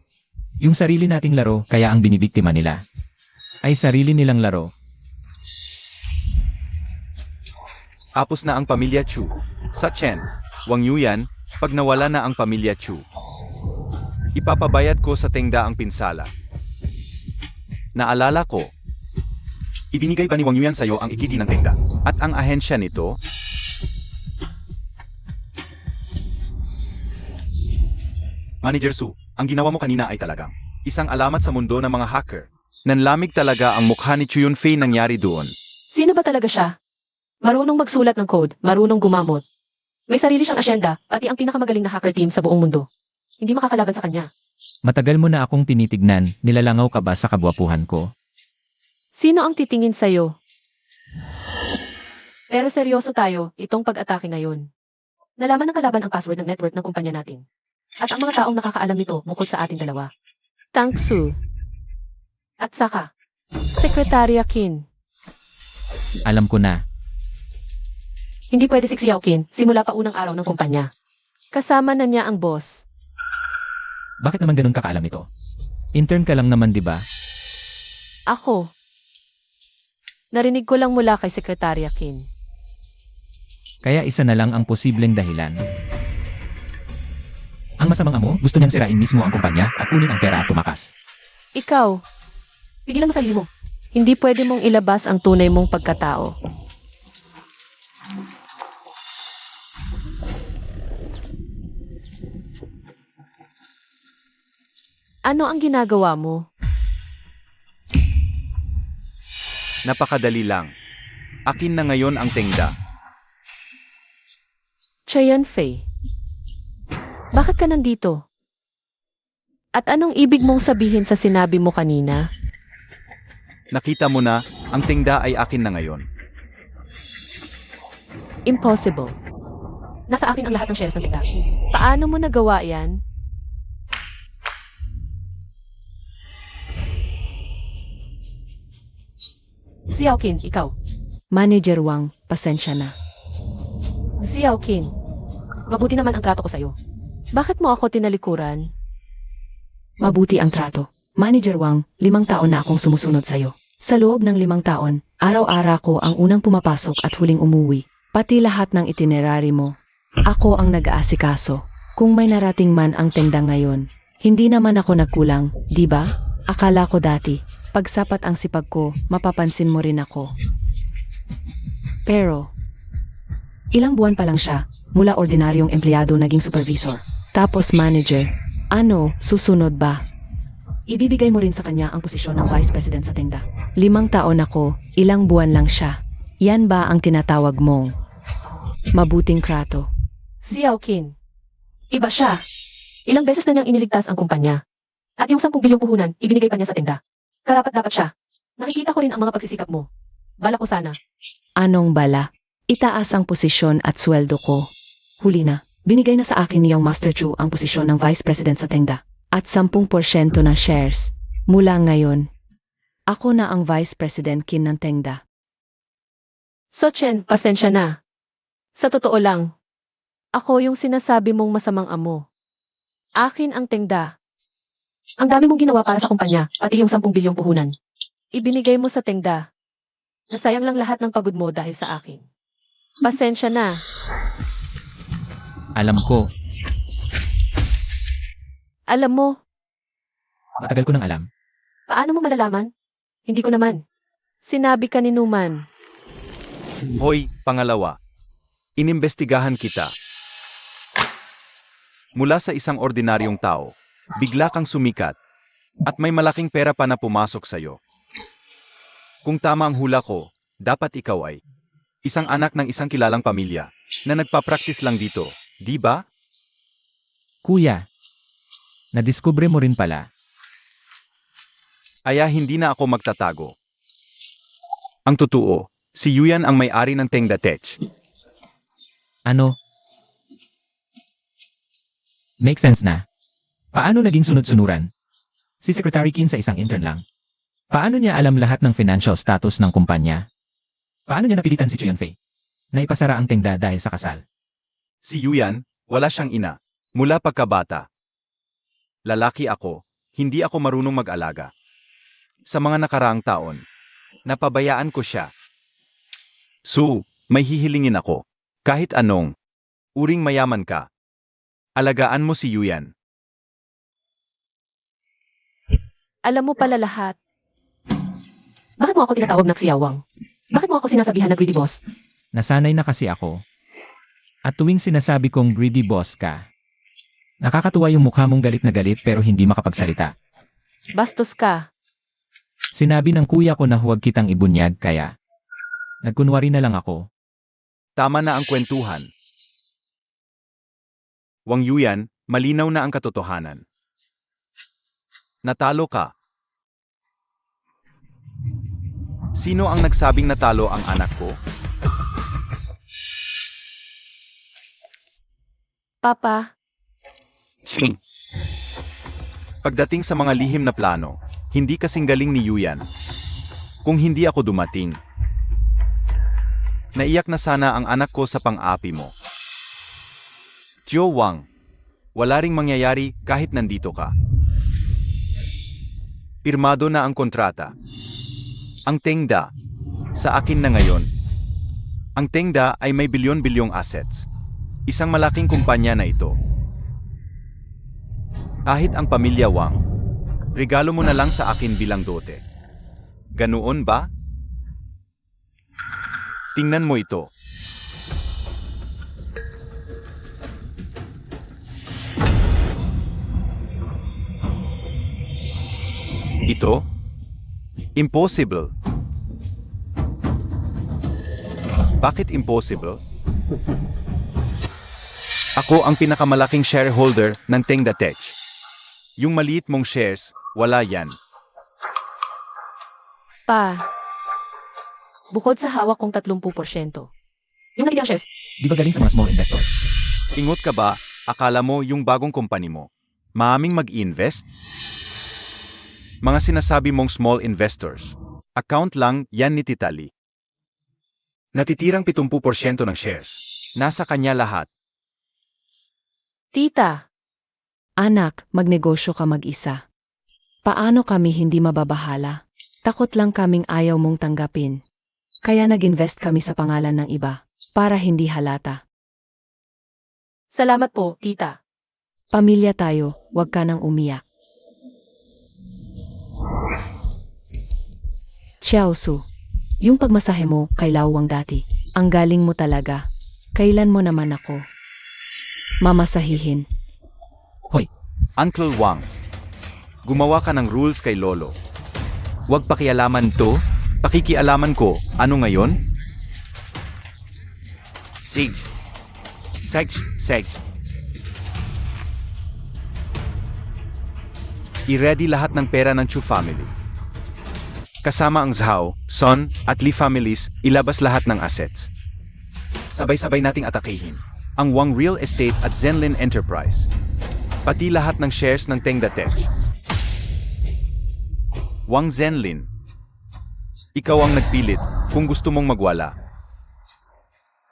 Yung sarili nating laro, kaya ang binibiktima nila ay sarili nilang laro. Apos na ang pamilya Chu. Sa Chen, Wang Yuyan, pag nawala na ang pamilya Chu, ipapabayad ko sa Tengda ang pinsala. Naalala ko, ibinigay ba ni Wang Yuyan sa'yo ang ikiti ng Tengda? At ang ahensya nito? Manager Su, ang ginawa mo kanina ay talagang isang alamat sa mundo ng mga hacker. Nanlamig talaga ang mukha ni Chu Yunfei nangyari doon. Sino ba talaga siya? Marunong magsulat ng code, marunong gumamot. May sarili siyang asyenda, pati ang pinakamagaling na hacker team sa buong mundo. Hindi makakalaban sa kanya. Matagal mo na akong tinitignan, nilalangaw ka ba sa kabwapuhan ko? Sino ang titingin sa'yo? Pero seryoso tayo, itong pag-atake ngayon. Nalaman ng kalaban ang password ng network ng kumpanya natin. At ang mga taong nakakaalam nito bukod sa ating dalawa. Tang Su. At saka, Sekretarya Qin. Alam ko na. Hindi pwede si Xiao Qin simula pa unang araw ng kumpanya. Kasama na niya ang boss. Bakit naman ganun kakaalam nito? Intern ka lang naman, di ba? Ako. Narinig ko lang mula kay Sekretarya Kin. Kaya isa na lang ang posibleng dahilan. Ang masamang amo, gusto niyang sirain mismo ang kumpanya at kunin ang pera at tumakas. Ikaw, Pigilan mo sarili mo. hindi pwede mong ilabas ang tunay mong pagkatao. Ano ang ginagawa mo? Napakadali lang. Akin na ngayon ang tengda. Chayan Fei, bakit ka nandito? At anong ibig mong sabihin sa sinabi mo kanina? Nakita mo na, ang tengda ay akin na ngayon. Impossible. Nasa akin ang lahat ng shares ng tinda. Paano mo nagawa yan? Xiaoqin, ikaw. Manager Wang, pasensya na. Xiaoqin. Mabuti naman ang trato ko sa'yo. Bakit mo ako tinalikuran? Mabuti ang trato. Manager Wang, 5 taon na akong sumusunod sa'yo. Sa loob ng 5 taon, araw-araw ko ang unang pumapasok at huling umuwi. Pati lahat ng itinerary mo. Ako ang nag-aasikaso. Kung may narating man ang tenda ngayon, hindi naman ako nagkulang, di ba? Akala ko dati, pag sapat ang sipag ko, mapapansin mo rin ako. Pero, ilang buwan pa lang siya, mula ordinaryong empleyado naging supervisor. Tapos manager. Ano, susunod ba? Ibibigay mo rin sa kanya ang posisyon ng vice president sa tenda. 5 taon ako, ilang buwan lang siya. Yan ba ang tinatawag mong mabuting krato? Xiaoqin. Iba siya. Ilang beses na niyang iniligtas ang kumpanya. At yung 10 bilyong puhunan, ibinigay pa niya sa tenda. Karapat dapat siya. Nakikita ko rin ang mga pagsisikap mo. Bala ko sana. Anong bala? Itaas ang posisyon at sweldo ko. Huli na. Binigay na sa akin niyang Master Chu ang posisyon ng vice president sa tenda. At 10% na shares. Mula ngayon, ako na ang vice president kin ng tenda. So Chen, pasensya na. Sa totoo lang, ako yung sinasabi mong masamang amo. Akin ang tengda. Ang dami mong ginawa para sa kumpanya, pati yung 10 bilyong puhunan. Ibinigay mo sa tengda. Nasayang lang lahat ng pagod mo dahil sa akin. Pasensya na. Alam ko, Alam mo, matagal ko nang alam. Paano mo malalaman? Hindi ko naman. sinabi ka ni Numan. Hoy, pangalawa. Inimbestigahan kita. Mula sa isang ordinaryong tao, bigla kang sumikat, at may malaking pera pa na pumasok sa'yo. Kung tama ang hula ko, dapat ikaw ay isang anak ng isang kilalang pamilya na nagpa-practice lang dito, di ba? Kuya, nadiskubre mo rin pala. Aya hindi na ako magtatago. Ang totoo, si Yuyan ang may-ari ng Tengda Tech. Ano? Make sense na. Paano naging sunod-sunuran? Si Secretary Kin sa isang intern lang. Paano niya alam lahat ng financial status ng kumpanya? Paano niya napilitan si Chuyan Fei? Na ipasara ang tengda dahil sa kasal. Si Yuyan, wala siyang ina. Mula pagkabata. Lalaki ako, hindi ako marunong mag-alaga. Sa mga nakaraang taon, napabayaan ko siya. So, may hihilingin ako. Kahit anong, uring mayaman ka. Alagaan mo si Yuyan. Alam mo pala lahat. Bakit mo ako tinatawag na Xiaowang? Bakit mo ako sinasabihan na greedy boss? Nasanay na kasi ako. At tuwing sinasabi kong greedy boss ka, nakakatuwa yung mukha mong galit na galit pero hindi makapagsalita. Bastos ka. Sinabi ng kuya ko na huwag kitang ibunyag kaya nagkunwari na lang ako. Tama na ang kwentuhan. Wang Yuyan, malinaw na ang katotohanan. Natalo ka. Sino ang nagsabing natalo ang anak ko? Papa, Pagdating sa mga lihim na plano, hindi kasing galing ni Yuyan. Kung hindi ako dumating, naiyak na sana ang anak ko sa pang-api mo. Chiyo Wang, wala ring mangyayari kahit nandito ka. Pirmado na ang kontrata. Ang tengda, Sa akin na ngayon. Ang Tengda ay may bilyon-bilyong assets. Isang malaking kumpanya na ito. Kahit ang pamilya Wang, regalo mo na lang sa akin bilang dote. Ganoon ba? Tingnan mo ito. Ito? Impossible. Bakit impossible? Ako ang pinakamalaking shareholder ng Tengda Tech. Yung maliit mong shares, wala yan. Pa, bukod sa hawak kong 30%, yung nakilang shares, Di ba galing sa mga small investor? Ingot ka ba, akala mo yung bagong company mo, maaming mag-invest? Mga sinasabi mong small investors, account lang yan ni Titali. Natitirang 70% ng shares. Nasa kanya lahat. tita, Anak, magnegosyo ka mag-isa. Paano kami hindi mababahala? Takot lang kaming ayaw mong tanggapin. Kaya nag-invest kami sa pangalan ng iba, para hindi halata. salamat po, tita. Pamilya tayo, huwag ka nang umiyak. Xiaosu, yung pagmasahe mo kay Lawang dati, ang galing mo talaga. Kailan mo naman ako mamasahihin? Uncle Wang, gumawa ka ng rules kay Lolo. Huwag pakialaman to, pakikialaman ko, ano ngayon? Sage. I-ready lahat ng pera ng Chu family. Kasama ang Zhao, Son, at Li families, ilabas lahat ng assets. Sabay-sabay nating atakihin ang Wang Real Estate at Zenlin Enterprise. Pati lahat ng shares ng Tengda Tech. Wang Zenlin, ikaw ang nagpilit kung gusto mong magwala.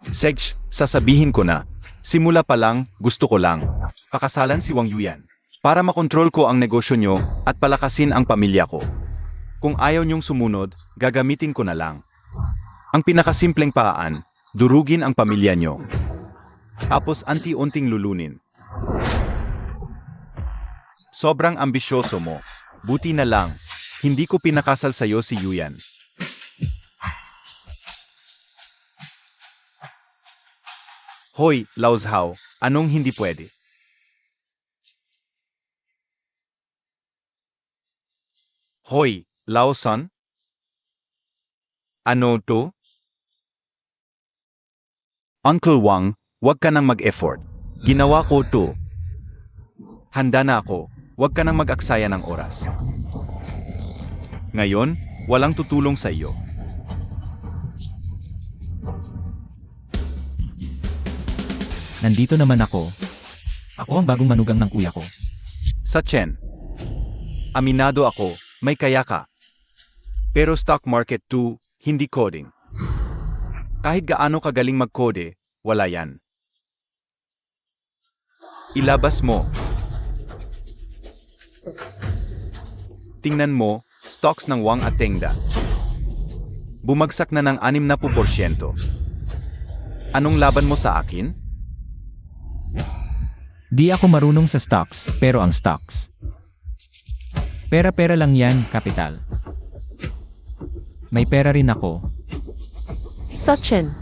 Sej, sasabihin ko na, simula pa lang, gusto ko lang, kakasalan si Wang Yuyan para makontrol ko ang negosyo nyo at palakasin ang pamilya ko. Kung ayaw nyong sumunod, gagamitin ko na lang. Ang pinakasimpleng paraan, durugin ang pamilya nyo. Tapos anti-unting lulunin. Sobrang ambisyoso mo. Buti na lang, hindi ko pinakasal sa'yo si Yuyan. Hoy, Lao Zhao, anong hindi pwede? Hoy, Lao Son? Ano to? Uncle Wang, wag ka nang mag-effort. Ginawa ko to. Handa na ako. Huwag ka nang mag-aksaya ng oras. Ngayon, walang tutulong sa iyo. Nandito naman ako. Ako ang bagong manugang ng kuya ko. Sa Chen. Aminado ako, may kaya ka. Pero stock market 2, hindi coding. Kahit gaano kagaling mag-code, wala yan. Ilabas mo. Tingnan mo, stocks ng Wang at Tengda. Bumagsak na ng 60%. Anong laban mo sa akin? Di ako marunong sa stocks, pero ang stocks. Pera-pera lang yan, kapital. May pera rin ako. Sachin,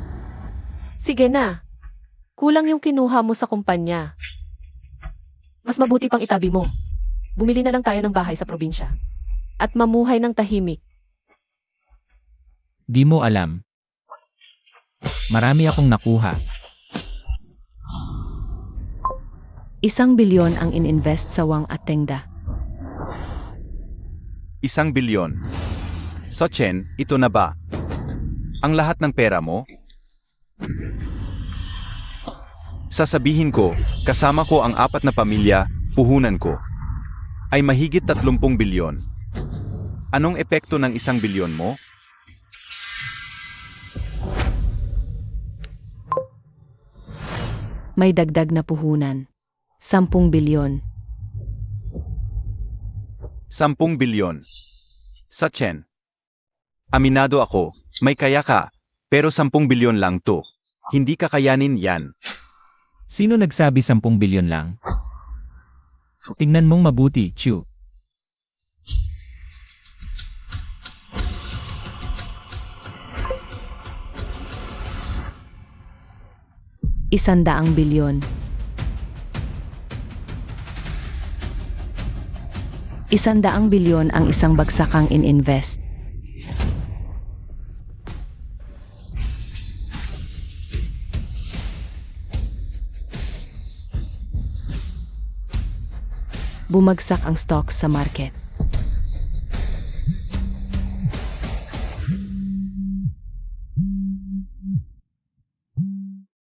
sige na. Kulang yung kinuha mo sa kumpanya. Mas mabuti pang itabi mo. Bumili na lang tayo ng bahay sa probinsya. At mamuhay ng tahimik. Di mo alam. Marami akong nakuha. 1 bilyon ang ininvest sa Wang at Tengda. 1 bilyon. So Chen, ito na ba? Ang lahat ng pera mo? Sasabihin ko, kasama ko ang 4 na pamilya, puhunan ko, ay mahigit 30 bilyon. Anong epekto ng 1 bilyon mo? May dagdag na puhunan. 10 bilyon. 10 bilyon. Sa Chen. Aminado ako, May kaya ka, pero 10 bilyon lang to. Hindi kakayanin yan. Sino nagsabi 10 bilyon lang? Tingnan mong mabuti, Chu. Isandaang bilyon. Isandaang bilyon ang isang bagsakang in-invest. Bumagsak ang stocks sa market.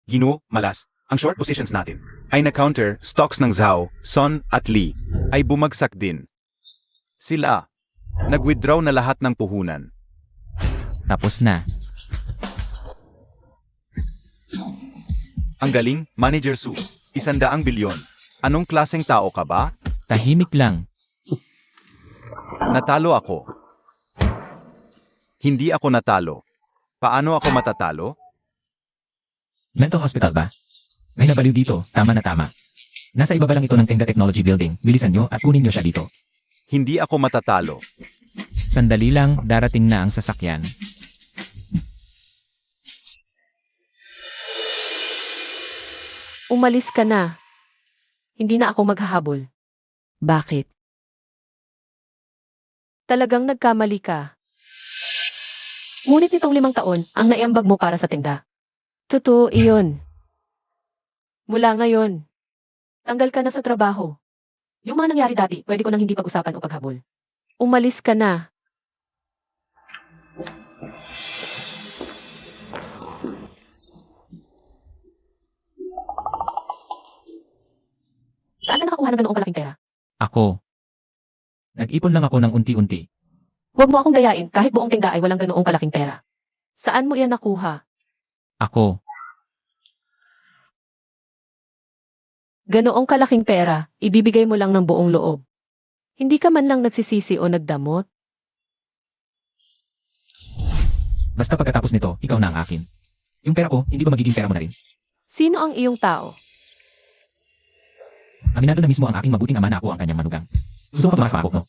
Ginoo, malas. Ang short positions natin ay na-counter stocks ng Zhao, Sun at Lee ay bumagsak din. Sila, nag-withdraw na lahat ng puhunan. Tapos na. Ang galing, Manager Su. 100 bilyon. Anong klaseng tao ka ba? Tahimik lang. Natalo ako. Hindi ako natalo. Paano ako matatalo? Mental hospital ba? May nabaliw dito, tama na tama. Nasa ibaba lang ito ng Tenga Technology Building. Bilisan nyo at kunin nyo siya dito. Hindi ako matatalo. Sandali lang, darating na ang sasakyan. Umalis ka na. Hindi na ako maghahabol. Bakit? Talagang nagkamali ka. Ngunit nitong 5 taon, ang naiambag mo para sa tinda. Totoo iyon. Mula ngayon, tanggal ka na sa trabaho. Yung mga nangyari dati, pwede ko nang hindi pag-usapan o paghabol. Umalis ka na. Saan ka nakakuha ng ganoong kalaking pera? Ako. Nag-ipon lang ako ng unti-unti. Huwag mo akong gayain kahit buong tinda ay walang ganoong kalaking pera. Saan mo yan nakuha? Ako. Ganoong kalaking pera, ibibigay mo lang ng buong loob. Hindi ka man lang nagsisisi o nagdamot. Basta pagkatapos nito, ikaw na ang akin. Yung pera ko, hindi ba magiging pera mo na rin? Sino ang iyong tao? Aminado na mismo ang aking mabuting ama na ako ang kanyang manugang. Gusto mo tumaas pa ako, no?